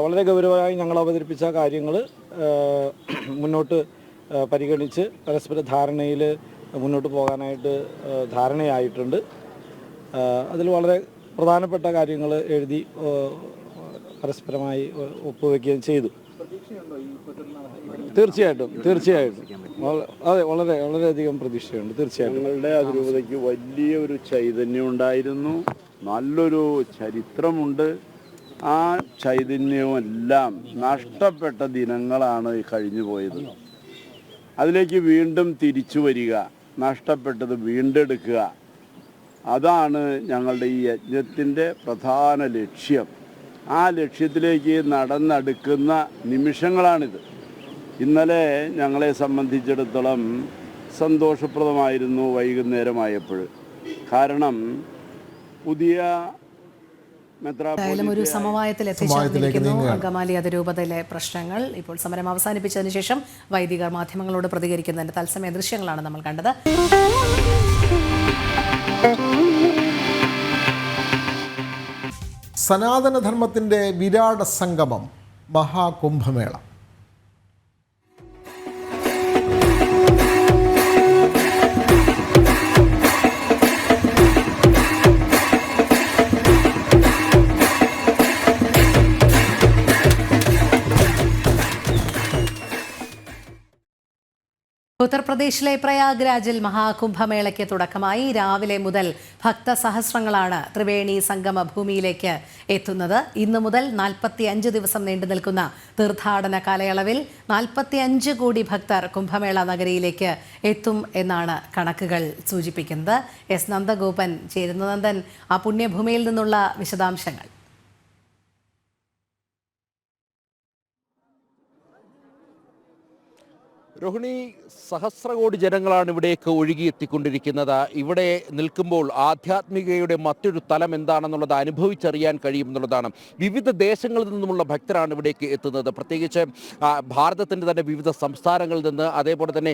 വളരെ ഗൗരവമായി ഞങ്ങൾ അവതരിപ്പിച്ച കാര്യങ്ങൾ മുന്നോട്ട് പരിഗണിച്ച് പരസ്പര ധാരണയിൽ മുന്നോട്ട് പോകാനായിട്ട് ധാരണയായിട്ടുണ്ട്. അതിൽ വളരെ പ്രധാനപ്പെട്ട കാര്യങ്ങൾ എഴുതി പരസ്പരമായി ഒപ്പുവെക്കുകയും ചെയ്തു. തീർച്ചയായിട്ടും അതെ, വളരെയധികം പ്രതീക്ഷയുണ്ട്. തീർച്ചയായിട്ടും ഞങ്ങളുടെ അതിരൂപതയ്ക്ക് വലിയ ഒരു ചൈതന്യം ഉണ്ടായിരുന്നു, നല്ലൊരു ചരിത്രമുണ്ട്. ആ ചൈതന്യമെല്ലാം നഷ്ടപ്പെട്ട ദിനങ്ങളാണ് കഴിഞ്ഞു പോയത്. അതിലേക്ക് വീണ്ടും തിരിച്ചു വരിക, നഷ്ടപ്പെട്ടത് വീണ്ടെടുക്കുക, അതാണ് ഞങ്ങളുടെ ഈ യജ്ഞത്തിൻ്റെ പ്രധാന ലക്ഷ്യം. ആ ലക്ഷ്യത്തിലേക്ക് നടന്നെടുക്കുന്ന നിമിഷങ്ങളാണിത്. ഇന്നലെ ഞങ്ങളെ സംബന്ധിച്ചിടത്തോളം സന്തോഷപ്രദമായിരുന്നു വൈകുന്നേരമായപ്പോൾ. കാരണം പുതിയ ഒരു സമവായത്തിൽ എത്തിച്ചേർന്നിരിക്കുന്നു അങ്കമാലി അതിരൂപതയിലെ പ്രശ്നങ്ങൾ. ഇപ്പോൾ സമരം അവസാനിപ്പിച്ചതിന് ശേഷം വൈദികർ മാധ്യമങ്ങളോട് പ്രതികരിക്കുന്നതിന്റെ തത്സമയ ദൃശ്യങ്ങളാണ് നമ്മൾ കണ്ടത്. സനാതനധർമ്മത്തിൻ്റെ വിരാട സംഗമം മഹാകുംഭമേള. ഉത്തർപ്രദേശിലെ പ്രയാഗ്രാജിൽ മഹാകുംഭമേളയ്ക്ക് തുടക്കമായി. രാവിലെ മുതൽ ഭക്തസഹസ്രങ്ങളാണ് ത്രിവേണി സംഗമ ഭൂമിയിലേക്ക് എത്തുന്നത്. ഇന്നു മുതൽ 45 ദിവസം നീണ്ടു നിൽക്കുന്ന തീർത്ഥാടന കാലയളവിൽ 45 കോടി ഭക്തർ കുംഭമേള നഗരിയിലേക്ക് എത്തും എന്നാണ് കണക്കുകൾ സൂചിപ്പിക്കുന്നത്. എസ് നന്ദഗോപൻ ചേരുന്നു. നന്ദൻ, ആ പുണ്യഭൂമിയിൽ നിന്നുള്ള വിശദാംശങ്ങൾ. രോഹിണി, സഹസ്രകോടി ജനങ്ങളാണ് ഇവിടേക്ക് ഒഴുകിയെത്തിക്കൊണ്ടിരിക്കുന്നത്. ഇവിടെ നിൽക്കുമ്പോൾ ആധ്യാത്മികതയുടെ മറ്റൊരു തലം എന്താണെന്നുള്ളത് അനുഭവിച്ചറിയാൻ കഴിയും എന്നുള്ളതാണ്. വിവിധ ദേശങ്ങളിൽ നിന്നുമുള്ള ഭക്തരാണ് ഇവിടേക്ക് എത്തുന്നത്. പ്രത്യേകിച്ച് ഭാരതത്തിൻ്റെ തന്നെ വിവിധ സംസ്ഥാനങ്ങളിൽ നിന്ന്, അതേപോലെ തന്നെ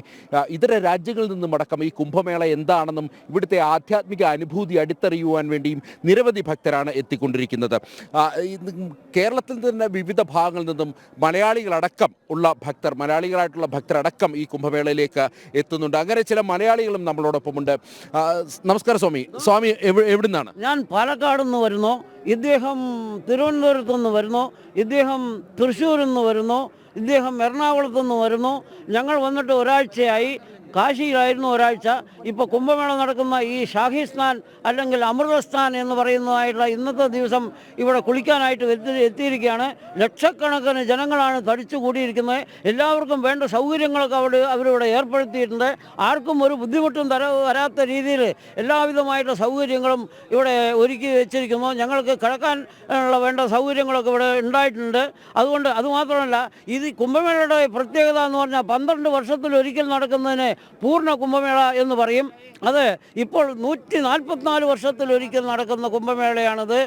ഇതര രാജ്യങ്ങളിൽ നിന്നുമടക്കം ഈ കുംഭമേള എന്താണെന്നും ഇവിടുത്തെ ആധ്യാത്മിക അനുഭൂതി അടുത്തറിയുവാൻ വേണ്ടിയും നിരവധി ഭക്തരാണ് എത്തിക്കൊണ്ടിരിക്കുന്നത്. കേരളത്തിൽ തന്നെ വിവിധ ഭാഗങ്ങളിൽ നിന്നും മലയാളികളായിട്ടുള്ള ഭക്തരടക്കം ഈ കുംഭമേളയിലേക്ക് എത്തുന്നുണ്ട്. അങ്ങനെ ചില മലയാളികളും നമ്മളോടൊപ്പമുണ്ട്. നമസ്കാരം സ്വാമി, എവിടുന്നാണ്? ഞാൻ പാലക്കാട് നിന്ന് വരുന്നു. ഇദ്ദേഹം തിരുവനന്തപുരത്തു നിന്ന് വരുന്നു. ഇദ്ദേഹം തൃശ്ശൂരിൽ നിന്ന് വരുന്നു. ഇദ്ദേഹം എറണാകുളത്തു നിന്ന് വരുന്നു. ഞങ്ങൾ വന്നിട്ട് ഒരാഴ്ചയായി. കാശിയിലായിരുന്നു ഒരാഴ്ച. ഇപ്പോൾ കുംഭമേള നടക്കുന്ന ഈ ഷാഹി സ്നാൻ അല്ലെങ്കിൽ അമൃതസ്ഥാൻ എന്ന് പറയുന്നതായിട്ടുള്ള ഇന്നത്തെ ദിവസം ഇവിടെ കുളിക്കാനായിട്ട് എത്തിയിരിക്കുകയാണ്. ലക്ഷക്കണക്കിന് ജനങ്ങളാണ് തടിച്ചു കൂടിയിരിക്കുന്നത്. എല്ലാവർക്കും വേണ്ട സൗകര്യങ്ങളൊക്കെ അവരിവിടെ ഏർപ്പെടുത്തിയിട്ടുണ്ട്. ആർക്കും ഒരു ബുദ്ധിമുട്ടും വരാത്ത രീതിയിൽ എല്ലാവിധമായിട്ടുള്ള സൗകര്യങ്ങളും ഇവിടെ ഒരുക്കി വെച്ചിരിക്കുന്നു. ഞങ്ങൾക്ക് കിടക്കാൻ ഉള്ള വേണ്ട സൗകര്യങ്ങളൊക്കെ ഇവിടെ ഉണ്ടായിട്ടുണ്ട്. അതുകൊണ്ട് അതുമാത്രമല്ല, ഇത് കുംഭമേളയുടെ പ്രത്യേകത എന്ന് പറഞ്ഞാൽ 12 വർഷത്തിലൊരിക്കൽ നടക്കുന്നതിന് പൂർണ്ണ കുംഭമേള എന്ന് പറയും. അത് ഇപ്പോൾ 144 വർഷത്തിലൊരിക്കൽ നടക്കുന്ന കുംഭമേളയാണിത്.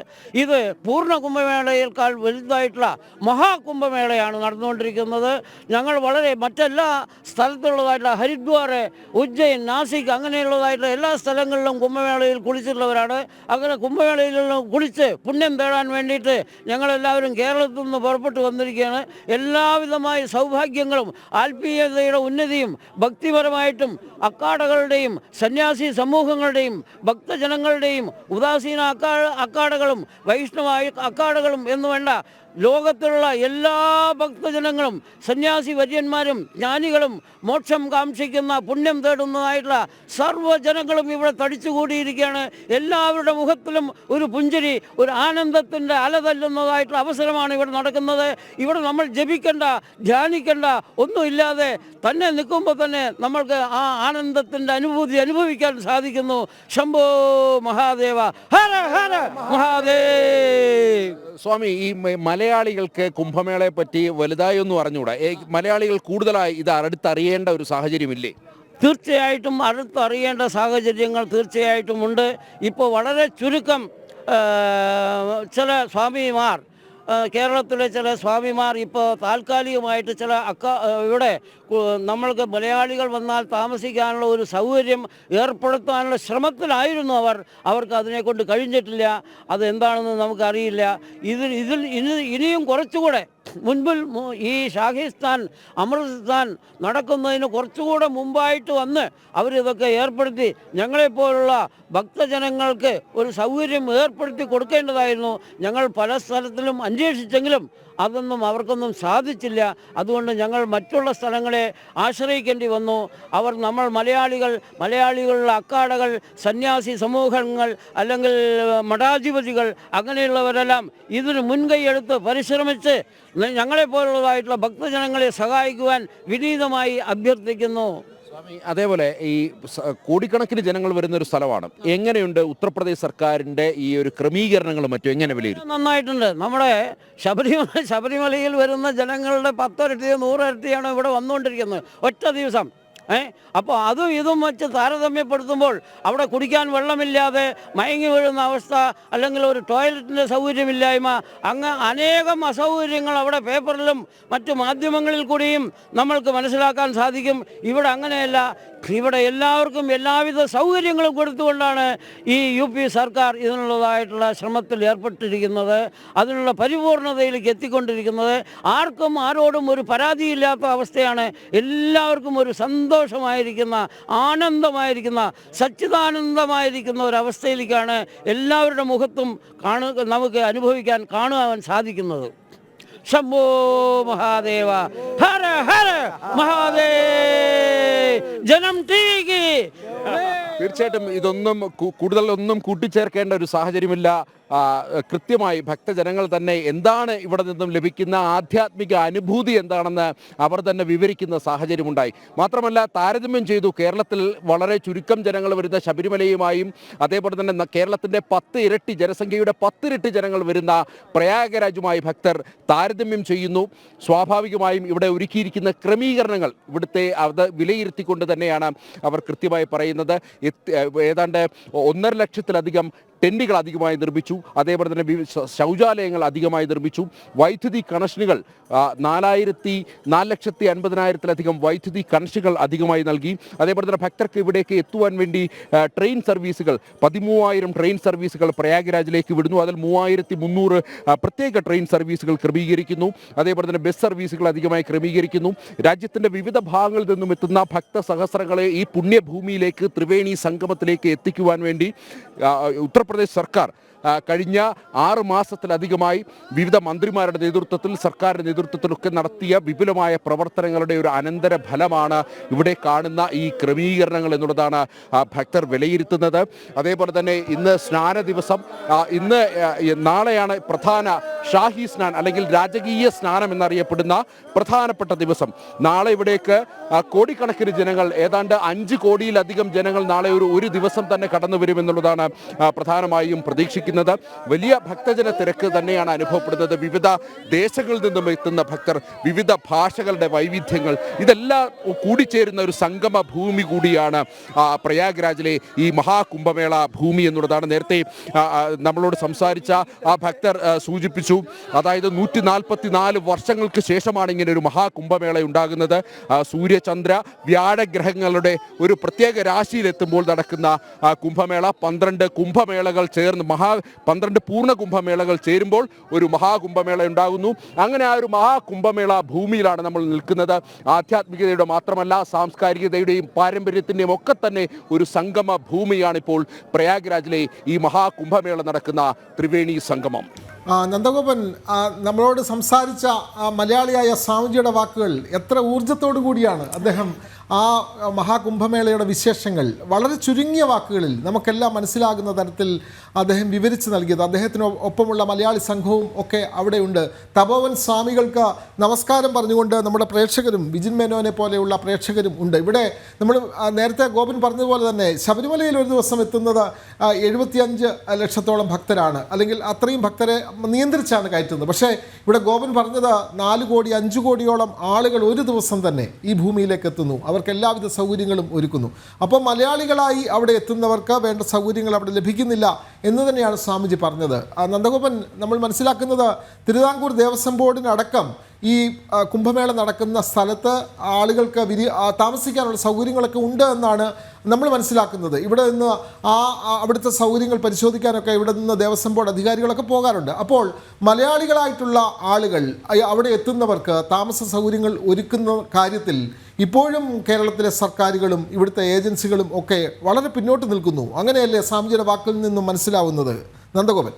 ഇത് പൂർണ്ണ കുംഭമേളയേക്കാൾ വലുതായിട്ടുള്ള മഹാകുംഭമേളയാണ് നടന്നുകൊണ്ടിരിക്കുന്നത്. ഞങ്ങൾ വളരെ മറ്റെല്ലാ സ്ഥലത്തുള്ളതായിട്ടുള്ള ഹരിദ്വാർ, ഉജ്ജയിൻ, നാസിക് അങ്ങനെയുള്ളതായിട്ടുള്ള എല്ലാ സ്ഥലങ്ങളിലും കുംഭമേളയിൽ കുളിച്ചിട്ടുള്ളവരാണ്. അങ്ങനെ കുംഭമേളയിലെല്ലാം കുളിച്ച് പുണ്യം തേടാൻ വേണ്ടിയിട്ട് ഞങ്ങളെല്ലാവരും കേരളത്തിൽ നിന്ന് പുറപ്പെട്ടു വന്നിരിക്കുകയാണ്. എല്ലാവിധമായ സൗഭാഗ്യങ്ങളും ആത്മീയതയുടെ ഉന്നതിയും ഭക്തിപരമായിട്ടും അക്കാഡകളുടെയും സന്യാസി സമൂഹങ്ങളുടെയും ഭക്തജനങ്ങളുടെയും ഉദാസീന അക്കാഡകളും വൈഷ്ണവ അക്കാഡകളും എന്ന് വേണ്ട ലോകത്തിലുള്ള എല്ലാ ഭക്തജനങ്ങളും സന്യാസി വര്യന്മാരും ജ്ഞാനികളും മോക്ഷം കാക്ഷിക്കുന്ന പുണ്യം തേടുന്നതായിട്ടുള്ള സർവ്വജനങ്ങളും ഇവിടെ തടിച്ചുകൂടിയിരിക്കുകയാണ്. എല്ലാവരുടെ മുഖത്തിലും ഒരു പുഞ്ചിരി, ഒരു ആനന്ദത്തിൻ്റെ അല തല്ലുന്നതായിട്ടുള്ള അവസരമാണ് ഇവിടെ നടക്കുന്നത്. ഇവിടെ നമ്മൾ ജപിക്കേണ്ട, ധ്യാനിക്കേണ്ട ഒന്നുമില്ലാതെ തന്നെ നിൽക്കുമ്പോൾ തന്നെ നമ്മൾക്ക് ആ ആനന്ദത്തിൻ്റെ അനുഭൂതി അനുഭവിക്കാൻ സാധിക്കുന്നു. ശംഭോ മഹാദേവ, ഹര ഹര മഹാദേവ്. സ്വാമി, ഈ മലയാളികൾക്ക് കുംഭമേളയെ പറ്റി വലുതായി ഒന്നും അറിഞ്ഞുകൂടാ. മലയാളികൾ കൂടുതലായി ഇത് അടുത്തറിയേണ്ട ഒരു സാഹചര്യമില്ലേ? തീർച്ചയായിട്ടും അടുത്തറിയേണ്ട സാഹചര്യങ്ങൾ തീർച്ചയായിട്ടും ഉണ്ട്. ഇപ്പോൾ വളരെ ചുരുക്കം ചില സ്വാമിമാർ, കേരളത്തിലെ ചില സ്വാമിമാർ ഇപ്പോൾ താൽക്കാലികമായിട്ട് ചില ഇവിടെ നമ്മൾക്ക് മലയാളികൾ വന്നാൽ താമസിക്കാനുള്ള ഒരു സൗകര്യം ഏർപ്പെടുത്താനുള്ള ശ്രമത്തിലായിരുന്നു അവർക്ക് അതിനെക്കൊണ്ട് കഴിഞ്ഞിട്ടില്ല. അതെന്താണെന്ന് നമുക്കറിയില്ല. ഇനിയും കുറച്ചുകൂടെ മുൻപിൽ ഈ ഷാഹിസ്ഥാൻ അമൃതസ്ഥാൻ നടക്കുന്നതിന് കുറച്ചുകൂടെ മുമ്പായിട്ട് വന്ന് അവരിതൊക്കെ ഏർപ്പെടുത്തി ഞങ്ങളെപ്പോലുള്ള ഭക്തജനങ്ങൾക്ക് ഒരു സൗകര്യം ഏർപ്പെടുത്തി കൊടുക്കേണ്ടതായിരുന്നു. ഞങ്ങൾ പല സ്ഥലത്തിലും അന്വേഷിച്ചെങ്കിലും അതൊന്നും അവർക്കൊന്നും സാധിച്ചില്ല. അതുകൊണ്ട് ഞങ്ങൾ മറ്റുള്ള സ്ഥലങ്ങളെ ആശ്രയിക്കേണ്ടി വന്നു. നമ്മൾ മലയാളികളുടെ അക്കാഡകൾ, സന്യാസി സമൂഹങ്ങൾ അല്ലെങ്കിൽ മഠാധിപതികൾ അങ്ങനെയുള്ളവരെല്ലാം ഇതിന് മുൻകൈയെടുത്ത് പരിശ്രമിച്ച് ഞങ്ങളെപ്പോലുള്ളതായിട്ടുള്ള ഭക്തജനങ്ങളെ സഹായിക്കുവാൻ വിനീതമായി അഭ്യർത്ഥിക്കുന്നു. അതേപോലെ ഈ കോടിക്കണക്കിന് ജനങ്ങൾ വരുന്ന ഒരു സ്ഥലമാണ്. എങ്ങനെയുണ്ട് ഉത്തർപ്രദേശ് സർക്കാരിന്റെ ഈ ഒരു ക്രമീകരണങ്ങളും മറ്റും എങ്ങനെ വിലയിരുത്തും? നന്നായിട്ടുണ്ട്. നമ്മുടെ ശബരിമലയിൽ വരുന്ന ജനങ്ങളുടെ 10 ഇരട്ടി 100 ഇരട്ടിയാണ് ഇവിടെ വന്നുകൊണ്ടിരിക്കുന്നത് ഒറ്റ ദിവസം. അപ്പോൾ അതും ഇതും വെച്ച് താരതമ്യപ്പെടുത്തുമ്പോൾ അവിടെ കുടിക്കാൻ വെള്ളമില്ലാതെ മയങ്ങി വീഴുന്ന അവസ്ഥ, അല്ലെങ്കിൽ ഒരു ടോയ്ലറ്റിൻ്റെ സൗകര്യമില്ലായ്മ, അനേകം അസൗകര്യങ്ങൾ അവിടെ പേപ്പറിലും മറ്റു മാധ്യമങ്ങളിൽ കൂടിയും നമ്മൾക്ക് മനസ്സിലാക്കാൻ സാധിക്കും. ഇവിടെ അങ്ങനെയല്ല. ഇവിടെ എല്ലാവർക്കും എല്ലാവിധ സൗകര്യങ്ങളും കൊടുത്തുകൊണ്ടാണ് ഈ UP സർക്കാർ ഇതിനുള്ളതായിട്ടുള്ള ശ്രമത്തിൽ ഏർപ്പെട്ടിരിക്കുന്നത്, അതിനുള്ള പരിപൂർണതയിലേക്ക് എത്തിക്കൊണ്ടിരിക്കുന്നത്. ആർക്കും ആരോടും ഒരു പരാതിയില്ലാത്ത അവസ്ഥയാണ്. എല്ലാവർക്കും ഒരു സന്തോഷമായിരിക്കുന്ന, ആനന്ദമായിരിക്കുന്ന, സച്ചിദാനന്ദമായിരിക്കുന്ന ഒരവസ്ഥയിലേക്കാണ് എല്ലാവരുടെ മുഖത്തും നമുക്ക് കാണുവാൻ സാധിക്കുന്നത്. ശംഭോ മഹാദേവ, ഹര ഹര മഹാദേവ്. ജനം ടീക്ക്. തീർച്ചയായിട്ടും ഇതൊന്നും കൂടുതലൊന്നും കൂട്ടിച്ചേർക്കേണ്ട ഒരു സാഹചര്യമില്ല. കൃത്യമായി ഭക്തജനങ്ങൾ തന്നെ എന്താണ് ഇവിടെ നിന്നും ലഭിക്കുന്ന ആധ്യാത്മിക അനുഭൂതി എന്താണെന്ന് അവർ തന്നെ വിവരിക്കുന്ന സാഹചര്യമുണ്ടായി. മാത്രമല്ല, താരതമ്യം ചെയ്തു കേരളത്തിൽ വളരെ ചുരുക്കം ജനങ്ങൾ വരുന്ന ശബരിമലയുമായും അതേപോലെ തന്നെ കേരളത്തിൻ്റെ 10 ഇരട്ടി ജനസംഖ്യയുടെ 10 ഇരട്ടി ജനങ്ങൾ വരുന്ന പ്രയാഗരാജുമായി ഭക്തർ താരതമ്യം ചെയ്യുന്നു. സ്വാഭാവികമായും ഇവിടെ ഒരുക്കിയിരിക്കുന്ന ക്രമീകരണങ്ങൾ ഇവിടുത്തെ അത് വിലയിരുത്തിക്കൊണ്ട് തന്നെയാണ് അവർ കൃത്യമായി പറയുന്നത്. ഏതാണ്ട് 1.5 ലക്ഷത്തിലധികം ടെൻറ്റുകൾ അധികമായി നിർമ്മിച്ചു. അതേപോലെ തന്നെ ശൗചാലയങ്ങൾ അധികമായി നിർമ്മിച്ചു. വൈദ്യുതി കണക്ഷനുകൾ 4,50,000 വൈദ്യുതി കണക്ഷനുകൾ അധികമായി നൽകി. അതേപോലെ തന്നെ ഭക്തർക്ക് ഇവിടേക്ക് എത്തുവാൻ വേണ്ടി ട്രെയിൻ സർവീസുകൾ 13,000 ട്രെയിൻ സർവീസുകൾ പ്രയാഗ്രാജിലേക്ക് വിടുന്നു. അതിൽ 3,300 പ്രത്യേക ട്രെയിൻ സർവീസുകൾ ക്രമീകരിക്കുന്നു. അതേപോലെ തന്നെ ബസ് സർവീസുകൾ അധികമായി ക്രമീകരിക്കുന്നു. രാജ്യത്തിൻ്റെ വിവിധ ഭാഗങ്ങളിൽ നിന്നും എത്തുന്ന ഭക്തസഹസ്രങ്ങളെ ഈ പുണ്യഭൂമിയിലേക്ക്, ത്രിവേണി സംഗമത്തിലേക്ക് എത്തിക്കുവാൻ വേണ്ടി ഉത്തർപ്രദേശ് സർക്കാർ കഴിഞ്ഞ 6 മാസത്തിലധികമായി വിവിധ മന്ത്രിമാരുടെ നേതൃത്വത്തിൽ സർക്കാരിൻ്റെ നേതൃത്വത്തിലൊക്കെ നടത്തിയ വിപുലമായ പ്രവർത്തനങ്ങളുടെ ഒരു അനന്തര ഫലമാണ് ഇവിടെ കാണുന്ന ഈ ക്രമീകരണങ്ങൾ എന്നുള്ളതാണ് ഭക്തർ വിലയിരുത്തുന്നത്. അതേപോലെ തന്നെ ഇന്ന് സ്നാന ദിവസം, നാളെയാണ് പ്രധാന ഷാഹി സ്നാൻ അല്ലെങ്കിൽ രാജകീയ സ്നാനം എന്നറിയപ്പെടുന്ന പ്രധാനപ്പെട്ട ദിവസം. നാളെ ഇവിടേക്ക് കോടിക്കണക്കിന് ജനങ്ങൾ, ഏതാണ്ട് 5 കോടിയിലധികം ജനങ്ങൾ നാളെ ഒരു ദിവസം തന്നെ കടന്നു വരുമെന്നുള്ളതാണ് പ്രധാനമായും പ്രതീക്ഷിക്കുന്നത്. വലിയ ഭക്തജന തിരക്ക് തന്നെയാണ് അനുഭവപ്പെടുന്നത്. വിവിധ ദേശങ്ങളിൽ നിന്നും എത്തുന്ന ഭക്തർ, വിവിധ ഭാഷകളുടെ വൈവിധ്യങ്ങൾ, ഇതെല്ലാം കൂടിച്ചേരുന്ന ഒരു സംഗമ ഭൂമി കൂടിയാണ് പ്രയാഗ്രാജിലെ ഈ മഹാകുംഭമേള ഭൂമി എന്നുള്ളതാണ്. നേരത്തെ നമ്മളോട് സംസാരിച്ച ആ ഭക്തർ സൂചിപ്പിച്ചു, അതായത് 144 വർഷങ്ങൾക്ക് ശേഷമാണ് ഇങ്ങനെ ഒരു മഹാകുംഭമേള ഉണ്ടാകുന്നത്. സൂര്യചന്ദ്ര വ്യാഴഗ്രഹങ്ങളുടെ ഒരു പ്രത്യേക രാശിയിലെത്തുമ്പോൾ നടക്കുന്ന കുംഭമേള, 12 കുംഭമേളകൾ ചേർന്ന് 12 പൂർണ്ണ കുംഭമേളകൾ ചേരുമ്പോൾ ഒരു മഹാകുംഭമേള ഉണ്ടാകുന്നു. അങ്ങനെ ആ ഒരു മഹാകുംഭമേള ഭൂമിയിലാണ് നമ്മൾ നിൽക്കുന്നത്. ആധ്യാത്മികതയുടെ മാത്രമല്ല സാംസ്കാരികതയുടെയും പാരമ്പര്യത്തിൻ്റെയും ഒക്കെ തന്നെ ഒരു സംഗമ ഭൂമിയാണ് ഇപ്പോൾ പ്രയാഗ്രാജിലെ ഈ മഹാകുംഭമേള നടക്കുന്ന ത്രിവേണി സംഗമം. നന്ദഗോപൻ, നമ്മളോട് സംസാരിച്ച മലയാളിയായ സ്വാമിജിയുടെ വാക്കുകൾ എത്ര ഊർജത്തോടു കൂടിയാണ് അദ്ദേഹം ആ മഹാകുംഭമേളയുടെ വിശേഷങ്ങൾ വളരെ ചുരുങ്ങിയ വാക്കുകളിൽ നമുക്കെല്ലാം മനസ്സിലാകുന്ന തരത്തിൽ അദ്ദേഹം വിവരിച്ച് നൽകിയത്. അദ്ദേഹത്തിന് ഒപ്പമുള്ള മലയാളി സംഘവും ഒക്കെ അവിടെയുണ്ട്. തപോവൻ സ്വാമികൾക്ക് നമസ്കാരം പറഞ്ഞുകൊണ്ട് നമ്മുടെ പ്രേക്ഷകരും വിജിൻ മേനോനെ പോലെയുള്ള പ്രേക്ഷകരും ഉണ്ട്. ഇവിടെ നമ്മൾ നേരത്തെ ഗോപൻ പറഞ്ഞതുപോലെ തന്നെ ശബരിമലയിൽ ഒരു ദിവസം എത്തുന്നത് 75 ലക്ഷത്തോളം ഭക്തരാണ്, അല്ലെങ്കിൽ അത്രയും ഭക്തരെ നിയന്ത്രിച്ചാണ് കയറ്റുന്നത്. പക്ഷേ ഇവിടെ ഗോപൻ പറഞ്ഞത് 4 കോടി 5 കോടിയോളം ആളുകൾ ഒരു ദിവസം തന്നെ ഈ ഭൂമിയിലേക്ക് എത്തുന്നു. അവർക്ക് എല്ലാവിധ സൗകര്യങ്ങളും ഒരുക്കുന്നു. അപ്പോൾ മലയാളികളായി അവിടെ എത്തുന്നവർക്ക് വേണ്ട സൗകര്യങ്ങൾ അവിടെ ലഭിക്കുന്നില്ല എന്ന് തന്നെയാണ് സ്വാമിജി പറഞ്ഞത്. നന്ദഗോപൻ, നമ്മൾ മനസ്സിലാക്കുന്നത് തിരുവിതാംകൂർ ദേവസ്വം ബോർഡിനടക്കം ഈ കുംഭമേള നടക്കുന്ന സ്ഥലത്ത് ആളുകൾക്ക് താമസിക്കാനുള്ള സൗകര്യങ്ങളൊക്കെ ഉണ്ട് എന്നാണ് നമ്മൾ മനസ്സിലാക്കുന്നത്. ഇവിടെ നിന്ന് അവിടുത്തെ സൗകര്യങ്ങൾ പരിശോധിക്കാനൊക്കെ ഇവിടെ നിന്ന് ദേവസ്വം ബോർഡ് അധികാരികളൊക്കെ പോകാറുണ്ട്. അപ്പോൾ മലയാളികളായിട്ടുള്ള ആളുകൾ അവിടെ എത്തുന്നവർക്ക് താമസ സൗകര്യങ്ങൾ ഒരുക്കുന്ന കാര്യത്തിൽ ഇപ്പോഴും കേരളത്തിലെ സർക്കാരുകളും ഇവിടുത്തെ ഏജൻസികളും ഒക്കെ വളരെ പിന്നോട്ട് നിൽക്കുന്നു. അങ്ങനെയല്ലേ സ്വാമിജിയുടെ വാക്കിൽ നിന്നും മനസ്സിലാവുന്നത്? നന്ദഗോപൻ.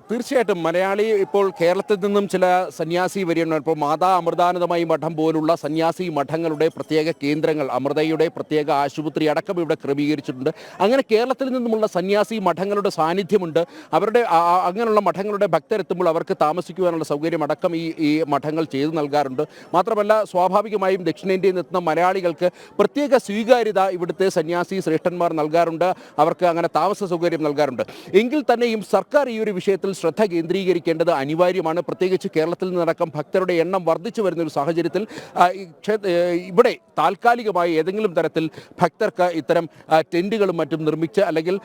തീർച്ചയായിട്ടും മലയാളി ഇപ്പോൾ കേരളത്തിൽ നിന്നും ചില സന്യാസി വരികയാണ്. ഇപ്പോൾ മാതാ അമൃതാനന്ദമയി മഠം പോലുള്ള സന്യാസി മഠങ്ങളുടെ പ്രത്യേക കേന്ദ്രങ്ങൾ, അമൃതയുടെ പ്രത്യേക ആശുപത്രി അടക്കം ഇവിടെ ക്രമീകരിച്ചിട്ടുണ്ട്. അങ്ങനെ കേരളത്തിൽ നിന്നുമുള്ള സന്യാസി മഠങ്ങളുടെ സാന്നിധ്യമുണ്ട്. അവരുടെ അങ്ങനെയുള്ള മഠങ്ങളുടെ ഭക്തരെത്തുമ്പോൾ അവർക്ക് താമസിക്കുവാനുള്ള സൗകര്യം അടക്കം ഈ മഠങ്ങൾ ചെയ്തു നൽകാറുണ്ട്. മാത്രമല്ല സ്വാഭാവികമായും ദക്ഷിണേന്ത്യയിൽ നിന്നെത്തുന്ന മലയാളികൾക്ക് പ്രത്യേക സ്വീകാര്യത ഇവിടുത്തെ സന്യാസി ശ്രേഷ്ഠന്മാർ നൽകാറുണ്ട്. അവർക്ക് അങ്ങനെ താമസ സൗകര്യം നൽകാറുണ്ട്. എങ്കിൽ തന്നെയും സർക്കാർ ഈ ഒരു വിഷയത്തിൽ ശ്രദ്ധ കേന്ദ്രീകരിക്കേണ്ടത് അനിവാര്യമാണ്. പ്രത്യേകിച്ച് കേരളത്തിൽ നിന്നടക്കം ഭക്തരുടെ എണ്ണം വർദ്ധിച്ചു വരുന്ന ഒരു സാഹചര്യത്തിൽ ഇവിടെ താൽക്കാലികമായി ഏതെങ്കിലും തരത്തിൽ ഭക്തർക്ക് ഇത്തരം ടെൻറ്റുകളും മറ്റും നിർമ്മിച്ച് അല്ലെങ്കിൽ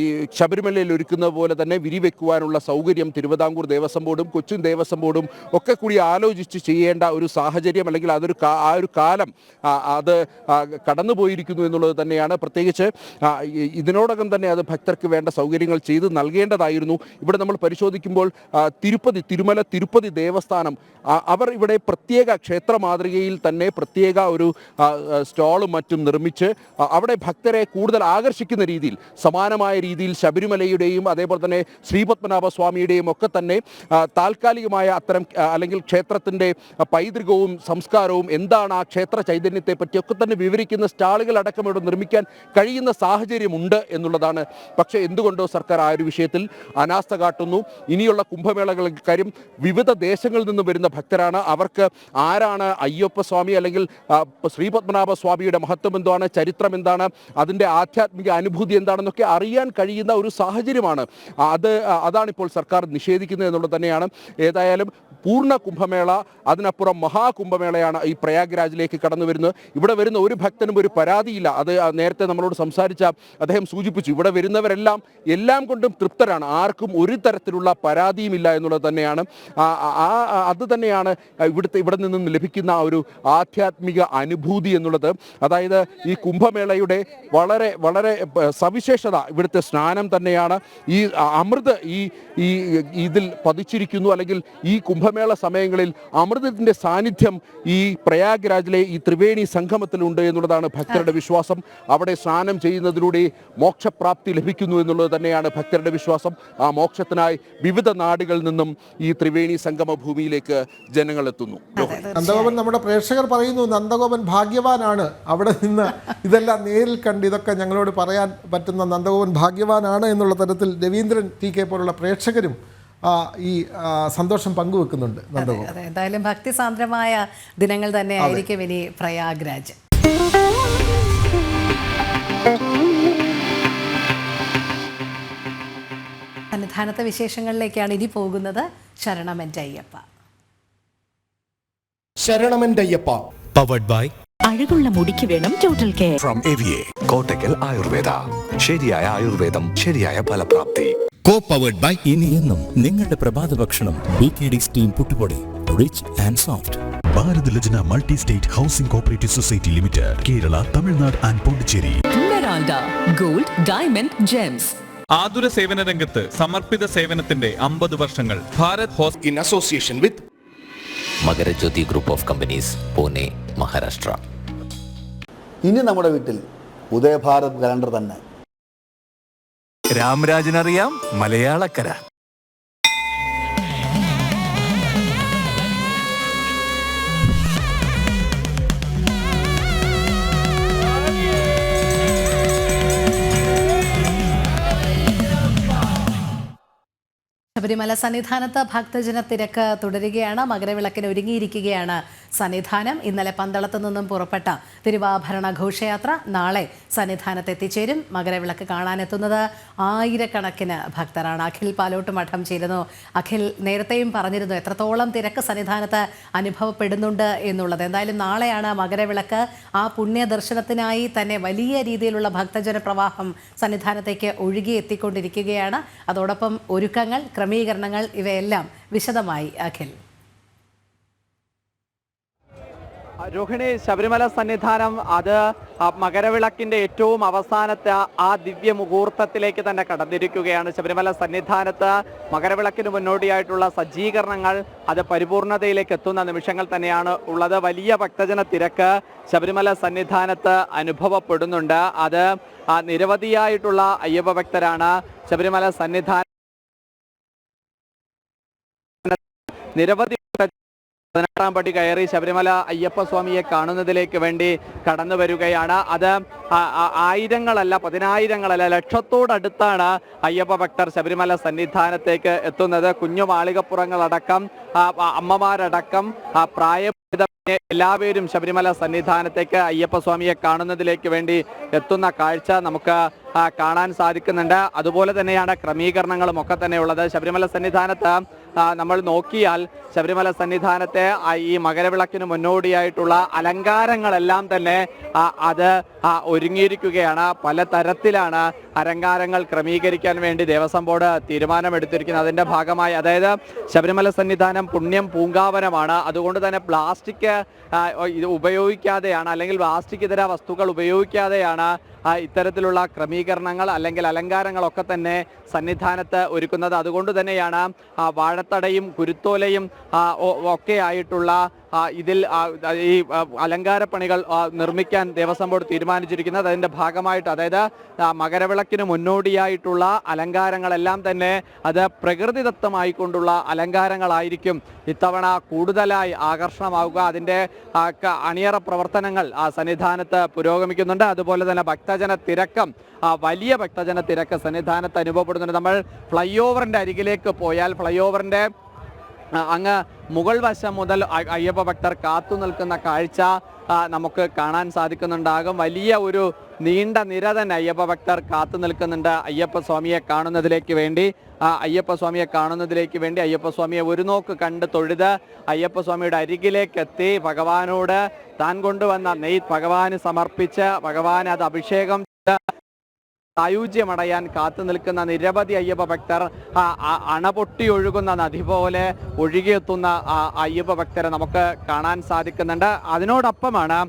ഈ ശബരിമലയിൽ ഒരുക്കുന്ന പോലെ തന്നെ വിരിവെക്കുവാനുള്ള സൗകര്യം തിരുവിതാംകൂർ ദേവസ്വം ബോർഡും കൊച്ചിൻ ദേവസ്വം ബോർഡും ഒക്കെ കൂടി ആലോചിച്ച് ചെയ്യേണ്ട ഒരു സാഹചര്യം, അല്ലെങ്കിൽ ആ ഒരു കാലം അത് കടന്നുപോയിരിക്കുന്നു എന്നുള്ളത് തന്നെയാണ്. പ്രത്യേകിച്ച് ഇതിനോടകം തന്നെ അത് ഭക്തർക്ക് വേണ്ട സൗകര്യങ്ങൾ ചെയ്ത് നൽകേണ്ടതായിരുന്നു. ഇവിടെ നമ്മൾ പരിശോധിക്കുമ്പോൾ തിരുമല തിരുപ്പതി ദേവസ്ഥാനം അവർ ഇവിടെ പ്രത്യേക ക്ഷേത്ര മാതൃകയിൽ തന്നെ പ്രത്യേക ഒരു സ്റ്റോളും മറ്റും നിർമ്മിച്ച് അവിടെ ഭക്തരെ കൂടുതൽ ആകർഷിക്കുന്ന രീതിയിൽ, സമാനമായ രീതിയിൽ ശബരിമലയുടെയും അതേപോലെ തന്നെ ശ്രീപത്മനാഭ സ്വാമിയുടെയും ഒക്കെ തന്നെ താൽക്കാലികമായ അത്തരം അല്ലെങ്കിൽ ക്ഷേത്രത്തിൻ്റെ പൈതൃകവും സംസ്കാരവും എന്താണ്, ആ ക്ഷേത്ര ചൈതന്യത്തെ പറ്റിയൊക്കെ തന്നെ വിവരിക്കുന്ന സ്റ്റാളുകൾ അടക്കം ഇവിടെ നിർമ്മിക്കാൻ കഴിയുന്ന സാഹചര്യമുണ്ട് എന്നുള്ളതാണ്. പക്ഷേ എന്തുകൊണ്ടോ സർക്കാർ ആ ഒരു വിഷയത്തിൽ അനാസ്ഥ കാട്ടുന്നു. ഇനിയുള്ള കുംഭമേളകളുടെ കാര്യം വിവിധ ദേശങ്ങളിൽ നിന്ന് വരുന്ന ഭക്തരാണ്. അവർക്ക് ആരാണ് അയ്യപ്പ സ്വാമി അല്ലെങ്കിൽ ശ്രീപത്മനാഭ സ്വാമിയുടെ മഹത്വം എന്താണ്, ചരിത്രം എന്താണ്, അതിൻ്റെ ആധ്യാത്മിക അനുഭൂതി എന്താണെന്നൊക്കെ അറിയാൻ കഴിയുന്ന ഒരു സാഹചര്യമാണ്. അതാണിപ്പോൾ സർക്കാർ നിഷേധിക്കുന്നത് എന്നുള്ളത് തന്നെയാണ്. ഏതായാലും പൂർണ്ണ കുംഭമേള, അതിനപ്പുറം മഹാകുംഭമേളയാണ് ഈ പ്രയാഗ്രാജിലേക്ക് കടന്നു വരുന്നത്. ഇവിടെ വരുന്ന ഒരു ഭക്തനും ഒരു പരാതിയില്ല. അത് നേരത്തെ നമ്മളോട് സംസാരിച്ച അദ്ദേഹം സൂചിപ്പിച്ചു. ഇവിടെ വരുന്നവരെല്ലാം എല്ലാം കൊണ്ടും തൃപ്തരാണ്. ആർക്കും ഒരു തരത്തിൽ തരത്തിലുള്ള പരാതിയുമില്ല എന്നുള്ളത് തന്നെയാണ് അത് തന്നെയാണ് ഇവിടെ നിന്നും ലഭിക്കുന്ന ഒരു ആധ്യാത്മിക അനുഭൂതി എന്നുള്ളത്. അതായത് ഈ കുംഭമേളയുടെ വളരെ വളരെ സവിശേഷത ഇവിടുത്തെ സ്നാനം തന്നെയാണ്. ഈ അമൃത് ഈ ഇതിൽ പതിച്ചിരിക്കുന്നു, അല്ലെങ്കിൽ ഈ കുംഭമേള സമയങ്ങളിൽ അമൃതത്തിൻ്റെ സാന്നിധ്യം ഈ പ്രയാഗ്രാജിലെ ഈ ത്രിവേണി സംഗമത്തിലുണ്ട് എന്നുള്ളതാണ് ഭക്തരുടെ വിശ്വാസം. അവിടെ സ്നാനം ചെയ്യുന്നതിലൂടെ മോക്ഷപ്രാപ്തി ലഭിക്കുന്നു എന്നുള്ളത് തന്നെയാണ് ഭക്തരുടെ വിശ്വാസം. ആ മോക്ഷത്തിനായി വിവിധ നാടുകളിൽ നിന്നും ഈ ത്രിവേണി സംഗമ ഭൂമിയിലേക്ക് ജനങ്ങൾ എത്തുന്നു. നന്ദഗോപൻ, നമ്മുടെ പ്രേക്ഷകർ പറയുന്നു നന്ദഗോപൻ ഭാഗ്യവാനാണ്, അവിടെ നിന്ന് ഇതെല്ലാം നേരിൽ കണ്ട് ഇതൊക്കെ ഞങ്ങളോട് പറയാൻ പറ്റുന്ന നന്ദഗോപൻ ഭാഗ്യവാനാണ് എന്നുള്ള തരത്തിൽ രവീന്ദ്രൻ ടി കെ പോലുള്ള പ്രേക്ഷകരും ഈ സന്തോഷം പങ്കുവെക്കുന്നുണ്ട്. നന്ദഗോപൻ, എന്തായാലും ഭക്തിസാന്ദ്രമായ ദിനങ്ങൾ തന്നെ ആയിരിക്കും ഇനി പ്രയാഗ്രാജ്. സന്നിധാനത്തെ വിശേഷങ്ങളിലേക്കാണ് ഇനി പോകുന്നത്. ശരണമെൻ്റെ അയ്യപ്പ. ശരണമെൻ്റെ അയ്യപ്പ പവർഡ് ബൈ അഴകുള്ള മുടിക്ക് വേണം total care from AVA Kottakkal Ayurveda. ശരിയായ ആയുർവേദം, ശരിയായ ഫലപ്രാപ്തി. കോ പവർഡ് ബൈ ഇനിയെന്നും നിങ്ങളുടെ പ്രഭാത ഭക്ഷണം BKD സ്റ്റീം പുട്ടുപൊടി, rich and soft. Bharat Lajna multi state housing cooperative society limited, Kerala, Tamil Nadu and Pondicherry. Gold, diamond, gems. ആതുര സേവന രംഗത്ത് സമർപ്പിത സേവനത്തിന്റെ 50 വർഷങ്ങൾ. Bharat hospital in association with Makarajyothi group of companies, Pune, Maharashtra. ഇനി നമ്മുടെ വീട്ടിൽ ഉദയഭാരത് കലണ്ടർ തന്നെ. രാമരാജനറിയാം മലയാളക്കര. ശബരിമല സന്നിധാനത്ത് ഭക്തജന തിരക്ക് തുടരുകയാണ്. മകരവിളക്കിന് ഒരുങ്ങിയിരിക്കുകയാണ് സന്നിധാനം. ഇന്നലെ പന്തളത്ത് നിന്നും പുറപ്പെട്ട തിരുവാഭരണ ഘോഷയാത്ര നാളെ സന്നിധാനത്ത് എത്തിച്ചേരും. മകരവിളക്ക് കാണാനെത്തുന്നത് ആയിരക്കണക്കിന് ഭക്തരാണ്. അഖിൽ പാലോട്ട് മഠം ചേരുന്നു. അഖിൽ, നേരത്തെയും പറഞ്ഞിരുന്നു എത്രത്തോളം തിരക്ക് സന്നിധാനത്ത് അനുഭവപ്പെടുന്നുണ്ട് എന്നുള്ളത്. എന്തായാലും നാളെയാണ് മകരവിളക്ക്. ആ പുണ്യ ദർശനത്തിനായി തന്നെ വലിയ രീതിയിലുള്ള ഭക്തജന പ്രവാഹം സന്നിധാനത്തേക്ക് ഒഴുകി എത്തിക്കൊണ്ടിരിക്കുകയാണ്. അതോടൊപ്പം ഒരുക്കങ്ങൾ, ക്രമീകരണങ്ങൾ, ഇവയെല്ലാം വിശദമായി അഖിൽ. രോഹിണി, ശബരിമല സന്നിധാനം അത് മകരവിളക്കിന്റെ ഏറ്റവും അവസാനത്തെ ആ ദിവ്യ മുഹൂർത്തത്തിലേക്ക് തന്നെ കടന്നിരിക്കുകയാണ്. ശബരിമല സന്നിധാനത്ത് മകരവിളക്കിന് മുന്നോടിയായിട്ടുള്ള സജ്ജീകരണങ്ങൾ അത് പരിപൂർണതയിലേക്ക് എത്തുന്ന നിമിഷങ്ങൾ തന്നെയാണ് ഉള്ളത്. വലിയ ഭക്തജന തിരക്ക് ശബരിമല സന്നിധാനത്ത് അനുഭവപ്പെടുന്നുണ്ട്. അത് നിരവധിയായിട്ടുള്ള അയ്യപ്പ ഭക്തരാണ് ശബരിമല സന്നിധാനം നിരവധി 18-ാം പടി കയറി ശബരിമല അയ്യപ്പ സ്വാമിയെ കാണുന്നതിലേക്ക് വേണ്ടി കടന്നു വരികയാണ്. അത് ആയിരങ്ങളല്ല, പതിനായിരങ്ങളല്ല, ലക്ഷത്തോടടുത്താണ് അയ്യപ്പ ഭക്തർ ശബരിമല സന്നിധാനത്തേക്ക് എത്തുന്നത്. കുഞ്ഞു മാളികപ്പുറങ്ങളടക്കം, അമ്മമാരടക്കം, പ്രായഭേദമന്യേ എല്ലാവരും ശബരിമല സന്നിധാനത്തേക്ക് അയ്യപ്പ സ്വാമിയെ കാണുന്നതിലേക്ക് വേണ്ടി എത്തുന്ന കാഴ്ച നമുക്ക് കാണാൻ സാധിക്കുന്നുണ്ട്. അതുപോലെ തന്നെയാണ് ക്രമീകരണങ്ങളും ഒക്കെ തന്നെ ഉള്ളത്. ശബരിമല സന്നിധാനത്ത് നമ്മൾ നോക്കിയാൽ ശബരിമല സന്നിധാനത്തെ ഈ മകരവിളക്കിന് മുന്നോടിയായിട്ടുള്ള അലങ്കാരങ്ങളെല്ലാം തന്നെ അത് ഒരുങ്ങിയിരിക്കുകയാണ്. പലതരത്തിലാണ് അലങ്കാരങ്ങൾ ക്രമീകരിക്കാൻ വേണ്ടി ദേവസ്വം ബോർഡ് തീരുമാനമെടുത്തിരിക്കുന്നത്. അതിൻ്റെ ഭാഗമായി, അതായത് ശബരിമല സന്നിധാനം പുണ്യം പൂങ്കാവനമാണ്. അതുകൊണ്ട് തന്നെ പ്ലാസ്റ്റിക് ഇത് ഉപയോഗിക്കാതെയാണ്, അല്ലെങ്കിൽ പ്ലാസ്റ്റിക് ഇതര വസ്തുക്കൾ ഉപയോഗിക്കാതെയാണ് ഇത്തരത്തിലുള്ള ക്രമീകരണങ്ങൾ അല്ലെങ്കിൽ അലങ്കാരങ്ങളൊക്കെ തന്നെ സന്നിധാനത്ത് ഒരുക്കുന്നത്. അതുകൊണ്ട് തന്നെയാണ് വാഴത്തടയും കുരുത്തോലയും ഒക്കെ ആയിട്ടുള്ള ഇതിൽ ഈ അലങ്കാരപ്പണികൾ നിർമ്മിക്കാൻ ദേവസ്വം ബോർഡ് തീരുമാനിച്ചിരിക്കുന്നത്. അതിൻ്റെ ഭാഗമായിട്ട്, അതായത് മകരവിളക്കിന് മുന്നോടിയായിട്ടുള്ള അലങ്കാരങ്ങളെല്ലാം തന്നെ അത് പ്രകൃതിദത്തമായിക്കൊണ്ടുള്ള അലങ്കാരങ്ങളായിരിക്കും ഇത്തവണ കൂടുതലായി ആകർഷണമാവുക. അതിൻ്റെ അണിയറ പ്രവർത്തനങ്ങൾ സന്നിധാനത്ത് പുരോഗമിക്കുന്നുണ്ട്. അതുപോലെ തന്നെ ഭക്തജന തിരക്കം, വലിയ ഭക്തജന തിരക്ക് സന്നിധാനത്ത് അനുഭവപ്പെടുന്നുണ്ട്. നമ്മൾ ഫ്ലൈ ഓവറിൻ്റെ അരികിലേക്ക് പോയാൽ ഫ്ലൈ ഓവറിൻ്റെ അങ്ങ് മുകൾ വശം മുതൽ അയ്യപ്പ ഭക്തർ കാത്തു നിൽക്കുന്ന കാഴ്ച നമുക്ക് കാണാൻ സാധിക്കുന്നുണ്ടാകും. വലിയ ഒരു നീണ്ട നിര തന്നെ അയ്യപ്പ ഭക്തർ കാത്തു നിൽക്കുന്നുണ്ട് അയ്യപ്പ സ്വാമിയെ കാണുന്നതിലേക്ക് വേണ്ടി. അയ്യപ്പ സ്വാമിയെ ഒരു നോക്ക് കണ്ട് തൊഴുത് അയ്യപ്പ സ്വാമിയുടെ അരികിലേക്ക് എത്തി ഭഗവാനോട് താൻ കൊണ്ടുവന്ന നെയ്യ് ഭഗവാന് സമർപ്പിച്ച് ഭഗവാൻ അത് അഭിഷേകം സായുജ്യമടയാൻ കാത്തു നിൽക്കുന്ന നിരവധി അയ്യപ്പ ഭക്തർ അണപൊട്ടി ഒഴുകുന്ന നദി പോലെ ഒഴുകിയെത്തുന്ന അയ്യപ്പ ഭക്തരെ നമുക്ക് കാണാൻ സാധിക്കുന്നുണ്ട്. അതിനോടൊപ്പമാണ്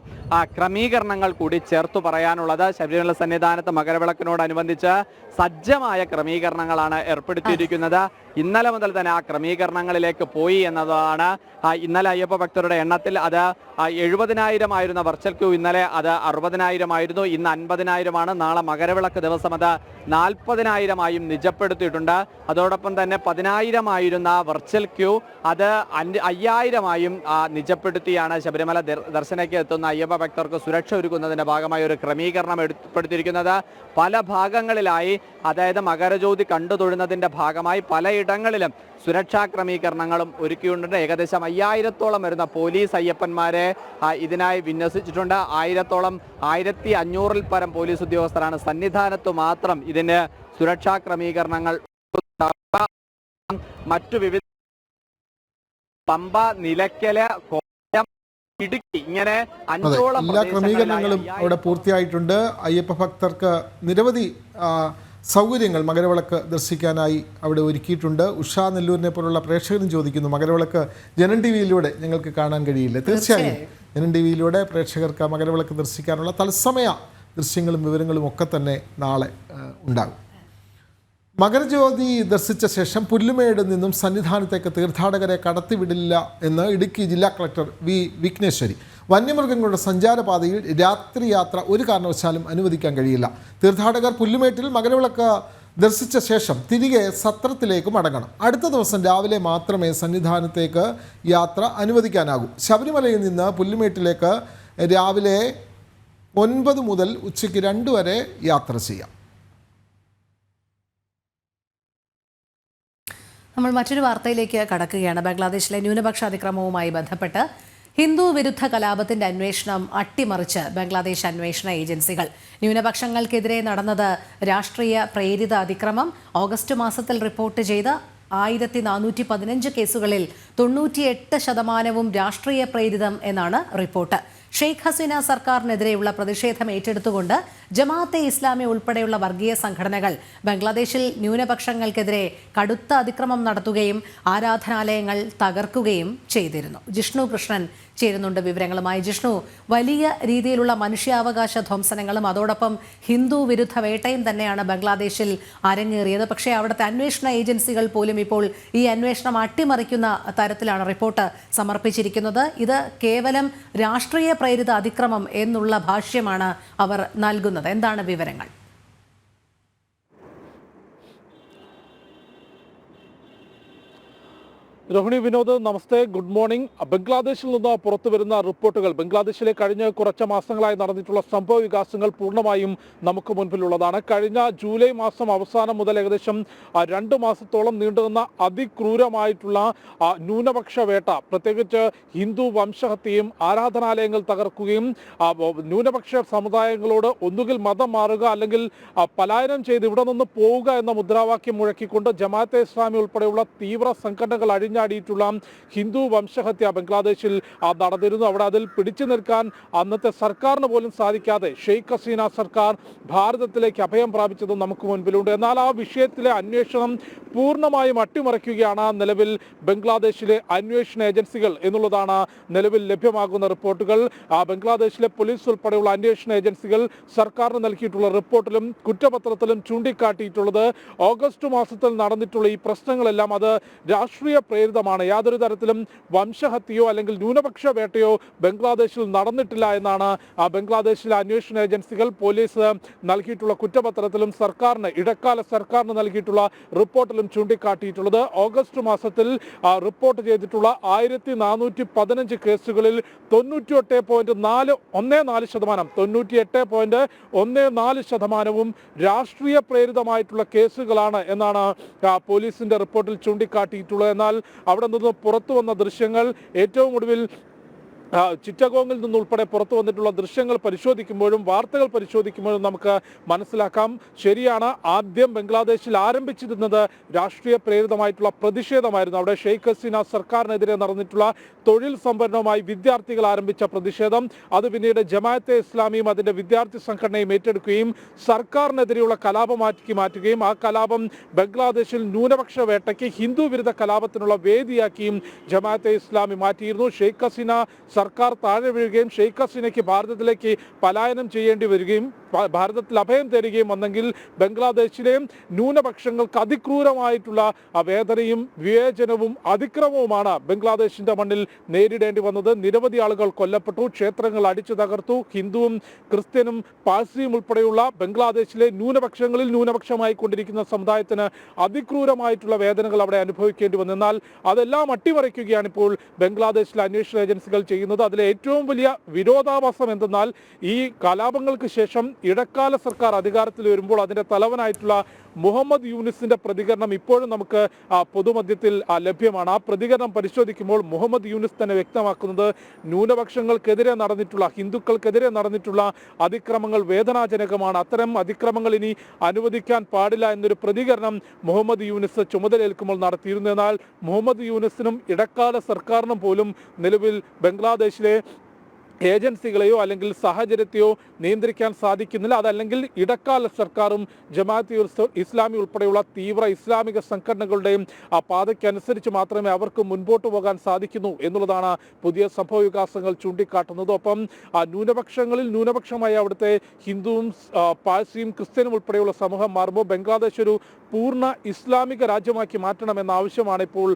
ക്രമീകരണങ്ങൾ കൂടി ചേർത്തു പറയാനുള്ളത്. ശബരിമല സന്നിധാനത്ത് മകരവിളക്കിനോടനുബന്ധിച്ച് സജ്ജമായ ക്രമീകരണങ്ങളാണ് ഏർപ്പെടുത്തിയിരിക്കുന്നത്. ഇന്നലെ മുതൽ തന്നെ ആ ക്രമീകരണങ്ങളിലേക്ക് പോയി എന്നതാണ്. ഇന്നലെ അയ്യപ്പ ഭക്തരുടെ എണ്ണത്തിൽ അത് 70,000 ആയിരുന്ന വെർച്വൽ ക്യൂ ഇന്നലെ അത് 60,000 ആയിരുന്നു. ഇന്ന് 50,000 നാളെ മകരവിളക്ക് ദിവസം അത് 40,000 നിജപ്പെടുത്തിയിട്ടുണ്ട്. അതോടൊപ്പം തന്നെ 10,000 ആയിരുന്ന വെർച്വൽ ക്യൂ അത് 5,000 നിജപ്പെടുത്തിയാണ് ശബരിമല ദർശനയ്ക്ക് എത്തുന്ന അയ്യപ്പ ഭക്തർക്ക് സുരക്ഷ ഒരുക്കുന്നതിന്റെ ഭാഗമായി ഒരു ക്രമീകരണം ഏർപ്പെടുത്തിയിരിക്കുന്നത്. പല ഭാഗങ്ങളിലായി, അതായത് മകരജ്യോതി കണ്ടു തൊഴുന്നതിന്റെ ഭാഗമായി പലയിടങ്ങളിലും സുരക്ഷാ ക്രമീകരണങ്ങളും ഒരുക്കിയിട്ടുണ്ട്. ഏകദേശം 5,000-ഓളം വരുന്ന പോലീസ് അയ്യപ്പന്മാരെ ഇതിനായി വിന്യസിച്ചിട്ടുണ്ട്. 1,500-ൽ പരം പോലീസ് ഉദ്യോഗസ്ഥരാണ് സന്നിധാനത്ത് മാത്രം ഇതിന് സുരക്ഷാ ക്രമീകരണങ്ങൾ. മറ്റു വിവിധ പമ്പ, നിലയ്ക്കല്, കോട്ടയം, ഇടുക്കി ഇങ്ങനെ 5ഓളം എല്ലാ ക്രമീകരണങ്ങളും അവിടെ പൂർത്തിയായിട്ടുണ്ട്. അയ്യപ്പ ഭക്തർക്ക് നിരവധി സൗകര്യങ്ങൾ മകരവിളക്ക് ദർശിക്കാനായി അവിടെ ഒരുക്കിയിട്ടുണ്ട്. ഉഷാ നെല്ലൂരിനെ പോലുള്ള പ്രേക്ഷകരും ചോദിക്കുന്നു, മകരവിളക്ക് ജനൻ ടി വിയിലൂടെ ഞങ്ങൾക്ക് കാണാൻ കഴിയില്ല. തീർച്ചയായും ജനൻ ടി വിയിലൂടെ പ്രേക്ഷകർക്ക് മകരവിളക്ക് ദർശിക്കാനുള്ള തത്സമയ ദൃശ്യങ്ങളും വിവരങ്ങളും ഒക്കെ തന്നെ നാളെ ഉണ്ടാകും. മകരജ്യോതി ദർശിച്ച ശേഷം പുല്ലുമേട് നിന്നും സന്നിധാനത്തേക്ക് തീർത്ഥാടകരെ കടത്തിവിടില്ല എന്ന് ഇടുക്കി ജില്ലാ കളക്ടർ വി വിഘ്നേശ്വരി. വന്യമൃഗങ്ങളുടെ സഞ്ചാരപാതയിൽ രാത്രി യാത്ര ഒരു കാരണവശാലും അനുവദിക്കാൻ കഴിയില്ല. തീർത്ഥാടകർ പുല്ലുമേട്ടിൽ മകരവിളക്ക് ദർശിച്ച ശേഷം തിരികെ സത്രത്തിലേക്ക് മടങ്ങണം. അടുത്ത ദിവസം രാവിലെ മാത്രമേ സന്നിധാനത്തേക്ക് യാത്ര അനുവദിക്കാനാകൂ. ശബരിമലയിൽ നിന്ന് പുല്ലുമേട്ടിലേക്ക് രാവിലെ 9 മുതൽ ഉച്ചയ്ക്ക് 2 വരെ യാത്ര ചെയ്യാം. നമ്മൾ മറ്റൊരു വാർത്തയിലേക്ക് കടക്കുകയാണ്. ബംഗ്ലാദേശിലെ ന്യൂനപക്ഷ അതിക്രമവുമായി ബന്ധപ്പെട്ട് ഹിന്ദു വിരുദ്ധ കലാപത്തിന്റെ അന്വേഷണം അട്ടിമറിച്ച് ബംഗ്ലാദേശ് അന്വേഷണ ഏജൻസികൾ. ന്യൂനപക്ഷങ്ങൾക്കെതിരെ നടന്നത് രാഷ്ട്രീയ പ്രേരിത അതിക്രമം. ഓഗസ്റ്റ് മാസത്തിൽ റിപ്പോർട്ട് ചെയ്ത 1415 കേസുകളിൽ 98% രാഷ്ട്രീയ പ്രേരിതം എന്നാണ് റിപ്പോർട്ട്. ഷെയ്ഖ് ഹസീന സർക്കാരിനെതിരെയുള്ള പ്രതിഷേധം ഏറ്റെടുത്തുകൊണ്ട് ജമാഅത്തെ ഇസ്ലാമി ഉൾപ്പെടെയുള്ള വർഗീയ സംഘടനകൾ ബംഗ്ലാദേശിൽ ന്യൂനപക്ഷങ്ങൾക്കെതിരെ കടുത്ത അതിക്രമം നടത്തുകയും ആരാധനാലയങ്ങൾ തകർക്കുകയും ചെയ്തിരുന്നു. ജിഷ്ണു കൃഷ്ണൻ ചേരുന്നുണ്ട് വിവരങ്ങളുമായി. ജിഷ്ണു, വലിയ രീതിയിലുള്ള മനുഷ്യാവകാശ ധ്വംസനങ്ങളും അതോടൊപ്പം ഹിന്ദു വിരുദ്ധ വേട്ടയും തന്നെയാണ് ബംഗ്ലാദേശിൽ അരങ്ങേറിയത്. പക്ഷേ അവിടുത്തെ അന്വേഷണ ഏജൻസികൾ പോലും ഇപ്പോൾ ഈ അന്വേഷണം അട്ടിമറിക്കുന്ന തരത്തിലാണ് റിപ്പോർട്ട് സമർപ്പിച്ചിരിക്കുന്നത്. ഇത് കേവലം രാഷ്ട്രീയ പ്രേരിത അതിക്രമം എന്നുള്ള ഭാഷ്യമാണ് അവർ നൽകുന്നത്. എന്താണ് വിവരങ്ങൾ? രോഹിണി, വിനോദ്, നമസ്തേ, ഗുഡ് മോർണിംഗ്. ബംഗ്ലാദേശിൽ നിന്ന് പുറത്തു വരുന്ന റിപ്പോർട്ടുകൾ, ബംഗ്ലാദേശിലെ കഴിഞ്ഞ കുറച്ച് മാസങ്ങളായി നടന്നിട്ടുള്ള സംഭവ വികാസങ്ങൾ പൂർണ്ണമായും നമുക്ക് മുൻപിലുള്ളതാണ്. കഴിഞ്ഞ ജൂലൈ മാസം അവസാനം മുതൽ ഏകദേശം 2 മാസത്തോളം നീണ്ടുനിന്ന അതിക്രൂരമായിട്ടുള്ള ന്യൂനപക്ഷ വേട്ട, പ്രത്യേകിച്ച് ഹിന്ദു വംശഹത്യയും ആരാധനാലയങ്ങൾ തകർക്കുകയും ന്യൂനപക്ഷ സമുദായങ്ങളോട് ഒന്നുകിൽ മതം മാറുക അല്ലെങ്കിൽ പലായനം ചെയ്ത് ഇവിടെ നിന്ന് പോവുക എന്ന മുദ്രാവാക്യം മുഴക്കിക്കൊണ്ട് ജമാഅത്തെ ഇസ്ലാമി ഉൾപ്പെടെയുള്ള തീവ്ര സംഘടനകൾ അഴിഞ്ഞാടിയിട്ടുള്ള ഹിന്ദു വംശഹത്യ ബംഗ്ലാദേശിൽ നടന്നിരുന്നു. അവിടെ അതിൽ പിടിച്ചു നിൽക്കാൻ അന്നത്തെ സർക്കാരിന് പോലും സാധിക്കാതെ ഷെയ്ഖ് ഹസീന സർക്കാർ ഭാരതത്തിലേക്ക് അഭയം പ്രാപിച്ചതും നമുക്ക് മുൻപിലുണ്ട്. എന്നാൽ ആ വിഷയത്തിലെ അന്വേഷണം പൂർണ്ണമായും അട്ടിമറിക്കുകയാണ് നിലവിൽ ബംഗ്ലാദേശിലെ അന്വേഷണ ഏജൻസികൾ എന്നുള്ളതാണ് നിലവിൽ ലഭ്യമാകുന്ന റിപ്പോർട്ടുകൾ. ബംഗ്ലാദേശിലെ പോലീസ് ഉൾപ്പെടെയുള്ള അന്വേഷണ ഏജൻസികൾ സർക്കാരിന് നൽകിയിട്ടുള്ള റിപ്പോർട്ടിലും കുറ്റപത്രത്തിലും ചൂണ്ടിക്കാട്ടിയിട്ടുള്ളത് ഓഗസ്റ്റ് മാസത്തിൽ നടന്നിട്ടുള്ള ഈ പ്രശ്നങ്ങളെല്ലാം അത് രാഷ്ട്രീയ പ്രേരിതമാണ്. യാതൊരു തരത്തിലും വംശഹത്യയോ അല്ലെങ്കിൽ ന്യൂനപക്ഷ വേട്ടയോ ബംഗ്ലാദേശിൽ നടന്നിട്ടില്ല എന്നാണ് ബംഗ്ലാദേശിലെ അന്വേഷണ ഏജൻസികൾ പോലീസ് നൽകിയിട്ടുള്ള കുറ്റപത്രത്തിലും ഇടക്കാല സർക്കാരിന് നൽകിയിട്ടുള്ള റിപ്പോർട്ടിലും ചൂണ്ടിക്കാട്ടിയിട്ടുള്ളത്. ഓഗസ്റ്റ് മാസത്തിൽ റിപ്പോർട്ട് ചെയ്തിട്ടുള്ള 1415 കേസുകളിൽ 98.14% രാഷ്ട്രീയ പ്രേരിതമായിട്ടുള്ള കേസുകളാണ് എന്നാണ് പോലീസിന്റെ റിപ്പോർട്ടിൽ ചൂണ്ടിക്കാട്ടിയിട്ടുള്ളത്. എന്നാൽ അവിടെ നിന്ന് പുറത്തു വന്ന ദൃശ്യങ്ങൾ ഏറ്റവും ഒടുവിൽ ചിറ്റഗോങ്ങിൽ നിന്നുൾപ്പെടെ പുറത്തു വന്നിട്ടുള്ള ദൃശ്യങ്ങൾ പരിശോധിക്കുമ്പോഴും വാർത്തകൾ പരിശോധിക്കുമ്പോഴും നമുക്ക് മനസ്സിലാക്കാം. ശരിയാണ്, ആദ്യം ബംഗ്ലാദേശിൽ ആരംഭിച്ചിരുന്നത് രാഷ്ട്രീയ പ്രേരിതമായിട്ടുള്ള പ്രതിഷേധമായിരുന്നു. അവിടെ ഷെയ്ഖ് ഹസീന സർക്കാരിനെതിരെ നടന്നിട്ടുള്ള തൊഴിൽ സംവരണവുമായി വിദ്യാർത്ഥികൾ ആരംഭിച്ച പ്രതിഷേധം അത് പിന്നീട് ജമാഅത്തെ ഇസ്ലാമിയും അതിന്റെ വിദ്യാർത്ഥി സംഘടനയും ഏറ്റെടുക്കുകയും സർക്കാരിനെതിരെയുള്ള കലാപമാക്കി മാറ്റുകയും ആ കലാപം ബംഗ്ലാദേശിൽ ന്യൂനപക്ഷ വേട്ടയ്ക്ക് ഹിന്ദു വിരുദ്ധ കലാപത്തിനുള്ള വേദിയാക്കിയും ജമാഅത്തെ ഇസ്ലാമി മാറ്റിയിരുന്നു. ഷെയ്ഖ് ഹസീന സർക്കാർ താഴെ വീഴുകയും ഷെയ്ഖ് ഹസീനയ്ക്ക് ഭാരതത്തിലേക്ക് പലായനം ചെയ്യേണ്ടി വരികയും ഭാരതത്തിൽ അഭയം തേടുകയും വന്നെങ്കിൽ ബംഗ്ലാദേശിലെ ന്യൂനപക്ഷങ്ങൾക്ക് അതിക്രൂരമായിട്ടുള്ള വേദനയും വിവേചനവും അതിക്രമവുമാണ് ബംഗ്ലാദേശിന്റെ മണ്ണിൽ നേരിടേണ്ടി വന്നത്. നിരവധി ആളുകൾ കൊല്ലപ്പെട്ടു, ക്ഷേത്രങ്ങൾ അടിച്ചു തകർത്തു, ഹിന്ദുവും ക്രിസ്ത്യനും പാഴ്സിയും ഉൾപ്പെടെയുള്ള ബംഗ്ലാദേശിലെ ന്യൂനപക്ഷങ്ങളിൽ ന്യൂനപക്ഷമായി കൊണ്ടിരിക്കുന്ന സമുദായത്തിന് അതിക്രൂരമായിട്ടുള്ള വേദനകൾ അവിടെ അനുഭവിക്കേണ്ടി വന്നു. എന്നാൽ അതെല്ലാം അട്ടിമറിക്കുകയാണ് ഇപ്പോൾ ബംഗ്ലാദേശിലെ അന്വേഷണ ഏജൻസികൾ ചെയ്യുന്നത്. അതിലെ ഏറ്റവും വലിയ വിരോധാഭാസം എന്തെന്നാൽ ഈ കലാപങ്ങൾക്ക് ശേഷം ഇടക്കാല സർക്കാർ അധികാരത്തിൽ വരുമ്പോൾ അതിന്റെ തലവനായിട്ടുള്ള മുഹമ്മദ് യൂനിസിന്റെ പ്രതികരണം ഇപ്പോഴും നമുക്ക് പൊതുമധ്യത്തിൽ ലഭ്യമാണ്. ആ പ്രതികരണം പരിശോധിക്കുമ്പോൾ മുഹമ്മദ് യൂനിസ് തന്നെ വ്യക്തമാക്കുന്നത് ന്യൂനപക്ഷങ്ങൾക്കെതിരെ നടന്നിട്ടുള്ള ഹിന്ദുക്കൾക്കെതിരെ നടന്നിട്ടുള്ള അതിക്രമങ്ങൾ വേദനാജനകമാണ്, അത്തരം അതിക്രമങ്ങൾ ഇനി അനുവദിക്കാൻ പാടില്ല എന്നൊരു പ്രതികരണം മുഹമ്മദ് യൂനിസ് ചുമതലയേൽക്കുമ്പോൾ നടത്തിയിരുന്നു. എന്നാൽ മുഹമ്മദ് യൂനിസിനും ഇടക്കാല സർക്കാരിനും പോലും നിലവിൽ ബംഗ്ലാദേശിലെ ഏജൻസികളെയോ അല്ലെങ്കിൽ സാഹചര്യത്തെയോ നിയന്ത്രിക്കാൻ സാധിക്കുന്നില്ല. അതല്ലെങ്കിൽ ഇടക്കാല സർക്കാരും ജമാഅത്തെ ഇസ്ലാമി ഉൾപ്പെടെയുള്ള തീവ്ര ഇസ്ലാമിക സംഘടനകളുടെയും ആ പാതയ്ക്കനുസരിച്ച് മാത്രമേ അവർക്ക് മുൻപോട്ട് പോകാൻ സാധിക്കുന്നു എന്നുള്ളതാണ് പുതിയ സംഭവ വികാസങ്ങൾ ചൂണ്ടിക്കാട്ടുന്നത്. ഒപ്പം ന്യൂനപക്ഷങ്ങളിൽ ന്യൂനപക്ഷമായ അവിടുത്തെ ഹിന്ദുവും പാഴ്സിയും ക്രിസ്ത്യനും ഉൾപ്പെടെയുള്ള സമൂഹം മാറുമ്പോൾ ബംഗ്ലാദേശ് ഒരു പൂർണ്ണ ഇസ്ലാമിക രാജ്യമാക്കി മാറ്റണമെന്ന ആവശ്യമാണ് ഇപ്പോൾ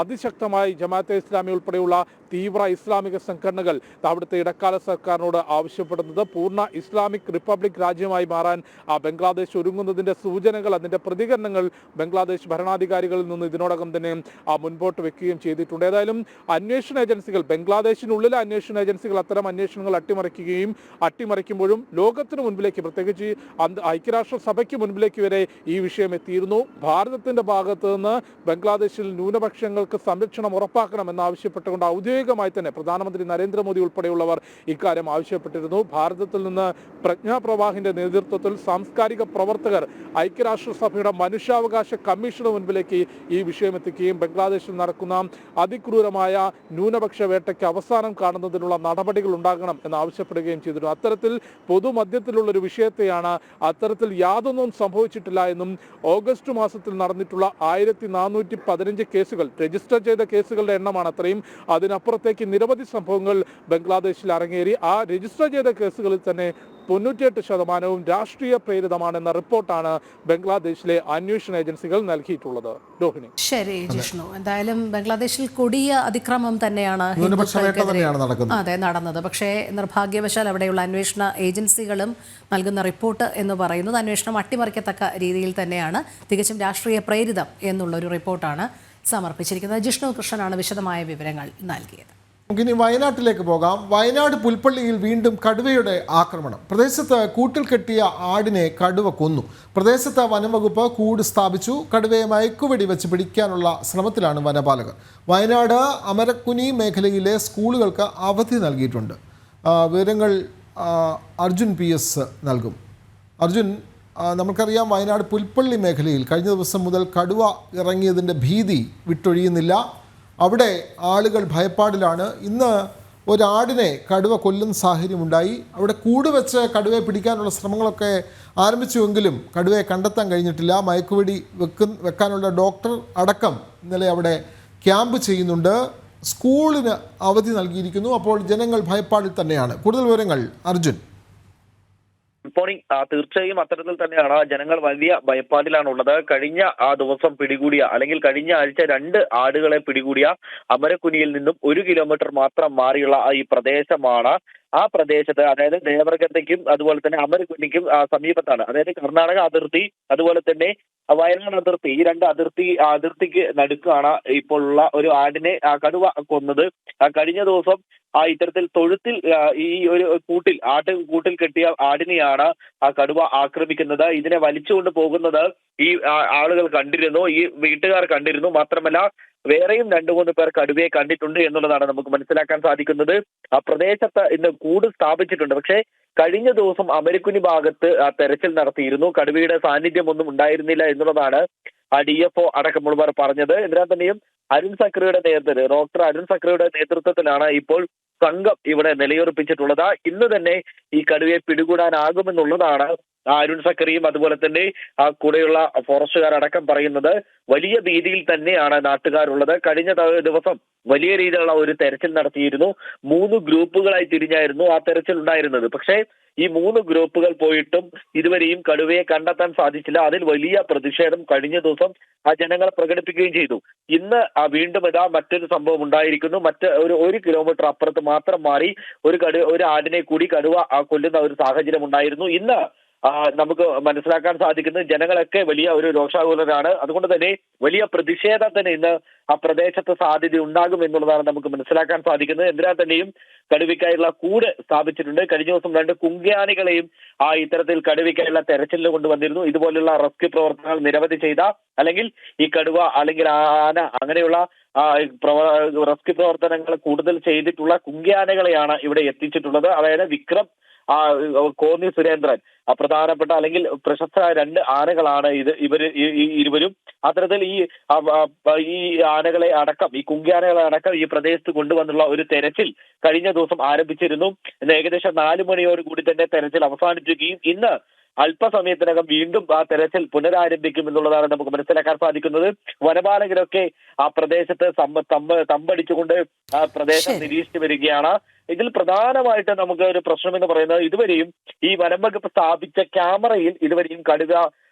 അതിശക്തമായി ജമാഅത്തെ ഇസ്ലാമി ഉൾപ്പെടെയുള്ള തീവ്ര ഇസ്ലാമിക സംഘടനകൾ അവിടുത്തെ ഇടക്കാല സർക്കാരിനോട് ആവശ്യപ്പെടുന്നത്. പൂർണ്ണ ഇസ്ലാമിക് റിപ്പബ്ലിക് രാജ്യമായി മാറാൻ ബംഗ്ലാദേശ് ഒരുങ്ങുന്നതിന്റെ സൂചനകൾ, അതിന്റെ പ്രതികരണങ്ങൾ ബംഗ്ലാദേശ് ഭരണാധികാരികളിൽ നിന്ന് ഇതിനോടകം തന്നെ മുൻപോട്ട് വെക്കുകയും ചെയ്തിട്ടുണ്ട്. ഏതായാലും അന്വേഷണ ഏജൻസികൾ, ബംഗ്ലാദേശിനുള്ളിലെ അന്വേഷണ ഏജൻസികൾ അത്തരം അന്വേഷണങ്ങൾ അട്ടിമറിക്കുമ്പോഴും ലോകത്തിന് മുൻപിലേക്ക്, പ്രത്യേകിച്ച് ഐക്യരാഷ്ട്രസഭയ്ക്ക് മുൻപിലേക്ക് വരെ ഈ വിഷയം എത്തിയിരുന്നു. ഭാരതത്തിന്റെ ഭാഗത്ത് നിന്ന് ബംഗ്ലാദേശിൽ ന്യൂനപക്ഷങ്ങൾക്ക് സംരക്ഷണം ഉറപ്പാക്കണമെന്നാവശ്യപ്പെട്ടുകൊണ്ട് ഔദ്യോഗികമായി തന്നെ പ്രധാനമന്ത്രി നരേന്ദ്രമോദി ഉൾപ്പെടെയുള്ളവർ ഇക്കാര്യം ആവശ്യപ്പെട്ടിരുന്നു. ഭാരതത്തിൽ നിന്ന് പ്രജ്ഞാ പ്രവാഹിന്റെ നേതൃത്വത്തിൽ സാംസ്കാരിക പ്രവർത്തകർ ഐക്യരാഷ്ട്രസഭയുടെ മനുഷ്യാവകാശ കമ്മീഷന് മുൻപിലേക്ക് ഈ വിഷയം എത്തിക്കുകയും ബംഗ്ലാദേശിൽ നടക്കുന്ന അതിക്രൂരമായ ന്യൂനപക്ഷ വേട്ടയ്ക്ക് അവസാനം കാണുന്നതിനുള്ള നടപടികൾ ഉണ്ടാകണം എന്നാവശ്യപ്പെടുകയും ചെയ്തിരുന്നു. അത്തരത്തിൽ പൊതുമധ്യത്തിലുള്ള ഒരു വിഷയത്തെയാണ് അത്തരത്തിൽ യാതൊന്നും സംഭവിച്ചിട്ടില്ല എന്നും ഓഗസ്റ്റ് മാസത്തിൽ നടന്നിട്ടുള്ള 1415 കേസുകൾ, രജിസ്റ്റർ ചെയ്ത കേസുകളുടെ എണ്ണമാണ് അത്രയും, അതിനപ്പുറത്തേക്ക് നിരവധി സംഭവങ്ങൾ ബംഗ്ലാദേശിൽ അരങ്ങേറി. ആ രജിസ്റ്റർ ചെയ്ത കേസുകളിൽ തന്നെ 98% രാഷ്ട്രീയ പ്രേരിതമാണെന്ന റിപ്പോർട്ടാണ് ബംഗ്ലാദേശിലെ അന്വേഷണ ഏജൻസികൾ നൽകിയിട്ടുള്ളത്. രോഹിണി. ശരി ജിഷ്ണു, എന്തായാലും ബംഗ്ലാദേശിൽ കൊടിയ അതിക്രമം തന്നെയാണ് നടന്നത്. പക്ഷേ നിർഭാഗ്യവശാൽ അവിടെയുള്ള അന്വേഷണ ഏജൻസികളും നൽകുന്ന റിപ്പോർട്ട് എന്ന് പറയുന്നത് അന്വേഷണം അട്ടിമറിക്കത്തക്ക രീതിയിൽ തന്നെയാണ്, തികച്ചും രാഷ്ട്രീയ പ്രേരിതം എന്നുള്ളൊരു റിപ്പോർട്ടാണ് സമർപ്പിച്ചിരിക്കുന്നത്. ജിഷ്ണു കൃഷ്ണനാണ് വിശദമായ വിവരങ്ങൾ നൽകിയത്. നമുക്കിനി വയനാട്ടിലേക്ക് പോകാം. വയനാട് പുൽപ്പള്ളിയിൽ വീണ്ടും കടുവയുടെ ആക്രമണം. പ്രദേശത്ത് കൂട്ടിൽ കെട്ടിയ ആടിനെ കടുവ കൊന്നു. പ്രദേശത്ത് വനംവകുപ്പ് കൂട് സ്ഥാപിച്ചു. കടുവയെ മയക്കുവെടി വെച്ച് പിടിക്കാനുള്ള ശ്രമത്തിലാണ് വനപാലകർ. വയനാട് അമരക്കുനി മേഖലയിലെ സ്കൂളുകൾക്ക് അവധി നൽകിയിട്ടുണ്ട്. വിവരങ്ങൾ അർജുൻ PS നൽകും. അർജുൻ, നമുക്കറിയാം വയനാട് പുൽപ്പള്ളി മേഖലയിൽ കഴിഞ്ഞ ദിവസം മുതൽ കടുവ ഇറങ്ങിയതിൻ്റെ ഭീതി വിട്ടൊഴിയുന്നില്ല. അവിടെ ആളുകൾ ഭയപ്പാടിലാണ്. ഇന്ന് ഒരാടിനെ കടുവ കൊല്ലുന്ന സാഹചര്യമുണ്ടായി. അവിടെ കൂട് വെച്ച് കടുവയെ പിടിക്കാനുള്ള ശ്രമങ്ങളൊക്കെ ആരംഭിച്ചുവെങ്കിലും കടുവയെ കണ്ടെത്താൻ കഴിഞ്ഞിട്ടില്ല. മയക്കുവെടി വെക്കാനുള്ള ഡോക്ടർ അടക്കം ഇന്നലെ അവിടെ ക്യാമ്പ് ചെയ്യുന്നുണ്ട്. സ്കൂളിന് അവധി നൽകിയിരിക്കുന്നു. അപ്പോൾ ജനങ്ങൾ ഭയപ്പാടിൽ തന്നെയാണ്. കൂടുതൽ വിവരങ്ങൾ അർജുൻ. തീർച്ചയായും അത്തരത്തിൽ തന്നെയാണ്. ജനങ്ങൾ വലിയ ഭയപ്പാടിലാണുള്ളത്. കഴിഞ്ഞ ദിവസം പിടികൂടിയ, അല്ലെങ്കിൽ കഴിഞ്ഞ ആഴ്ച 2 ആടുകളെ പിടികൂടിയ അമരക്കുനിയിൽ നിന്നും 1 കിലോമീറ്റർ മാത്രം മാറിയുള്ള ഈ പ്രദേശമാണ്. ആ പ്രദേശത്ത്, അതായത് ദേവർഗത്തയ്ക്കും അതുപോലെ തന്നെ അമരക്കുനിക്കും സമീപത്താണ്, അതായത് കർണാടക അതിർത്തി അതുപോലെ തന്നെ വയനാട് അതിർത്തി, ഈ 2 അതിർത്തിക്ക് നടുക്കാണ് ഇപ്പോഴുള്ള ഒരു ആടിനെ കടുവ കൊന്നത്. കഴിഞ്ഞ ദിവസം ഇത്തരത്തിൽ തൊഴുത്തിൽ ഈ ഒരു കൂട്ടിൽ കെട്ടിയ ആടിനെയാണ് കടുവ ആക്രമിക്കുന്നത്. ഇതിനെ വലിച്ചുകൊണ്ട് പോകുന്നത് ഈ ആളുകൾ കണ്ടിരുന്നു, ഈ വീട്ടുകാർ കണ്ടിരുന്നു. മാത്രമല്ല വേറെയും 2-3 പേർ കടുവയെ കണ്ടിട്ടുണ്ട് എന്നുള്ളതാണ് നമുക്ക് മനസ്സിലാക്കാൻ സാധിക്കുന്നത്. ആ പ്രദേശത്ത് ഇന്ന് കൂട് സ്ഥാപിച്ചിട്ടുണ്ട്. പക്ഷേ കഴിഞ്ഞ ദിവസം അമരക്കുനി ഭാഗത്ത് തെരച്ചിൽ നടത്തിയിരുന്നു. കടുവയുടെ സാന്നിധ്യമൊന്നും ഉണ്ടായിരുന്നില്ല എന്നുള്ളതാണ് DFO അടക്കമുള്ളവർ പറഞ്ഞത്. എന്നാൽ തന്നെയും ഡോക്ടർ അരുൺ സക്രിയുടെ നേതൃത്വത്തിലാണ് ഇപ്പോൾ സംഘം ഇവിടെ നിലയുറപ്പിച്ചിട്ടുള്ളത്. ഇന്ന് തന്നെ ഈ കടുവയെ പിടികൂടാനാകുമെന്നുള്ളതാണ് അരുൺ സക്രിയും അതുപോലെ തന്നെ കൂടെയുള്ള ഫോറസ്റ്റുകാർ അടക്കം പറയുന്നത്. വലിയ ഭീതിയിൽ തന്നെയാണ് നാട്ടുകാരുള്ളത്. കഴിഞ്ഞ ദിവസം വലിയ രീതിയിലുള്ള ഒരു തെരച്ചിൽ നടത്തിയിരുന്നു. 3 ഗ്രൂപ്പുകളായി തിരിഞ്ഞായിരുന്നു ആ തെരച്ചിൽ ഉണ്ടായിരുന്നത്. പക്ഷേ ഈ 3 ഗ്രൂപ്പുകൾ പോയിട്ടും ഇതുവരെയും കടുവയെ കണ്ടെത്താൻ സാധിച്ചില്ല. അതിൽ വലിയ പ്രതിഷേധം കഴിഞ്ഞ ദിവസം ആ ജനങ്ങൾ പ്രകടിപ്പിക്കുകയും ചെയ്തു. ഇന്ന് വീണ്ടും മറ്റൊരു സംഭവം ഉണ്ടായിരിക്കുന്നു. ഒരു കിലോമീറ്റർ അപ്പുറത്ത് മാത്രം മാറി ഒരു ആടിനെ കൂടി കടുവ കൊല്ലുന്ന ഒരു സാഹചര്യം ഉണ്ടായിരുന്നു. ഇന്ന് നമുക്ക് മനസ്സിലാക്കാൻ സാധിക്കുന്നത് ജനങ്ങളൊക്കെ വലിയ ഒരു രോഷാകുലരാണ്. അതുകൊണ്ട് തന്നെ വലിയ പ്രതിഷേധത്തിന് ഇന്ന് ആ പ്രദേശത്ത് സാധ്യത ഉണ്ടാകും എന്നുള്ളതാണ് നമുക്ക് മനസ്സിലാക്കാൻ സാധിക്കുന്നത്. എന്തിനാൽ തന്നെയും കടുവയ്ക്കായുള്ള കൂട് സ്ഥാപിച്ചിട്ടുണ്ട്. കഴിഞ്ഞ ദിവസം 2 കുങ്കിയാനികളെയും ഇത്തരത്തിൽ കടുവയ്ക്കായുള്ള തെരച്ചിലിന് കൊണ്ടുവന്നിരുന്നു. ഇതുപോലുള്ള റെസ്ക്യൂ പ്രവർത്തനങ്ങൾ നിരവധി ചെയ്ത അല്ലെങ്കിൽ ഈ കടുവ അല്ലെങ്കിൽ ആന അങ്ങനെയുള്ള റെസ്ക്യൂ പ്രവർത്തനങ്ങൾ കൂടുതൽ ചെയ്തിട്ടുള്ള കുങ്കിയാനകളെയാണ് ഇവിടെ എത്തിച്ചിട്ടുള്ളത്. അതായത് വിക്രം കോന്നി സുരേന്ദ്രൻ പ്രധാനപ്പെട്ട അല്ലെങ്കിൽ പ്രശസ്തരായ 2 ആനകളാണ് ഇരുവരും. അത്തരത്തിൽ ഈ ആനകളെ അടക്കം ഈ കുങ്കിയാനകളെ അടക്കം ഈ പ്രദേശത്ത് കൊണ്ടുവന്നുള്ള ഒരു തെരച്ചിൽ കഴിഞ്ഞ ദിവസം ആരംഭിച്ചിരുന്നു. ഇന്ന് ഏകദേശം 4 മണിയോടുകൂടി തന്നെ തെരച്ചിൽ അവസാനിപ്പിക്കുകയും ഇന്ന് അല്പസമയത്തിനകം വീണ്ടും ആ തെരച്ചിൽ പുനരാരംഭിക്കും എന്നുള്ളതാണ് നമുക്ക് മനസ്സിലാക്കാൻ സാധിക്കുന്നത്. വനപാലകരൊക്കെ ആ പ്രദേശത്ത് തമ്പടിച്ചുകൊണ്ട് ആ പ്രദേശം നിരീക്ഷിച്ചു വരികയാണ്. ഇതിൽ പ്രധാനമായിട്ട് നമുക്ക് ഒരു പ്രശ്നം എന്ന് പറയുന്നത് ഇതുവരെയും ഈ വനം വകുപ്പ് സ്ഥാപിച്ച ക്യാമറയിൽ ഇതുവരെയും കടുവ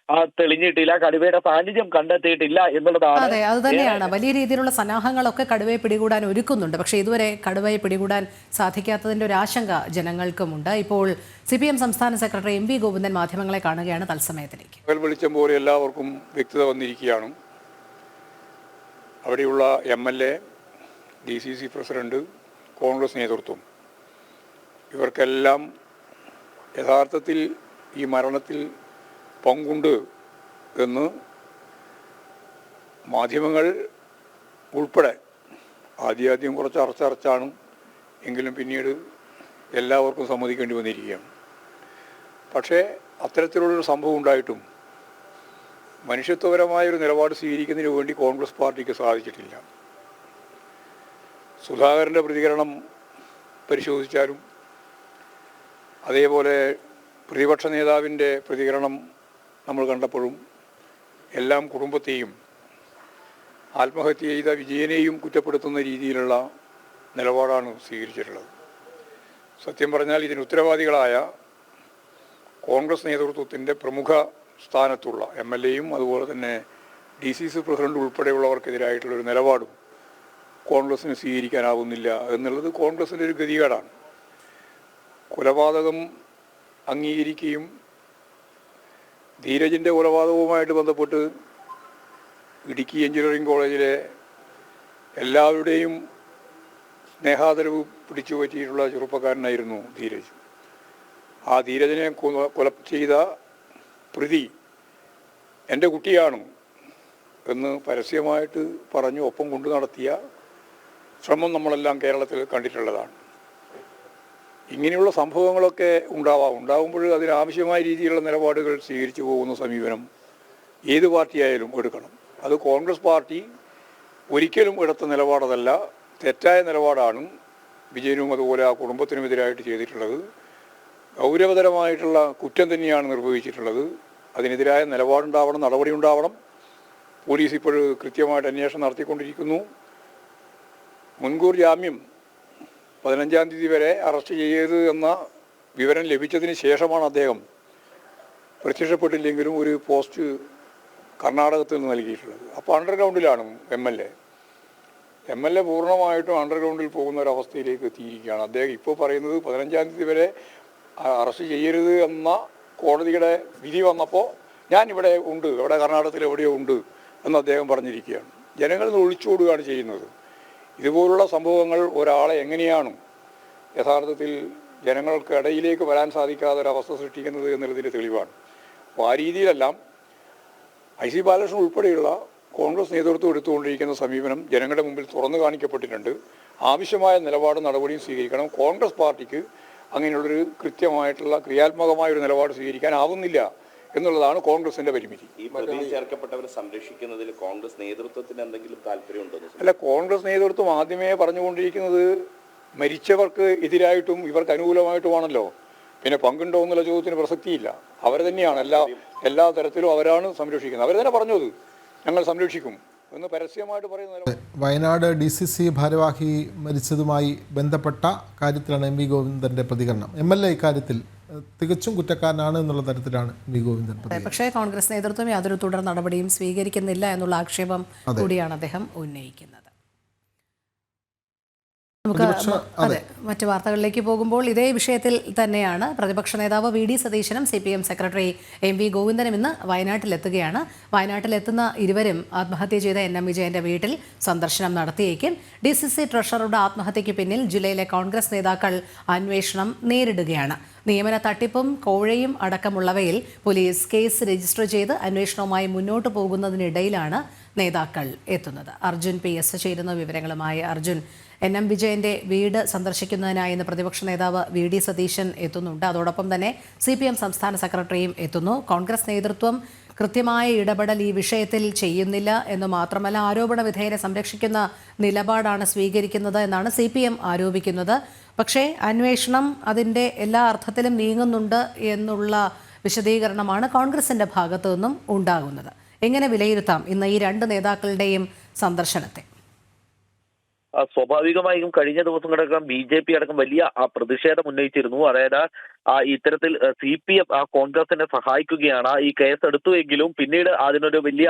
തെളിഞ്ഞിട്ടില്ല, കടുവയുടെ സാന്നിധ്യം കണ്ടെത്തിയിട്ടില്ല എന്നുള്ളതാണ്. അതെ, അത് തന്നെയാണ്. വലിയ രീതിയിലുള്ള സന്നാഹങ്ങളൊക്കെ കടുവയെ പിടികൂടാൻ ഒരുക്കുന്നുണ്ട്. പക്ഷേ ഇതുവരെ കടുവയെ പിടികൂടാൻ സാധിക്കാത്തതിന്റെ ഒരു ആശങ്ക ജനങ്ങൾക്കുമുണ്ട്. ഇപ്പോൾ CPM സംസ്ഥാന സെക്രട്ടറി MV ഗോവിന്ദൻ മാധ്യമങ്ങളെ കാണുകയാണ് തത്സമയത്തിലേക്ക്. വെളിച്ചം പോലെ എല്ലാവർക്കും വ്യക്തത വന്നിരിക്കുകയാണ്. അവിടെയുള്ള MLA, DCC പ്രസിഡന്റ്, കോൺഗ്രസ് നേതൃത്വം ഇവർക്കെല്ലാം യഥാർത്ഥത്തിൽ ഈ മരണത്തിൽ പങ്കുണ്ട് എന്ന് മാധ്യമങ്ങൾ ഉൾപ്പെടെ ആദ്യം കുറച്ച് അറച്ചറച്ചാണ് എങ്കിലും പിന്നീട് എല്ലാവർക്കും സമ്മതിക്കേണ്ടി വന്നിരിക്കുകയാണ്. പക്ഷേ അത്തരത്തിലുള്ളൊരു സംഭവം ഉണ്ടായിട്ടും മനുഷ്യത്വപരമായൊരു നിലപാട് സ്വീകരിക്കുന്നതിന് വേണ്ടി കോൺഗ്രസ് പാർട്ടിക്ക് സാധിച്ചിട്ടില്ല. സുധാകരൻ്റെ പ്രതികരണം പരിശോധിച്ചാലും അതേപോലെ പ്രതിപക്ഷ നേതാവിൻ്റെ പ്രതികരണം നമ്മൾ കണ്ടപ്പോഴും എല്ലാം കുടുംബത്തെയും ആത്മഹത്യ ചെയ്ത വിജയനെയും കുറ്റപ്പെടുത്തുന്ന രീതിയിലുള്ള നിലപാടാണ് സ്വീകരിച്ചിട്ടുള്ളത്. സത്യം പറഞ്ഞാൽ ഇതിന് ഉത്തരവാദികളായ കോൺഗ്രസ് നേതൃത്വത്തിൻ്റെ പ്രമുഖ സ്ഥാനത്തുള്ള MLAയും അതുപോലെ തന്നെ DCC പ്രസിഡന്റ് ഉൾപ്പെടെയുള്ളവർക്കെതിരായിട്ടുള്ളൊരു നിലപാടും കോൺഗ്രസിന് സ്വീകരിക്കാനാവുന്നില്ല എന്നുള്ളത് കോൺഗ്രസിൻ്റെ ഒരു ഗതികേടാണ്. കൊലപാതകം അംഗീകരിക്കുകയും ധീരജിൻ്റെ കൊലപാതകവുമായിട്ട് ബന്ധപ്പെട്ട് ഇടുക്കി എഞ്ചിനീയറിംഗ് കോളേജിലെ എല്ലാവരുടെയും സ്നേഹാദരവ് പിടിച്ചു പറ്റിയിട്ടുള്ള ചെറുപ്പക്കാരനായിരുന്നു ധീരജ്. ആ ധീരജിനെ കൊല ചെയ്ത പ്രതി എൻ്റെ കുട്ടിയാണ് എന്ന് പരസ്യമായിട്ട് പറഞ്ഞു ഒപ്പം കൊണ്ടു നടത്തിയ ശ്രമം നമ്മളെല്ലാം കേരളത്തിൽ കണ്ടിട്ടുള്ളതാണ്. ഇങ്ങനെയുള്ള സംഭവങ്ങളൊക്കെ ഉണ്ടാകുമ്പോൾ അതിനാവശ്യമായ രീതിയിലുള്ള നിലപാടുകൾ സ്വീകരിച്ചു പോകുന്ന സമീപനം ഏത് പാർട്ടിയായാലും എടുക്കണം. അത് കോൺഗ്രസ് പാർട്ടി ഒരിക്കലും എടുത്ത നിലപാടതല്ല, തെറ്റായ നിലപാടാണ് വിജയനും അതുപോലെ ആ കുടുംബത്തിനുമെതിരായിട്ട് ചെയ്തിട്ടുള്ളത്. ഗൗരവതരമായിട്ടുള്ള കുറ്റം തന്നെയാണ് നിർവഹിച്ചിട്ടുള്ളത്. അതിനെതിരായ നിലപാടുണ്ടാവണം, നടപടി ഉണ്ടാവണം. പോലീസ് ഇപ്പോൾ കൃത്യമായിട്ട് അന്വേഷണം നടത്തിക്കൊണ്ടിരിക്കുന്നു. മുൻകൂർ ജാമ്യം 15-ാം തീയതി വരെ അറസ്റ്റ് ചെയ്യരുത് എന്ന വിവരം ലഭിച്ചതിന് ശേഷമാണ് അദ്ദേഹം പ്രത്യക്ഷപ്പെട്ടില്ലെങ്കിലും ഒരു പോസ്റ്റ് കർണാടകത്തിൽ നിന്ന് നൽകിയിട്ടുള്ളത്. അപ്പോൾ അണ്ടർഗ്രൗണ്ടിലാണ് MLA പൂർണ്ണമായിട്ടും അണ്ടർഗ്രൗണ്ടിൽ പോകുന്ന ഒരവസ്ഥയിലേക്ക് എത്തിയിരിക്കുകയാണ്. അദ്ദേഹം ഇപ്പോൾ പറയുന്നത് 15-ാം തീയതി വരെ അറസ്റ്റ് ചെയ്യരുത് എന്ന കോടതിയുടെ വിധി വന്നപ്പോൾ ഞാൻ ഇവിടെ ഉണ്ട്, ഇവിടെ കർണാടകത്തിൽ എവിടെയോ ഉണ്ട് എന്ന് അദ്ദേഹം പറഞ്ഞിരിക്കുകയാണ്. ജനങ്ങളിൽ നിന്ന് ഒളിച്ചോടുകയാണ് ചെയ്യുന്നത്. ഇതുപോലുള്ള സംഭവങ്ങൾ ഒരാളെ എങ്ങനെയാണ് യഥാർത്ഥത്തിൽ ജനങ്ങൾക്ക് ഇടയിലേക്ക് വരാൻ സാധിക്കാത്ത ഒരവസ്ഥ സൃഷ്ടിക്കുന്നത് എന്നുള്ളതിൻ്റെ തെളിവാണ്. അപ്പോൾ ആ രീതിയിലെല്ലാം IC ബാലകൃഷ്ണൻ ഉൾപ്പെടെയുള്ള കോൺഗ്രസ് നേതൃത്വം എടുത്തുകൊണ്ടിരിക്കുന്ന സമീപനം ജനങ്ങളുടെ മുമ്പിൽ തുറന്നു കാണിക്കപ്പെട്ടിട്ടുണ്ട്. ആവശ്യമായ നിലപാടും നടപടിയും സ്വീകരിക്കണം. കോൺഗ്രസ് പാർട്ടിക്ക് അങ്ങനെയുള്ളൊരു കൃത്യമായിട്ടുള്ള ക്രിയാത്മകമായ ഒരു നിലപാട് സ്വീകരിക്കാനാവുന്നില്ല എന്നുള്ളതാണ് കോൺഗ്രസിന്റെ പരിമിതി. ഈ പ്രതിയിൽ ചേർക്കപ്പെട്ടവരെ സംരക്ഷിക്കുന്നതിൽ കോൺഗ്രസ് നേതൃത്വത്തിന് എന്തെങ്കിലും താല്പര്യമുണ്ടോ? അല്ല, കോൺഗ്രസ് നേതൃത്വം ആദ്യമേ പറഞ്ഞുകൊണ്ടിരിക്കുന്നത് മരിച്ചവർക്ക് എതിരായിട്ടും ഇവർക്ക് അനുകൂലമായിട്ടുമാണല്ലോ. പിന്നെ പങ്കുണ്ടോ എന്നുള്ള ചോദ്യത്തിന് പ്രസക്തിയില്ല. അവർ തന്നെയാണ് എല്ലാ തരത്തിലും അവരാണ് സംരക്ഷിക്കുന്നത്. അവർ തന്നെ പറഞ്ഞത് ഞങ്ങൾ സംരക്ഷിക്കും എന്ന് പരസ്യമായിട്ട് പറയുന്ന. വയനാട് DCC ഭാരവാഹി മരിച്ചതുമായി ബന്ധപ്പെട്ട കാര്യത്തിലാണ് MV ഗോവിന്ദന്റെ പ്രതികരണം. MLA ഇക്കാര്യത്തിൽ തികച്ചും കുറ്റക്കാരനാണ് എന്നുള്ള തരത്തിലാണ് MV ഗോവിന്ദൻ. പക്ഷേ കോൺഗ്രസ് നേതൃത്വം യാതൊരു തുടർ നടപടിയും സ്വീകരിക്കുന്നില്ല എന്നുള്ള ആക്ഷേപം കൂടിയാണ് അദ്ദേഹം ഉന്നയിക്കുന്നത്. നമുക്ക് മറ്റു വാർത്തകളിലേക്ക് പോകുമ്പോൾ ഇതേ വിഷയത്തിൽ തന്നെയാണ് പ്രതിപക്ഷ നേതാവ് VD സതീശനും CPM സെക്രട്ടറി MV ഗോവിന്ദനും ഇന്ന് വയനാട്ടിലെത്തുകയാണ്. വയനാട്ടിലെത്തുന്ന ഇരുവരും ആത്മഹത്യ ചെയ്ത NM വിജയന്റെ വീട്ടിൽ സന്ദർശനം നടത്തിയേക്കും. DCC ട്രഷററുടെ ആത്മഹത്യയ്ക്ക് പിന്നിൽ ജില്ലയിലെ കോൺഗ്രസ് നേതാക്കൾ അന്വേഷണം നേരിടുകയാണ്. നിയമന തട്ടിപ്പും കോഴയും അടക്കമുള്ളവയിൽ പോലീസ് കേസ് രജിസ്റ്റർ ചെയ്ത് അന്വേഷണവുമായി മുന്നോട്ട് പോകുന്നതിനിടയിലാണ് നേതാക്കൾ എത്തുന്നത്. അർജുൻ PS ചേരുന്ന വിവരങ്ങളുമായി. അർജുൻ, NM വിജയന്റെ വീട് സന്ദർശിക്കുന്നതിനായി ഇന്ന് പ്രതിപക്ഷ നേതാവ് VD സതീശൻ എത്തുന്നുണ്ട്. അതോടൊപ്പം തന്നെ CPM സംസ്ഥാന സെക്രട്ടറിയും എത്തുന്നു. കോൺഗ്രസ് നേതൃത്വം കൃത്യമായ ഇടപെടൽ ഈ വിഷയത്തിൽ ചെയ്യുന്നില്ല എന്ന് മാത്രമല്ല ആരോപണ വിധേയരെ സംരക്ഷിക്കുന്ന നിലപാടാണ് സ്വീകരിക്കുന്നത് എന്നാണ് CPM ആരോപിക്കുന്നത്. പക്ഷേ അന്വേഷണം അതിൻ്റെ എല്ലാ അർത്ഥത്തിലും നീങ്ങുന്നുണ്ട് എന്നുള്ള വിശദീകരണമാണ് കോൺഗ്രസിൻ്റെ ഭാഗത്തു നിന്നും ഉണ്ടാകുന്നത്. എങ്ങനെ വിലയിരുത്താം ഇന്ന് ഈ രണ്ട് നേതാക്കളുടെയും സന്ദർശനത്തെ? സ്വാഭാവികമായും കഴിഞ്ഞ ദിവസങ്ങളടക്കം BJP അടക്കം വലിയ പ്രതിഷേധം ഉന്നയിച്ചിരുന്നു. അതായത് ഇത്തരത്തിൽ CPM കോൺഗ്രസിനെ സഹായിക്കുകയാണ്. ഈ കേസ് എടുത്തുവെങ്കിലും പിന്നീട് അതിനൊരു വലിയ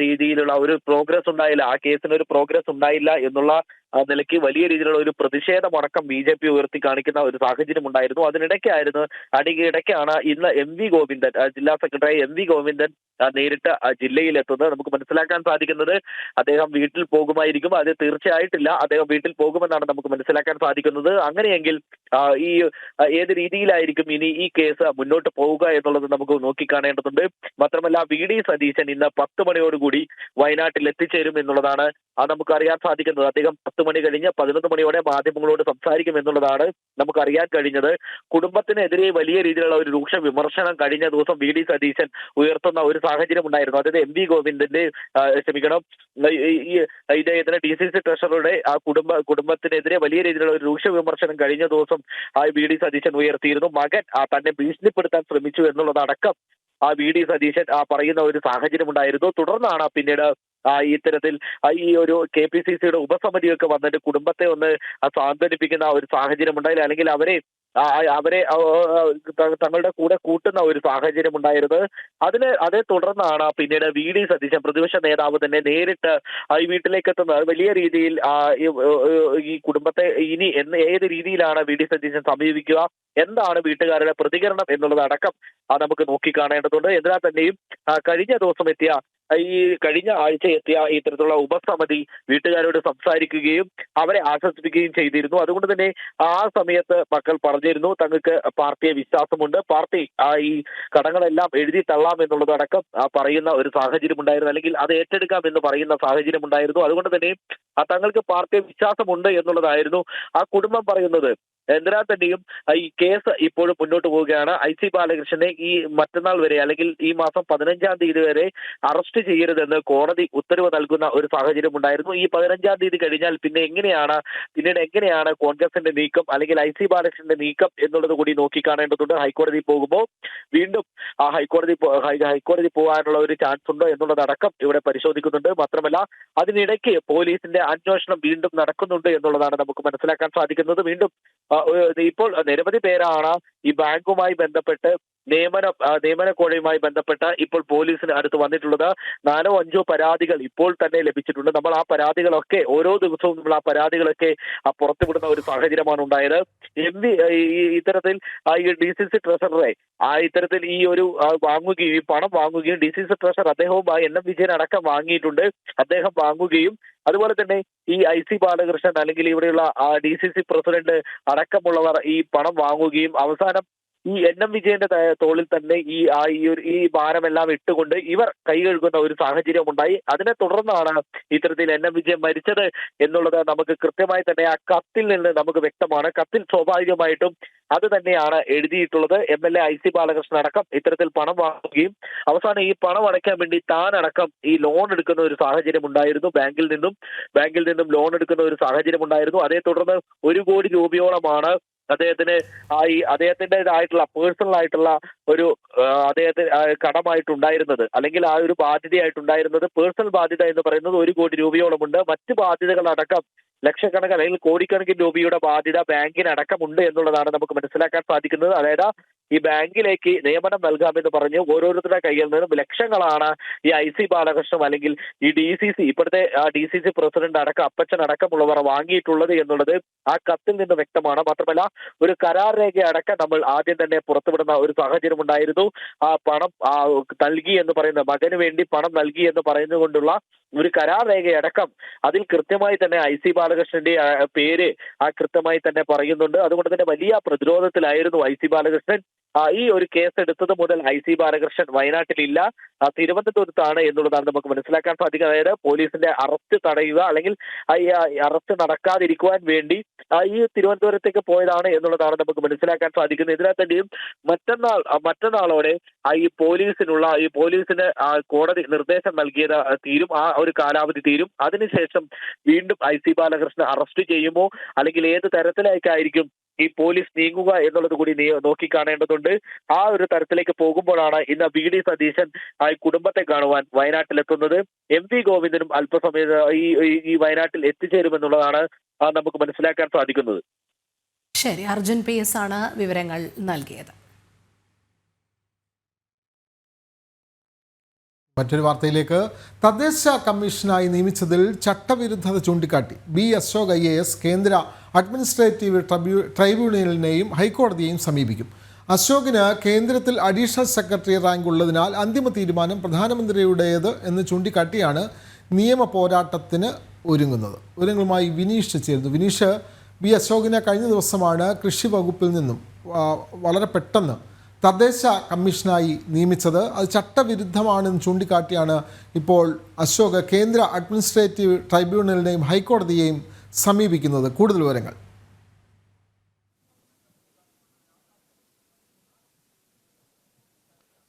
രീതിയിലുള്ള ഒരു പ്രോഗ്രസ് ഉണ്ടായില്ല, ആ കേസിനൊരു പ്രോഗ്രസ് ഉണ്ടായില്ല എന്നുള്ള നിലയ്ക്ക് വലിയ രീതിയിലുള്ള ഒരു പ്രതിഷേധമടക്കം BJP ഉയർത്തി കാണിക്കുന്ന ഒരു സാഹചര്യം ഉണ്ടായിരുന്നു. ഇടയ്ക്കാണ് ഇന്ന് MV ഗോവിന്ദൻ, ജില്ലാ സെക്രട്ടറി MV ഗോവിന്ദൻ നേരിട്ട് ജില്ലയിലെത്തുന്നത്. നമുക്ക് മനസ്സിലാക്കാൻ സാധിക്കുന്നത് അദ്ദേഹം വീട്ടിൽ പോകുമായിരിക്കും. അത് തീർച്ചയായിട്ടില്ല, അദ്ദേഹം വീട്ടിൽ പോകുമെന്നാണ് നമുക്ക് മനസ്സിലാക്കാൻ സാധിക്കുന്നത്. അങ്ങനെയെങ്കിൽ ഈ ഏത് രീതിയിലായിരിക്കും ഇനി ഈ കേസ് മുന്നോട്ട് പോവുക എന്നുള്ളത് നമുക്ക് നോക്കിക്കാണേണ്ടതുണ്ട്. മാത്രമല്ല VD സതീശൻ ഇന്ന് 10 മണിയോടുകൂടി വയനാട്ടിൽ എത്തിച്ചേരും എന്നുള്ളതാണ് നമുക്കറിയാൻ സാധിക്കുന്നത്. അദ്ദേഹം 10 മണി കഴിഞ്ഞ് 11 മണിയോടെ മാധ്യമങ്ങളോട് സംസാരിക്കും എന്നുള്ളതാണ് നമുക്കറിയാൻ കഴിഞ്ഞത്. കുടുംബത്തിനെതിരെ വലിയ രീതിയിലുള്ള ഒരു രൂക്ഷ വിമർശനം കഴിഞ്ഞ ദിവസം VD സതീശൻ ഉയർത്തുന്ന ഒരു സാഹചര്യം ഉണ്ടായിരുന്നു. അതായത് MV ഗോവിന്ദന്റെ ഇദ്ദേഹത്തിന് DCC ട്രഷററുടെ ആ കുടുംബത്തിനെതിരെ വലിയ രീതിയിലുള്ള ഒരു രൂക്ഷ വിമർശനം കഴിഞ്ഞ ദിവസം VD സതീശൻ ഉയർത്തിയിരുന്നു. മകൻ തന്നെ ഭീഷണിപ്പെടുത്താൻ ശ്രമിച്ചു എന്നുള്ളതടക്കം VD സതീശൻ പറയുന്ന ഒരു സാഹചര്യം ഉണ്ടായിരുന്നു. തുടർന്നാണ് പിന്നീട് ഇത്തരത്തിൽ ഈ ഒരു KPCCയുടെ ഉപസമിതിയൊക്കെ വന്നിട്ട് കുടുംബത്തെ ഒന്ന് സാന്ത്വനിപ്പിക്കുന്ന ഒരു സാഹചര്യം ഉണ്ടായില്ല, അല്ലെങ്കിൽ അവരെ തങ്ങളുടെ കൂടെ കൂട്ടുന്ന ഒരു സാഹചര്യം ഉണ്ടായിരുന്നത്. അതേ തുടർന്നാണ് പിന്നീട് VD സതീശൻ പ്രതിപക്ഷ നേതാവ് തന്നെ നേരിട്ട് ഈ വീട്ടിലേക്ക് എത്തുന്നത്. വലിയ രീതിയിൽ ഈ കുടുംബത്തെ ഇനി ഏത് രീതിയിലാണ് VD സതീശൻ സമീപിക്കുക, എന്താണ് വീട്ടുകാരുടെ പ്രതികരണം എന്നുള്ളതടക്കം നമുക്ക് നോക്കിക്കാണേണ്ടതുണ്ട്. എന്നാൽ തന്നെയും കഴിഞ്ഞ ആഴ്ച എത്തിയ ഇത്തരത്തിലുള്ള ഉപസമിതി വീട്ടുകാരോട് സംസാരിക്കുകയും അവരെ ആശ്വസിപ്പിക്കുകയും ചെയ്തിരുന്നു. അതുകൊണ്ട് തന്നെ ആ സമയത്ത് മക്കൾ പറഞ്ഞിരുന്നു തങ്ങൾക്ക് പാർട്ടിയെ വിശ്വാസമുണ്ട്, പാർട്ടി ഈ കടങ്ങളെല്ലാം എഴുതി തള്ളാം എന്നുള്ളതടക്കം പറയുന്ന ഒരു സാഹചര്യം ഉണ്ടായിരുന്നു, അല്ലെങ്കിൽ അത് ഏറ്റെടുക്കാം എന്ന് പറയുന്ന സാഹചര്യം ഉണ്ടായിരുന്നു. അതുകൊണ്ട് തന്നെ തങ്ങൾക്ക് പാർട്ടിയെ വിശ്വാസമുണ്ട് എന്നുള്ളതായിരുന്നു ആ കുടുംബം പറയുന്നത്. എന്തിനാൽ തന്നെയും ഈ കേസ് ഇപ്പോഴും മുന്നോട്ട് പോവുകയാണ്. IC ബാലകൃഷ്ണനെ ഈ മറ്റന്നാൾ വരെ, അല്ലെങ്കിൽ ഈ മാസം 15-ാം തീയതി വരെ അറസ്റ്റ് ചെയ്യരുതെന്ന് കോടതി ഉത്തരവ് നൽകുന്ന ഒരു സാഹചര്യം ഉണ്ടായിരുന്നു. ഈ 15-ാം തീയതി കഴിഞ്ഞാൽ പിന്നീട് എങ്ങനെയാണ് കോൺഗ്രസിന്റെ നീക്കം, അല്ലെങ്കിൽ IC ബാലകൃഷ്ണന്റെ നീക്കം എന്നുള്ളത് കൂടി നോക്കിക്കാണേണ്ടതുണ്ട്. ഹൈക്കോടതി പോകുമ്പോൾ വീണ്ടും ഹൈക്കോടതി പോകാനുള്ള ഒരു ചാൻസ് ഉണ്ടോ എന്നുള്ളതടക്കം ഇവിടെ പരിശോധിക്കുന്നുണ്ട്. മാത്രമല്ല അതിനിടയ്ക്ക് പോലീസിന്റെ അന്വേഷണം വീണ്ടും നടക്കുന്നുണ്ട് എന്നുള്ളതാണ് നമുക്ക് മനസ്സിലാക്കാൻ സാധിക്കുന്നത്. വീണ്ടും ഇപ്പോൾ നിരവധി പേരാണ് ഈ ബാങ്കുമായി ബന്ധപ്പെട്ട് നിയമന കോഴയുമായി ബന്ധപ്പെട്ട് ഇപ്പോൾ പോലീസിന് അടുത്ത് വന്നിട്ടുള്ളത്. 4-5 പരാതികൾ ഇപ്പോൾ തന്നെ ലഭിച്ചിട്ടുണ്ട്. നമ്മൾ ആ പരാതികളൊക്കെ ഓരോ ദിവസവും പുറത്തുവിടുന്ന ഒരു സാഹചര്യമാണ് ഉണ്ടായത്. ഇത്തരത്തിൽ ഈ DCC ട്രഷററെ ഇത്തരത്തിൽ ഈ ഒരു പണം വാങ്ങുകയും DCC ട്രഷറർ അദ്ദേഹവും NM വിജയൻ അടക്കം വാങ്ങിയിട്ടുണ്ട്. അദ്ദേഹം വാങ്ങുകയും അതുപോലെ തന്നെ ഈ IC ബാലകൃഷ്ണൻ അല്ലെങ്കിൽ ഇവിടെയുള്ള DCC പ്രസിഡന്റ് അടക്കമുള്ളവർ ഈ പണം വാങ്ങുകയും അവസാനം ഈ NM വിജയന്റെ തോളിൽ തന്നെ ഈ ഭാരമെല്ലാം ഇട്ടുകൊണ്ട് ഇവർ കൈ കഴുകുന്ന ഒരു സാഹചര്യം ഉണ്ടായി. അതിനെ തുടർന്നാണ് ഇത്തരത്തിൽ NM വിജയൻ മരിച്ചത് എന്നുള്ളത് നമുക്ക് കൃത്യമായി തന്നെ ആ കത്തിൽ നിന്ന് നമുക്ക് വ്യക്തമാണ്. കത്തിൽ സ്വാഭാവികമായിട്ടും അത് തന്നെയാണ് എഴുതിയിട്ടുള്ളത്. MLA IC ബാലകൃഷ്ണൻ അടക്കം ഇത്തരത്തിൽ പണം വാങ്ങുകയും അവസാനം ഈ പണം അടയ്ക്കാൻ വേണ്ടി താൻ അടക്കം ഈ ലോൺ എടുക്കുന്ന ഒരു സാഹചര്യം ഉണ്ടായിരുന്നു. ബാങ്കിൽ നിന്നും ലോൺ എടുക്കുന്ന ഒരു സാഹചര്യം ഉണ്ടായിരുന്നു. അതേ തുടർന്ന് 1 കോടി രൂപയോളമാണ് അദ്ദേഹത്തിൻ്റെതായിട്ടുള്ള പേഴ്സണൽ ആയിട്ടുള്ള ഒരു അദ്ദേഹത്തിന് കടമായിട്ടുണ്ടായിരുന്നത്, അല്ലെങ്കിൽ ആ ഒരു ബാധ്യതയായിട്ടുണ്ടായിരുന്നത്. പേഴ്സണൽ ബാധ്യത എന്ന് പറയുന്നത് 1 കോടി രൂപയോളമുണ്ട്. മറ്റ് ബാധ്യതകളടക്കം ലക്ഷക്കണക്കിന് അല്ലെങ്കിൽ കോടിക്കണക്കിന് രൂപയുടെ ബാധ്യത ബാങ്കിന് അടക്കമുണ്ട് എന്നുള്ളതാണ് നമുക്ക് മനസ്സിലാക്കാൻ സാധിക്കുന്നത്. അതായത് ഈ ബാങ്കിലേക്ക് നിയമനം നൽകാമെന്ന് പറഞ്ഞ് ഓരോരുത്തരുടെ കയ്യിൽ നിന്നും ലക്ഷങ്ങളാണ് ഈ IC ബാലകൃഷ്ണൻ അല്ലെങ്കിൽ ഈ DCC ഇപ്പോഴത്തെ DCC പ്രസിഡന്റ് അടക്കം അപ്പച്ചൻ അടക്കമുള്ളവർ വാങ്ങിയിട്ടുള്ളത് എന്നുള്ളത് ആ കത്തിൽ നിന്ന് വ്യക്തമാണ്. മാത്രമല്ല ഒരു കരാർ രേഖ അടക്കം നമ്മൾ ആദ്യം തന്നെ പുറത്തുവിടുന്ന ഒരു സാഹചര്യം ഉണ്ടായിരുന്നു. ആ പണം നൽകി എന്ന് പറയുന്ന മകന് വേണ്ടി പണം നൽകി എന്ന് പറയുന്നതുകൊണ്ടുള്ള ഒരു കരാർ രേഖയടക്കം അതിൽ കൃത്യമായി തന്നെ IC ബാലകൃഷ്ണന്റെ പേര് കൃത്യമായി തന്നെ പറയുന്നുണ്ട്. അതുകൊണ്ട് തന്നെ വലിയ പ്രതിരോധത്തിലായിരുന്നു IC ബാലകൃഷ്ണൻ. ഈ ഒരു കേസ് എടുത്തത് മുതൽ IC ബാലകൃഷ്ണൻ വയനാട്ടിലില്ല, തിരുവനന്തപുരത്താണ് എന്നുള്ളതാണ് നമുക്ക് മനസ്സിലാക്കാൻ സാധിക്കുക. അതായത് പോലീസിന്റെ അറസ്റ്റ് തടയുക അല്ലെങ്കിൽ അറസ്റ്റ് നടക്കാതിരിക്കുവാൻ വേണ്ടി ഈ തിരുവനന്തപുരത്തേക്ക് പോയതാണ് എന്നുള്ളതാണ് നമുക്ക് മനസ്സിലാക്കാൻ സാധിക്കുന്നത്. ഇതിനാൽ തന്നെയും മറ്റന്നാളോടെ ഈ പോലീസിന് കോടതി നിർദ്ദേശം നൽകിയത് തീരും, ആ ഒരു കാലാവധി തീരും. അതിനുശേഷം വീണ്ടും IC ബാലകൃഷ്ണൻ അറസ്റ്റ് ചെയ്യുമോ അല്ലെങ്കിൽ ഏത് തരത്തിലേക്കായിരിക്കും ഈ പോലീസ് നീങ്ങുക എന്നുള്ളത് കൂടി നോക്കിക്കാണേണ്ടതുണ്ട്. ആ ഒരു തരത്തിലേക്ക് പോകുമ്പോഴാണ് ഇന്ന് VD സതീശൻ കുടുംബത്തെ കാണുവാൻ വയനാട്ടിലെത്തുന്നത്. MV ഗോവിന്ദനും അല്പസമയം ഈ വയനാട്ടിൽ എത്തിച്ചേരുമെന്നുള്ളതാണ് നമുക്ക് മനസ്സിലാക്കാൻ സാധിക്കുന്നത്. ശരി, അർജുൻ PS ആണ് വിവരങ്ങൾ നൽകിയത്. മറ്റൊരു വാർത്തയിലേക്ക്. തദ്ദേശ കമ്മീഷനായി നിയമിച്ചതിൽ ചട്ടവിരുദ്ധത ചൂണ്ടിക്കാട്ടി B. അശോക് IAS കേന്ദ്ര അഡ്മിനിസ്ട്രേറ്റീവ് ട്രൈബ്യൂണലിനെയും ഹൈക്കോടതിയെയും സമീപിക്കും. അശോകിന് കേന്ദ്രത്തിൽ അഡീഷണൽ സെക്രട്ടറി റാങ്ക് ഉള്ളതിനാൽ അന്തിമ തീരുമാനം പ്രധാനമന്ത്രിയുടേത് എന്ന് ചൂണ്ടിക്കാട്ടിയാണ് നിയമ പോരാട്ടത്തിന് ഒരുങ്ങുന്നത്. വിവരങ്ങളുമായി വിനീഷ് ചേരുന്നു. വിനീഷ്, B. അശോകിനെ കഴിഞ്ഞ ദിവസമാണ് കൃഷി വകുപ്പിൽ നിന്നും വളരെ പെട്ടെന്ന് തദ്ദേശ കമ്മീഷനായി നിയമിച്ചത്. അത് ചട്ടവിരുദ്ധമാണെന്ന് ചൂണ്ടിക്കാട്ടിയാണ് ഇപ്പോൾ അശോക് കേന്ദ്ര അഡ്മിനിസ്ട്രേറ്റീവ് ട്രൈബ്യൂണലിനെയും ഹൈക്കോടതിയെയും സമീപിക്കുന്നത്. കൂടുതൽ വിവരങ്ങൾ.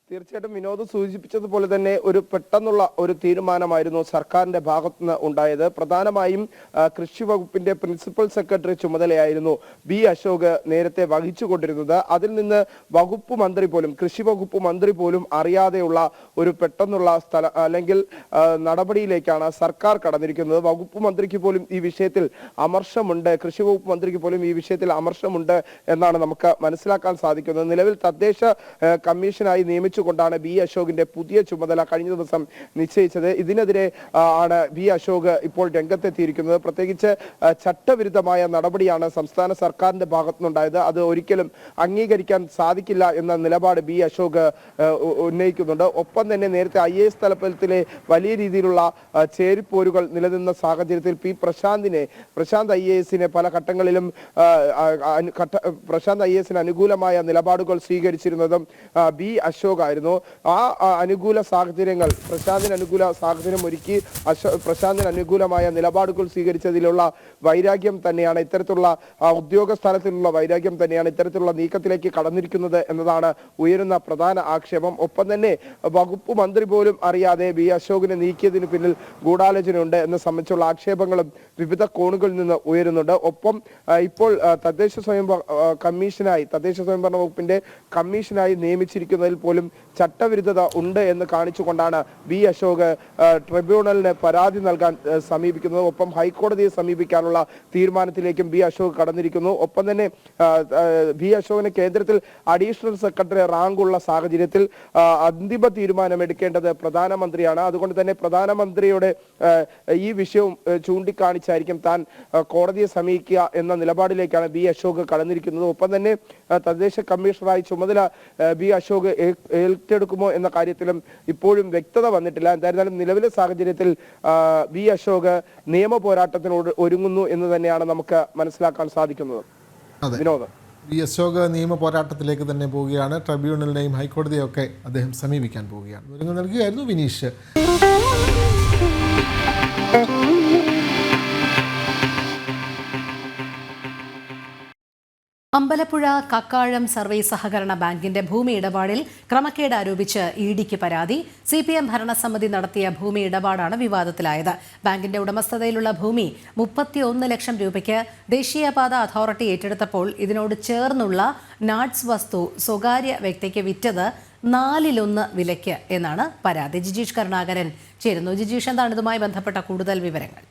തീർച്ചയായിട്ടും വിനോദ് സൂചിപ്പിച്ചതുപോലെ തന്നെ ഒരു പെട്ടെന്നുള്ള ഒരു തീരുമാനമായിരുന്നു സർക്കാരിന്റെ ഭാഗത്തുനിന്ന് ഉണ്ടായത്. പ്രധാനമായും കൃഷി വകുപ്പിന്റെ പ്രിൻസിപ്പൽ സെക്രട്ടറി ചുമതലയായിരുന്നു B. അശോക് നേരത്തെ വഹിച്ചുകൊണ്ടിരുന്നത്. അതിൽ നിന്ന് വകുപ്പ് മന്ത്രി പോലും കൃഷി വകുപ്പ് മന്ത്രി പോലും അറിയാതെയുള്ള ഒരു പെട്ടെന്നുള്ള അല്ലെങ്കിൽ നടപടിയിലേക്കാണ് സർക്കാർ കടന്നിരിക്കുന്നത്. വകുപ്പ് മന്ത്രിക്ക് പോലും ഈ വിഷയത്തിൽ അമർഷമുണ്ട്, കൃഷി വകുപ്പ് മന്ത്രിക്ക് പോലും ഈ വിഷയത്തിൽ അമർഷമുണ്ട് എന്നാണ് നമുക്ക് മനസ്സിലാക്കാൻ സാധിക്കുന്നത്. നിലവിൽ തദ്ദേശ കമ്മീഷനായി നിയമിച്ചുകൊണ്ടാണ് B. അശോകിന്റെ പുതിയ ചുമതല കഴിഞ്ഞ ദിവസം നിശ്ചയിച്ചത്. ഇതിനെതിരെ ആണ് B. അശോക് ഇപ്പോൾ രംഗത്തെത്തിയിരിക്കുന്നത്. പ്രത്യേകിച്ച് ചട്ടവിരുദ്ധമായ നടപടിയാണ് സംസ്ഥാന സർക്കാരിന്റെ ഭാഗത്തുനിന്നുണ്ടായത്. അത് ഒരിക്കലും അംഗീകരിക്കാൻ സാധിക്കില്ല എന്ന നിലപാട് B. അശോക് ഉന്നയിക്കുന്നുണ്ട്. ഒപ്പം തന്നെ നേരത്തെ IAS തലത്തിലെ വലിയ രീതിയിലുള്ള ചേരിപ്പോരുകൾ നിലനിന്ന സാഹചര്യത്തിൽ പ്രശാന്ത് IAS പല ഘട്ടങ്ങളിലും പ്രശാന്ത് IAS അനുകൂലമായ നിലപാടുകൾ സ്വീകരിച്ചിരുന്നതും B. അശോക് ആയിരുന്നു. ആ അനുകൂല സാഹചര്യങ്ങൾ പ്രശാന്തിന് അനുകൂല സാഹചര്യം ഒരുക്കി പ്രശാന്തിന് അനുകൂലമായ നിലപാടുകൾ സ്വീകരിച്ചതിലുള്ള വൈരാഗ്യം തന്നെയാണ് ഇത്തരത്തിലുള്ള ഉദ്യോഗസ്ഥലത്തിലുള്ള വൈരാഗ്യം തന്നെയാണ് ഇത്തരത്തിലുള്ള നീക്കത്തിലേക്ക് കടന്നിരിക്കുന്നത് എന്നതാണ് ഉയരുന്ന പ്രധാന ആക്ഷേപം. ഒപ്പം തന്നെ വകുപ്പ് മന്ത്രി പോലും അറിയാതെ B. അശോകിനെ നീക്കിയതിന് പിന്നിൽ ഗൂഢാലോചനയുണ്ട് എന്ന് സംബന്ധിച്ചുള്ള ആക്ഷേപങ്ങളും വിവിധ കോണുകളിൽ നിന്ന് ഉയരുന്നുണ്ട്. ഒപ്പം ഇപ്പോൾ തദ്ദേശ സ്വയംഭരണ വകുപ്പിന്റെ കമ്മീഷനായി നിയമിച്ചിരിക്കുന്നതിൽ പോലും ചട്ടവിരുദ്ധത ഉണ്ട് എന്ന് കാണിച്ചുകൊണ്ടാണ് B. അശോക് ട്രിബ്യൂണലിന് പരാതി നൽകാൻ സമീപിക്കുന്നത്. ഒപ്പം ഹൈക്കോടതിയെ സമീപിക്കാനുള്ള തീരുമാനത്തിലേക്കും B. അശോക് കടന്നിരിക്കുന്നു. ഒപ്പം തന്നെ B. അശോകിന് കേന്ദ്രത്തിൽ അഡീഷണൽ സെക്രട്ടറി റാങ്ക് ഉള്ള സാഹചര്യത്തിൽ അന്തിമ തീരുമാനം എടുക്കേണ്ടത് പ്രധാനമന്ത്രിയാണ്. അതുകൊണ്ട് തന്നെ പ്രധാനമന്ത്രിയുടെ ഈ വിഷയവും ചൂണ്ടിക്കാണിച്ചായിരിക്കും താൻ കോടതിയെ സമീപിക്കുക എന്ന നിലപാടിലേക്കാണ് B. അശോക് കടന്നിരിക്കുന്നത്. ഒപ്പം തന്നെ തദ്ദേശ കമ്മീഷണറായി ചുമതല B. അശോക് ഏറ്റെടുക്കുമോ എന്ന കാര്യത്തിലും ഇപ്പോഴും വ്യക്തത വന്നിട്ടില്ല. എന്തായിരുന്നാലും നിലവിലെ സാഹചര്യത്തിൽ B. അശോക് നിയമ പോരാട്ടത്തിനോട് ഒരുങ്ങുന്നു എന്ന് തന്നെയാണ് നമുക്ക് മനസ്സിലാക്കാൻ സാധിക്കുന്നത്. വിനോദം. വി അശോക് നിയമ പോരാട്ടത്തിലേക്ക് തന്നെ പോവുകയാണ്. ട്രിബ്യൂണലിനെയും ഹൈക്കോടതിയൊക്കെ അദ്ദേഹം സമീപിക്കാൻ പോവുകയാണ്. വിവരങ്ങൾ നൽകുകയായിരുന്നു വിനീഷ്. അമ്പലപ്പുഴ കക്കാഴം സർവീസ് സഹകരണ ബാങ്കിന്റെ ഭൂമി ഇടപാടിൽ ക്രമക്കേട് ആരോപിച്ച് ഇഡിക്ക് പരാതി. CPM ഭരണസമിതി നടത്തിയ ഭൂമി ഇടപാടാണ് വിവാദത്തിലായത്. ബാങ്കിന്റെ ഉടമസ്ഥതയിലുള്ള ഭൂമി 31 ലക്ഷം രൂപയ്ക്ക് ദേശീയപാത അതോറിറ്റി ഏറ്റെടുത്തപ്പോൾ ഇതിനോട് ചേർന്നുള്ള നാട്സ് വസ്തു സ്വകാര്യ വ്യക്തിക്ക് വിറ്റത് 1/4 വിലയ്ക്ക് എന്നാണ് പരാതി. ജിജീഷ് കരുണാകരൻ ചേരുന്നു. ജിജീഷ്, എന്താണ് ഇതുമായി ബന്ധപ്പെട്ട കൂടുതൽ വിവരങ്ങൾ?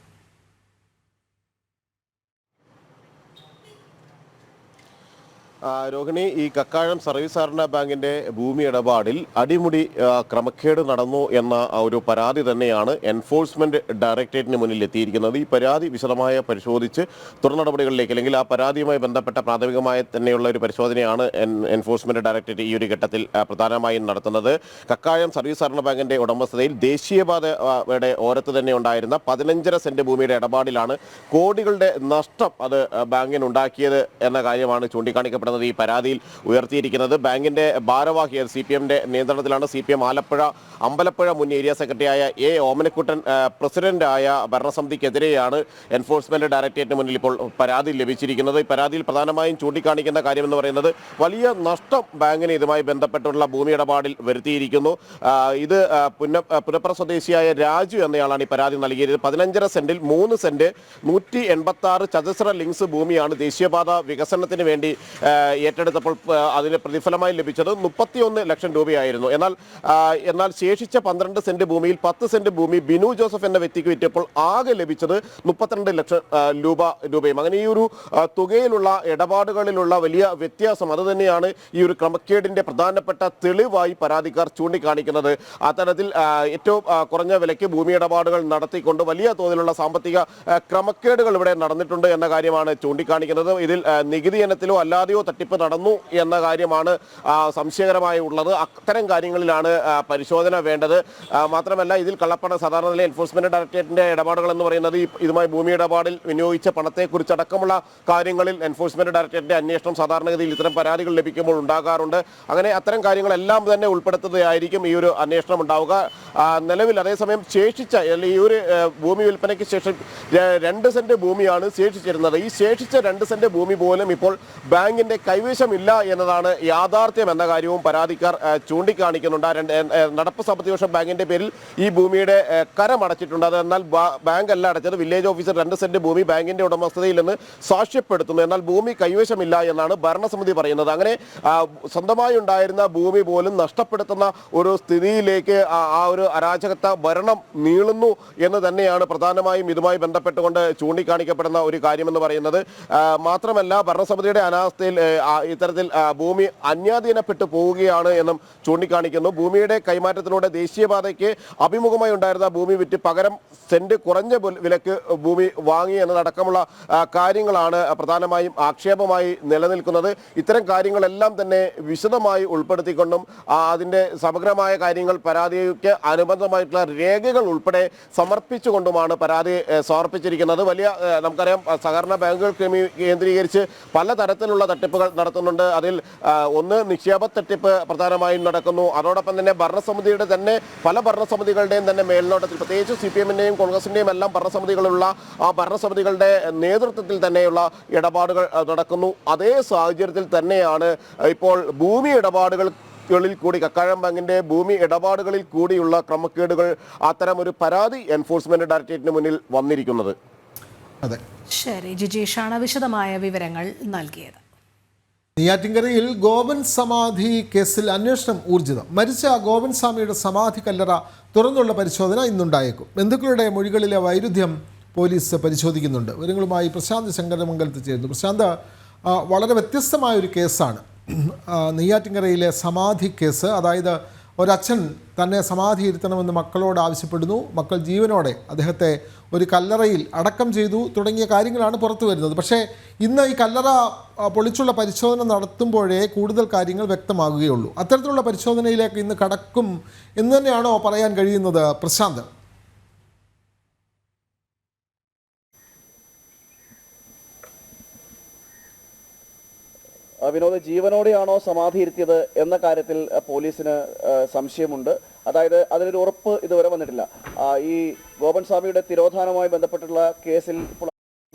രോഹിണി, ഈ കക്കാഴം സർവീസ് സഹകരണ ബാങ്കിന്റെ ഭൂമി ഇടപാടിൽ അടിമുടി ക്രമക്കേട് നടന്നു എന്ന ഒരു പരാതി തന്നെയാണ് എൻഫോഴ്സ്മെന്റ് ഡയറക്ടറേറ്റിന് മുന്നിൽ എത്തിയിരിക്കുന്നത്. ഈ പരാതി വിശദമായ പരിശോധിച്ച് തുടർ നടപടികളിലേക്ക്, അല്ലെങ്കിൽ ആ പരാതിയുമായി ബന്ധപ്പെട്ട പ്രാഥമികമായ തന്നെയുള്ള ഒരു പരിശോധനയാണ് എൻഫോഴ്സ്മെന്റ് ഡയറക്ടറേറ്റ് ഈ ഒരു ഘട്ടത്തിൽ പ്രധാനമായും നടത്തുന്നത്. കക്കാഴം സർവീസ് സഹകരണ ബാങ്കിന്റെ ഉടമസ്ഥതയിൽ ദേശീയപാതയുടെ ഓരത്ത് തന്നെ ഉണ്ടായിരുന്ന 15.5 സെന്റ് ഭൂമിയുടെ ഇടപാടിലാണ് കോടികളുടെ നഷ്ടം അത് ബാങ്കിനുണ്ടാക്കിയത് എന്ന കാര്യമാണ് ചൂണ്ടിക്കാണിക്കപ്പെടുന്നത്. ഈ പരാതിയിൽ ഉയർത്തിയിരിക്കുന്നത് ബാങ്കിന്റെ ഭാരവാഹി CPMന്റെ നിയന്ത്രണത്തിലാണ്. CPM അമ്പലപ്പുഴ മുൻ ഏരിയ സെക്രട്ടറിയായ ഓമനക്കുട്ടൻ പ്രസിഡന്റായ ഭരണസമിതിക്കെതിരെയാണ് എൻഫോഴ്സ്മെന്റ് ഡയറക്ടറേറ്റിന് മുന്നിൽ ഇപ്പോൾ പരാതി ലഭിച്ചിരിക്കുന്നത്. ഈ പരാതിയിൽ പ്രധാനമായും ചൂണ്ടിക്കാണിക്കുന്ന കാര്യമെന്ന് പറയുന്നത് വലിയ നഷ്ടം ബാങ്കിന് ഇതുമായി ബന്ധപ്പെട്ടുള്ള ഭൂമി ഇടപാടിൽ വരുത്തിയിരിക്കുന്നു. ഇത് പുനപ്ര സ്വദേശിയായ രാജു എന്നയാളാണ് ഈ പരാതി നൽകിയത്. 15.5 സെന്റിൽ 3 സെന്റ് 186 ചതുശ്ര ലിങ്സ് ഭൂമിയാണ് ദേശീയപാത വികസനത്തിന് വേണ്ടി ഏറ്റെടുത്തപ്പോൾ അതിന് പ്രതിഫലമായി ലഭിച്ചത് 31 ലക്ഷം രൂപയായിരുന്നു. എന്നാൽ ശേഷിച്ച 12 സെന്റ് ഭൂമിയിൽ 10 സെന്റ് ഭൂമി ബിനു ജോസഫ് എന്ന വ്യക്തിക്ക് വിറ്റപ്പോൾ ആകെ ലഭിച്ചത് 32 ലക്ഷം രൂപയും. അങ്ങനെ ഈ ഒരു തുകയിലുള്ള ഇടപാടുകളിലുള്ള വലിയ വ്യത്യാസം അത് തന്നെയാണ് ഈ ഒരു ക്രമക്കേടിന്റെ പ്രധാനപ്പെട്ട തെളിവായി പരാതിക്കാർ ചൂണ്ടിക്കാണിക്കുന്നത്. അത്തരത്തിൽ ഏറ്റവും കുറഞ്ഞ വിലയ്ക്ക് ഭൂമി ഇടപാടുകൾ നടത്തിക്കൊണ്ട് വലിയ തോതിലുള്ള സാമ്പത്തിക ക്രമക്കേടുകൾ ഇവിടെ നടന്നിട്ടുണ്ട് എന്ന കാര്യമാണ് ചൂണ്ടിക്കാണിക്കുന്നത്. ഇതിൽ നികുതി ഇനത്തിലോ അല്ലാതെയോ തട്ടിപ്പ് നടന്നു എന്ന കാര്യമാണ് സംശയകരമായി ഉള്ളത്. അത്തരം കാര്യങ്ങളിലാണ് പരിശോധന വേണ്ടത്. മാത്രമല്ല, ഇതിൽ കള്ളപ്പണ സാധാരണ നില എൻഫോഴ്സ്മെന്റ് ഡയറക്ടറേറ്റിന്റെ ഇടപാടുകൾ എന്ന് പറയുന്നത് ഇതുമായി ഭൂമി ഇടപാടിൽ വിനിയോഗിച്ച പണത്തെക്കുറിച്ചടക്കമുള്ള കാര്യങ്ങളിൽ എൻഫോഴ്സ്മെന്റ് ഡയറക്ടറേറ്റിന്റെ അന്വേഷണം സാധാരണഗതിയിൽ ഇത്തരം പരാതികൾ ലഭിക്കുമ്പോൾ ഉണ്ടാകാറുണ്ട്. അങ്ങനെ അത്തരം കാര്യങ്ങളെല്ലാം തന്നെ ഉൾപ്പെടുത്തുന്നതായിരിക്കും ഈ ഒരു അന്വേഷണം ഉണ്ടാവുക. നിലവിൽ അതേസമയം ശേഷിച്ച ഈ ഒരു ഭൂമി വിൽപ്പനയ്ക്ക് ശേഷം 2 സെന്റ് ഭൂമിയാണ് ശേഷിച്ചിരുന്നത്. ഈ ശേഷിച്ച 2 സെന്റ് ഭൂമി പോലും ഇപ്പോൾ ബാങ്കിന്റെ കൈവശമില്ല എന്നതാണ് യാഥാർത്ഥ്യം എന്ന കാര്യവും പരാതിക്കാർ ചൂണ്ടിക്കാണിക്കുന്നുണ്ട്. നടപ്പ് സാമ്പത്തിക വർഷം ബാങ്കിന്റെ പേരിൽ ഈ ഭൂമിയുടെ കരമടച്ചിട്ടുണ്ട്. എന്നാൽ ബാങ്ക് അല്ല അടച്ചത്. വില്ലേജ് ഓഫീസർ 2 സെന്റ് ഭൂമി ബാങ്കിന്റെ ഉടമസ്ഥതയിൽ നിന്ന് സാക്ഷ്യപ്പെടുത്തുന്നു. എന്നാൽ ഭൂമി കൈവശമില്ല എന്നാണ് ഭരണസമിതി പറയുന്നത്. അങ്ങനെ സ്വന്തമായി ഉണ്ടായിരുന്ന ഭൂമി പോലും നഷ്ടപ്പെടുത്തുന്ന ഒരു സ്ഥിതിയിലേക്ക് ആ ഒരു അരാജകത്വ ഭരണം നീളുന്നു എന്ന് തന്നെയാണ് പ്രധാനമായും ഇതുമായി ബന്ധപ്പെട്ടുകൊണ്ട് ചൂണ്ടിക്കാണിക്കപ്പെടുന്ന ഒരു കാര്യമെന്ന് പറയുന്നത്. മാത്രമല്ല, ഭരണസമിതിയുടെ അനാസ്ഥയിൽ ഇത്തരത്തിൽ ഭൂമി അന്യാധീനപ്പെട്ടു പോവുകയാണ് എന്നും ചൂണ്ടിക്കാണിക്കുന്നു. ഭൂമിയുടെ കൈമാറ്റത്തിലൂടെ ദേശീയപാതയ്ക്ക് അഭിമുഖമായി ഉണ്ടായിരുന്ന ഭൂമി വിറ്റ് പകരം സെന്റ് കുറഞ്ഞ വിലക്ക് ഭൂമി വാങ്ങി എന്നതടക്കമുള്ള കാര്യങ്ങളാണ് പ്രധാനമായും ആക്ഷേപമായി നിലനിൽക്കുന്നത്. ഇത്തരം കാര്യങ്ങളെല്ലാം തന്നെ വിശദമായി ഉൾപ്പെടുത്തിക്കൊണ്ടും അതിൻ്റെ സമഗ്രമായ കാര്യങ്ങൾ പരാതിക്ക് അനുബന്ധമായിട്ടുള്ള രേഖകൾ ഉൾപ്പെടെ സമർപ്പിച്ചുകൊണ്ടുമാണ് പരാതി സമർപ്പിച്ചിരിക്കുന്നത്. നമുക്കറിയാം, സഹകരണ ബാങ്കുകൾ കേന്ദ്രീകരിച്ച് പലതരത്തിലുള്ള തട്ടിപ്പുകൾ നടത്തുന്നുണ്ട്. അതിൽ ഒന്ന് നിക്ഷേപ തട്ടിപ്പ് പ്രധാനമായും നടക്കുന്നു. അതോടൊപ്പം തന്നെ ഭരണസമിതിയുടെ തന്നെ പല ഭരണസമിതികളുടെയും തന്നെ മേൽനോട്ടത്തിൽ, പ്രത്യേകിച്ച് CPMന്റെയും കോൺഗ്രസിന്റെയും എല്ലാം ഭരണസമിതികളുള്ള ആ ഭരണസമിതികളുടെ നേതൃത്വത്തിൽ തന്നെയുള്ള ഇടപാടുകൾ നടക്കുന്നു. അതേ സാഹചര്യത്തിൽ തന്നെയാണ് ഇപ്പോൾ ഭൂമി ഇടപാടുകളിൽ കൂടി, കക്കാഴം ബാങ്കിന്റെ ഭൂമി ഇടപാടുകളിൽ കൂടിയുള്ള ക്രമക്കേടുകൾ, അത്തരം ഒരു പരാതി എൻഫോഴ്സ്മെന്റ് ഡയറക്ടറേറ്റിന് മുന്നിൽ വന്നിരിക്കുന്നത്. അതെ, ശരി. ജിജീഷാണ് വിശദമായ വിവരങ്ങൾ നൽകിയത്. നെയ്യാറ്റിൻകരയിൽ ഗോപൻ സമാധി കേസിൽ അന്വേഷണം ഊർജിതം. മരിച്ച ഗോപൻ സ്വാമിയുടെ സമാധി കല്ലറ തുറന്നുള്ള പരിശോധന ഇന്നുണ്ടായേക്കും. ബന്ധുക്കളുടെ മൊഴികളിലെ വൈരുദ്ധ്യം പോലീസ് പരിശോധിക്കുന്നുണ്ട്. വിവരങ്ങളുമായി പ്രശാന്ത് ശങ്കരമംഗലത്ത് ചേരുന്നു. പ്രശാന്ത്, വളരെ വ്യത്യസ്തമായൊരു കേസാണ് നെയ്യാറ്റിൻകരയിലെ സമാധി കേസ്. അതായത് ഒരച്ഛൻ തന്നെ സമാധി ഇരുത്തണമെന്ന് മക്കളോട് ആവശ്യപ്പെടുന്നു. മക്കൾ ജീവനോടെ അദ്ദേഹത്തെ ഒരു കല്ലറയിൽ അടക്കം ചെയ്തു തുടങ്ങിയ കാര്യങ്ങളാണ് പുറത്തു വരുന്നത്. പക്ഷേ ഇന്ന് ഈ കല്ലറ പൊളിച്ചുള്ള പരിശോധന നടത്തുമ്പോഴേ കൂടുതൽ കാര്യങ്ങൾ വ്യക്തമാകുകയുള്ളൂ. അത്തരത്തിലുള്ള പരിശോധനയിലേക്ക് ഇന്ന് കടക്കും എന്ന് തന്നെയാണോ പറയാൻ കഴിയുന്നത് പ്രശാന്ത്? വിനോദ് ജീവനോടെയാണോ സമാധി ഇരുത്തിയത് എന്ന കാര്യത്തിൽ പോലീസിന് സംശയമുണ്ട്. അതായത് അതിനൊരു ഉറപ്പ് ഇതുവരെ വന്നിട്ടില്ല. ഈ ഗോപൻ സ്വാമിയുടെ തിരോധാനവുമായി ബന്ധപ്പെട്ടുള്ള കേസിൽ ഇപ്പോൾ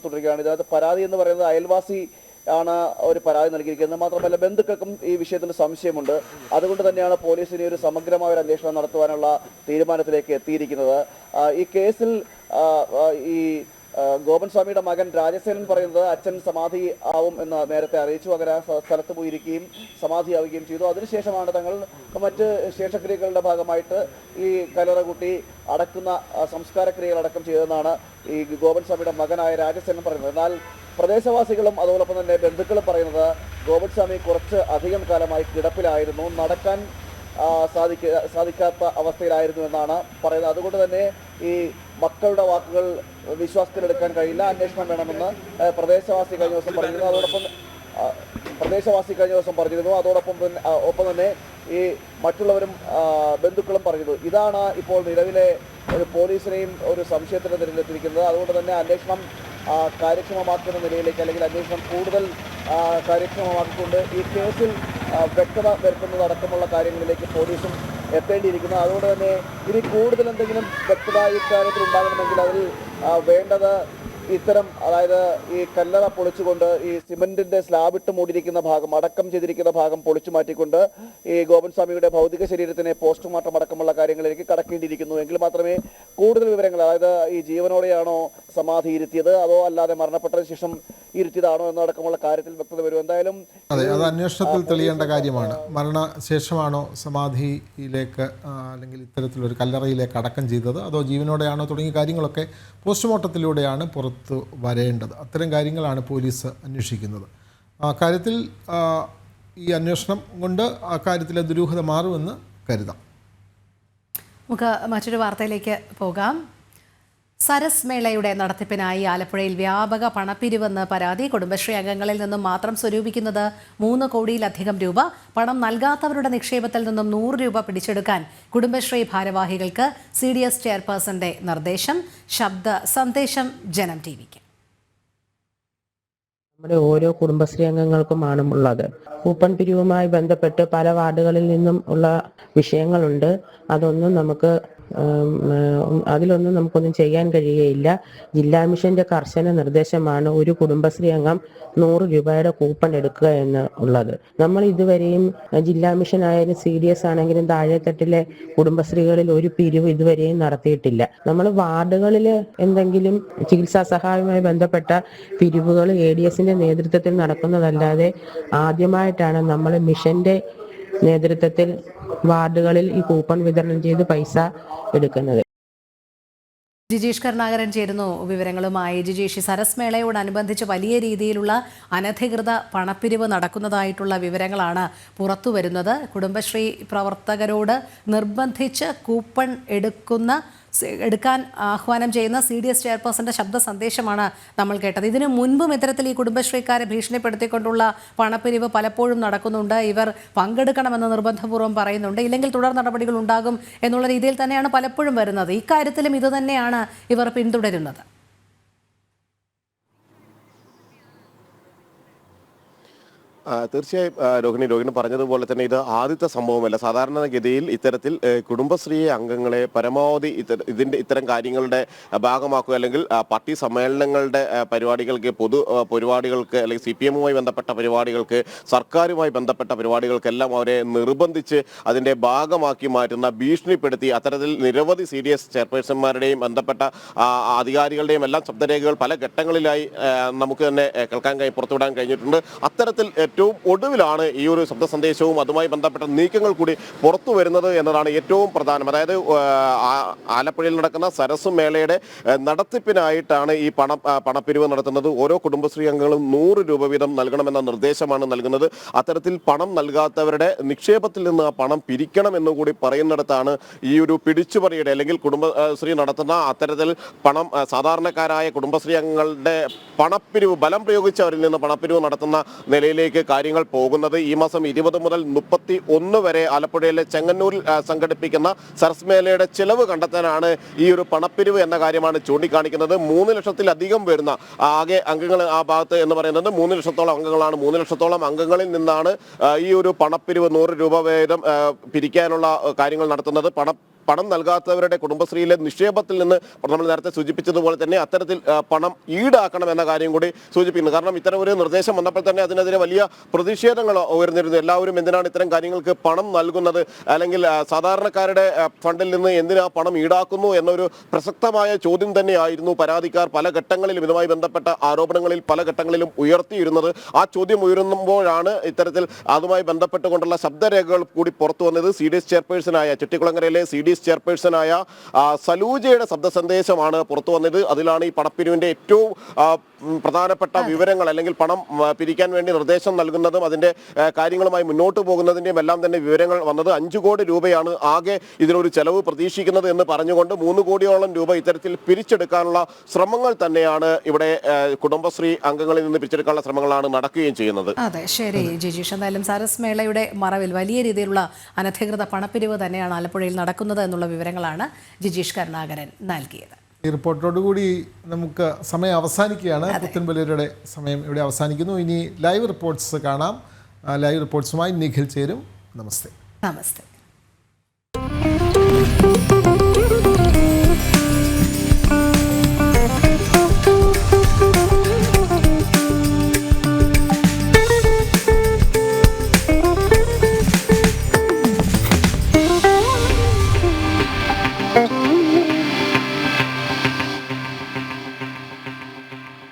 തുടരുകയാണ്. ഇതിനകത്ത് പരാതി എന്ന് പറയുന്നത് അയൽവാസി ആണ് ഒരു പരാതി നൽകിയിരിക്കുന്നത്. മാത്രമല്ല ബന്ധുക്കൾക്കും ഈ വിഷയത്തിൽ സംശയമുണ്ട്. അതുകൊണ്ട് തന്നെയാണ് പോലീസിന് ഒരു സമഗ്രമായ ഒരു അന്വേഷണം നടത്തുവാനുള്ള തീരുമാനത്തിലേക്ക് എത്തിയിരിക്കുന്നത്. ഈ കേസിൽ ഈ ഗോപൻ സ്വാമിയുടെ മകൻ രാജസേനൻ പറയുന്നത് അച്ഛൻ സമാധി ആവും എന്ന് നേരത്തെ അറിയിച്ചു. അങ്ങനെ സ്ഥലത്ത് പോയിരിക്കുകയും സമാധിയാവുകയും ചെയ്തു. അതിനുശേഷമാണ് തങ്ങൾ മറ്റ് ശേഷക്രിയകളുടെ ഭാഗമായിട്ട് ഈ കല്ലറ കൂട്ടി അടക്കുന്ന സംസ്കാര ക്രിയകളടക്കം ചെയ്തതെന്നാണ് ഈ ഗോപൻ സ്വാമിയുടെ മകനായ രാജസേനൻ പറയുന്നത്. എന്നാൽ പ്രദേശവാസികളും അതോടൊപ്പം തന്നെ ബന്ധുക്കളും പറയുന്നത് ഗോപൻ സ്വാമി കുറച്ച് അധികം കാലമായി കിടപ്പിലായിരുന്നു, നടക്കാൻ സാധിക്കാത്ത അവസ്ഥയിലായിരുന്നു എന്നാണ് പറയുന്നത്. അതുകൊണ്ട് തന്നെ ഈ മക്കളുടെ വാക്കുകൾ വിശ്വാസത്തിലെടുക്കാൻ കഴിയില്ല, അന്വേഷണം വേണമെന്ന് പ്രദേശവാസി കഴിഞ്ഞ ദിവസം പറഞ്ഞിരുന്നു. അതോടൊപ്പം തന്നെ ഈ മറ്റുള്ളവരും ബന്ധുക്കളും പറഞ്ഞിരുന്നു. ഇതാണ് ഇപ്പോൾ നിലവിലെ പോലീസിനെയും ഒരു സംശയത്തിന്റെ നിലയിലെത്തിയിരിക്കുന്നത്. അതുകൊണ്ട് തന്നെ അന്വേഷണം കാര്യക്ഷമമാക്കുന്ന നിലയിലേക്ക്, അല്ലെങ്കിൽ അന്വേഷണം കൂടുതൽ കാര്യക്ഷമമാക്കിക്കൊണ്ട് ഈ കേസിൽ വ്യക്തത വരുത്തുന്നതടക്കമുള്ള കാര്യങ്ങളിലേക്ക് പോലീസും എത്തേണ്ടിയിരിക്കുന്നു. അതുകൊണ്ട് തന്നെ ഇനി കൂടുതൽ എന്തെങ്കിലും വ്യക്തത ഇക്കാര്യത്തിൽ ഉണ്ടാകണമെങ്കിൽ അതിൽ വേണ്ടത് ഇത്തരം, അതായത് ഈ കല്ലറ പൊളിച്ചുകൊണ്ട് ഈ സിമന്റിന്റെ സ്ലാബിട്ട് മൂടിയിരിക്കുന്ന ഭാഗം, അടക്കം ചെയ്തിരിക്കുന്ന ഭാഗം പൊളിച്ചു മാറ്റിക്കൊണ്ട് ഈ ഗോപൻ സ്വാമിയുടെ ഭൗതിക ശരീരത്തിനെ പോസ്റ്റ്മോർട്ടം അടക്കമുള്ള കാര്യങ്ങളിലേക്ക് കടക്കേണ്ടിയിരിക്കുന്നു. എങ്കിൽ മാത്രമേ കൂടുതൽ വിവരങ്ങൾ, അതായത് ഈ ജീവനോടെയാണോ സമാധി ഇരുത്തിയത് അതോ അല്ലാതെ മരണപ്പെട്ടതിന് ശേഷം ഇരുത്തിയതാണോ എന്നടക്കമുള്ള കാര്യത്തിൽ വ്യക്തത വരും. എന്തായാലും അതെ, അത് അന്വേഷണത്തിൽ തെളിയേണ്ട കാര്യമാണ്. മരണശേഷമാണോ സമാധിയിലേക്ക് അല്ലെങ്കിൽ ഇത്തരത്തിലൊരു കല്ലറയിലേക്ക് അടക്കം ചെയ്തത് അതോ ജീവനോടെയാണോ തുടങ്ങിയ കാര്യങ്ങളൊക്കെ പോസ്റ്റ്മോർട്ടത്തിലൂടെയാണ് പുറത്ത് വരേണ്ടത്. അത്തരം കാര്യങ്ങളാണ് പോലീസ് അന്വേഷിക്കുന്നത്. ആ കാര്യത്തിൽ ഈ അന്വേഷണം കൊണ്ട് ആ കാര്യത്തിലെ ദുരൂഹത മാറുമെന്ന് കരുതാം. നമുക്ക് മറ്റൊരു വാർത്തയിലേക്ക് പോകാം. സരസ് മേളയുടെ നടത്തിപ്പിനായി ആലപ്പുഴയിൽ വ്യാപക പണപ്പിരിവെന്ന് പരാതി. കുടുംബശ്രീ അംഗങ്ങളിൽ നിന്നും മാത്രം സ്വരൂപിക്കുന്നത് 3 കോടിയിലധികം രൂപ. പണം നൽകാത്തവരുടെ നിക്ഷേപത്തിൽ നിന്നും 100 രൂപ പിടിച്ചെടുക്കാൻ കുടുംബശ്രീ ഭാരവാഹികൾക്ക് CDS ചെയർപേഴ്സന്റെ നിർദ്ദേശം. ശബ്ദ സന്ദേശം ജനം TVക്ക്. നമ്മുടെ ഓരോ കുടുംബശ്രീ അംഗങ്ങൾക്കുമാണ് ഉള്ളത്. കൂപ്പൺ പിരിവുമായി ബന്ധപ്പെട്ട് പല വാർഡുകളിൽ നിന്നും ഉള്ള വിഷയങ്ങളുണ്ട്. അതിലൊന്നും നമുക്കൊന്നും ചെയ്യാൻ കഴിയുകയില്ല. ജില്ലാ മിഷന്റെ കർശന നിർദ്ദേശമാണ് ഒരു കുടുംബശ്രീ അംഗം 100 രൂപയുടെ കൂപ്പൺ എടുക്കുക എന്ന് ഉള്ളത്. നമ്മൾ ഇതുവരെയും ജില്ലാ മിഷൻ ആയാലും CDS ആണെങ്കിലും താഴെത്തട്ടിലെ കുടുംബശ്രീകളിൽ ഒരു പിരിവ് ഇതുവരെയും നടത്തിയിട്ടില്ല. നമ്മൾ വാർഡുകളിൽ എന്തെങ്കിലും ചികിത്സാ സഹായവുമായി ബന്ധപ്പെട്ട പിരിവുകൾ ADSന്റെ നേതൃത്വത്തിൽ നടക്കുന്നതല്ലാതെ ആദ്യമായിട്ടാണ് നമ്മൾ മിഷന്റെ നേതൃത്വത്തിൽ വാർഡുകളിൽ ഈ കൂപ്പൺ വിതരണം ചെയ്ത് പൈസ എടുക്കുന്നത്. ജിജീഷ് കരുണാകരൻ ചേരുന്നു വിവരങ്ങളുമായി. ജിജീഷ്, സരസ് മേളയോടനുബന്ധിച്ച് വലിയ രീതിയിലുള്ള അനധികൃത പണപ്പിരിവ് നടക്കുന്നതായിട്ടുള്ള വിവരങ്ങളാണ് പുറത്തു വരുന്നത്. കുടുംബശ്രീ പ്രവർത്തകരോട് നിർബന്ധിച്ച് കൂപ്പൺ എടുക്കാൻ ആഹ്വാനം ചെയ്യുന്ന CDS ചെയർപേഴ്സന്റെ ശബ്ദ സന്ദേശമാണ് നമ്മൾ കേട്ടത്. ഇതിനു മുൻപും ഇത്തരത്തിൽ ഈ കുടുംബശ്രീക്കാരെ ഭീഷണിപ്പെടുത്തിക്കൊണ്ടുള്ള പണപ്പിരിവ് പലപ്പോഴും നടക്കുന്നുണ്ട്. ഇവർ പങ്കെടുക്കണമെന്ന് നിർബന്ധപൂർവ്വം പറയുന്നുണ്ട്. ഇല്ലെങ്കിൽ തുടർ നടപടികൾ ഉണ്ടാകും എന്നുള്ള രീതിയിൽ തന്നെയാണ് പലപ്പോഴും വരുന്നത്. ഇക്കാര്യത്തിലും ഇതുതന്നെയാണ് ഇവർ പിന്തുടരുന്നത്. തീർച്ചയായും രോഹിണി പറഞ്ഞതുപോലെ തന്നെ ഇത് ആദ്യത്തെ സംഭവമല്ല. സാധാരണഗതിയിൽ ഇത്തരത്തിൽ കുടുംബശ്രീ അംഗങ്ങളെ പരമാവധി ഇത്തരം കാര്യങ്ങളുടെ ഭാഗമാക്കുക, അല്ലെങ്കിൽ പാർട്ടി സമ്മേളനങ്ങളുടെ പരിപാടികൾക്ക്, പൊതു പരിപാടികൾക്ക്, അല്ലെങ്കിൽ CPMുമായി ബന്ധപ്പെട്ട പരിപാടികൾക്ക്, സർക്കാരുമായി ബന്ധപ്പെട്ട പരിപാടികൾക്കെല്ലാം അവരെ നിർബന്ധിച്ച് അതിൻ്റെ ഭാഗമാക്കി മാറ്റുന്ന, ഭീഷണിപ്പെടുത്തി അത്തരത്തിൽ നിരവധി CDS ചെയർപേഴ്സന്മാരുടെയും ബന്ധപ്പെട്ട അധികാരികളുടെയും എല്ലാം ശബ്ദരേഖകൾ പല ഘട്ടങ്ങളിലായി നമുക്ക് തന്നെ പുറത്തുവിടാൻ കഴിഞ്ഞിട്ടുണ്ട്. അത്തരത്തിൽ ഏറ്റവും ഒടുവിലാണ് ഈ ഒരു ശബ്ദ സന്ദേശവും അതുമായി ബന്ധപ്പെട്ട നീക്കങ്ങൾ കൂടി പുറത്തു വരുന്നത് എന്നതാണ് ഏറ്റവും പ്രധാനം. അതായത് ആലപ്പുഴയിൽ നടക്കുന്ന സരസ് മേളയുടെ നടത്തിപ്പിനായിട്ടാണ് ഈ പണപ്പിരിവ് നടത്തുന്നത്. ഓരോ കുടുംബശ്രീ അംഗങ്ങളും 100 രൂപ വീതം നൽകണമെന്ന നിർദ്ദേശമാണ് നൽകുന്നത്. അത്തരത്തിൽ പണം നൽകാത്തവരുടെ നിക്ഷേപത്തിൽ നിന്ന് ആ പണം പിരിക്കണം എന്നുകൂടി പറയുന്നിടത്താണ് ഈ ഒരു പിടിച്ചുപറിയുടെ, അല്ലെങ്കിൽ കുടുംബശ്രീ നടത്തുന്ന അത്തരത്തിൽ പണം സാധാരണക്കാരായ കുടുംബശ്രീ അംഗങ്ങളുടെ പണപ്പിരിവ് ബലം പ്രയോഗിച്ച് അവരിൽ നിന്ന് പണപ്പിരിവ് നടത്തുന്ന നിലയിലേക്ക് കാര്യങ്ങൾ പോകുന്നത്. ഈ മാസം 20 മുതൽ 31 വരെ ആലപ്പുഴയിലെ ചെങ്ങന്നൂരിൽ സംഘടിപ്പിക്കുന്ന സരസ് മേളയുടെ ചെലവ് കണ്ടെത്താനാണ് ഈ ഒരു പണപ്പിരിവ് എന്ന കാര്യമാണ് ചൂണ്ടിക്കാണിക്കുന്നത്. 3 ലക്ഷത്തിലധികം വരുന്ന ആകെ അംഗങ്ങൾ ആ ഭാഗത്ത് എന്ന് പറയുന്നത് 3 ലക്ഷത്തോളം അംഗങ്ങളാണ്. 3 ലക്ഷത്തോളം അംഗങ്ങളിൽ നിന്നാണ് ഈ ഒരു പണപ്പിരിവ് 100 രൂപ വീതം പിരിക്കാനുള്ള കാര്യങ്ങൾ നടത്തുന്നത്. പണം നൽകാത്തവരുടെ കുടുംബശ്രീയിലെ നിക്ഷേപത്തിൽ നിന്ന് നമ്മൾ നേരത്തെ സൂചിപ്പിച്ചതുപോലെ തന്നെ അത്തരത്തിൽ പണം ഈടാക്കണം എന്ന കാര്യം കൂടി സൂചിപ്പിക്കുന്നു. കാരണം ഇത്തരം ഒരു നിർദ്ദേശം വന്നപ്പോൾ തന്നെ അതിനെതിരെ വലിയ പ്രതിഷേധങ്ങൾ ഉയർന്നിരുന്നു. എല്ലാവരും എന്തിനാണ് ഇത്തരം കാര്യങ്ങൾക്ക് പണം നൽകുന്നത്, അല്ലെങ്കിൽ സാധാരണക്കാരുടെ ഫണ്ടിൽ നിന്ന് എന്തിനാ പണം ഈടാക്കുന്നു എന്നൊരു പ്രസക്തമായ ചോദ്യം തന്നെയായിരുന്നു പരാതിക്കാർ പല ഘട്ടങ്ങളിലും ഇതുമായി ബന്ധപ്പെട്ട ആരോപണങ്ങളിൽ പല ഘട്ടങ്ങളിലും ഉയർത്തിയിരുന്നത്. ആ ചോദ്യം ഉയരുമ്പോഴാണ് ഇത്തരത്തിൽ അതുമായി ബന്ധപ്പെട്ടുകൊണ്ടുള്ള ശബ്ദരേഖകൾ കൂടി പുറത്തു വന്നത്. CDS ചെയർപേഴ്സണായ ചെട്ടിക്കുളങ്ങരയിലെ CDS ചെയർപേഴ്സണായ സലൂജയുടെ ശബ്ദ സന്ദേശമാണ് പുറത്തു വന്നത്. അതിലാണ് ഈ പണപ്പിരിവിന്റെ ഏറ്റവും പ്രധാനപ്പെട്ട വിവരങ്ങൾ, അല്ലെങ്കിൽ പണം പിരിക്കാൻ വേണ്ടി നിർദ്ദേശം നൽകുന്നതും അതിന്റെ കാര്യങ്ങളുമായി മുന്നോട്ട് പോകുന്നതിന്റെയും എല്ലാം തന്നെ വിവരങ്ങൾ വന്നത്. 5 കോടി രൂപയാണ് ആകെ ഇതിനൊരു ചെലവ് പ്രതീക്ഷിക്കുന്നത് എന്ന് പറഞ്ഞുകൊണ്ട് 3 കോടിയോളം രൂപ ഇത്തരത്തിൽ പിരിച്ചെടുക്കാനുള്ള ശ്രമങ്ങൾ തന്നെയാണ് ഇവിടെ കുടുംബശ്രീ അംഗങ്ങളിൽ നിന്ന് പിരിച്ചെടുക്കാനുള്ള ശ്രമങ്ങളാണ് നടക്കുകയും ചെയ്യുന്നത്. അതെ, ശരി ജിജീഷ്. എന്തായാലും സരസ് മേളയുടെ മറവിൽ വലിയ രീതിയിലുള്ള അനധികൃത പണപ്പിരിവ് തന്നെയാണ് ആലപ്പുഴയിൽ നടക്കുന്നത് എന്നുള്ള വിവരങ്ങളാണ് ജിജീഷ് കരുണാകരൻ നൽകിയത്. ഈ റിപ്പോർട്ടോടുകൂടി നമുക്ക് സമയം അവസാനിക്കുകയാണ്. പുത്തൻപുലരിയുടെ സമയം ഇവിടെ അവസാനിക്കുന്നു. ഇനി ലൈവ് റിപ്പോർട്ട്സ് കാണാം. ലൈവ് റിപ്പോർട്ട്സുമായി നിഖിൽ ചേരും. നമസ്തേ. നമസ്തേ.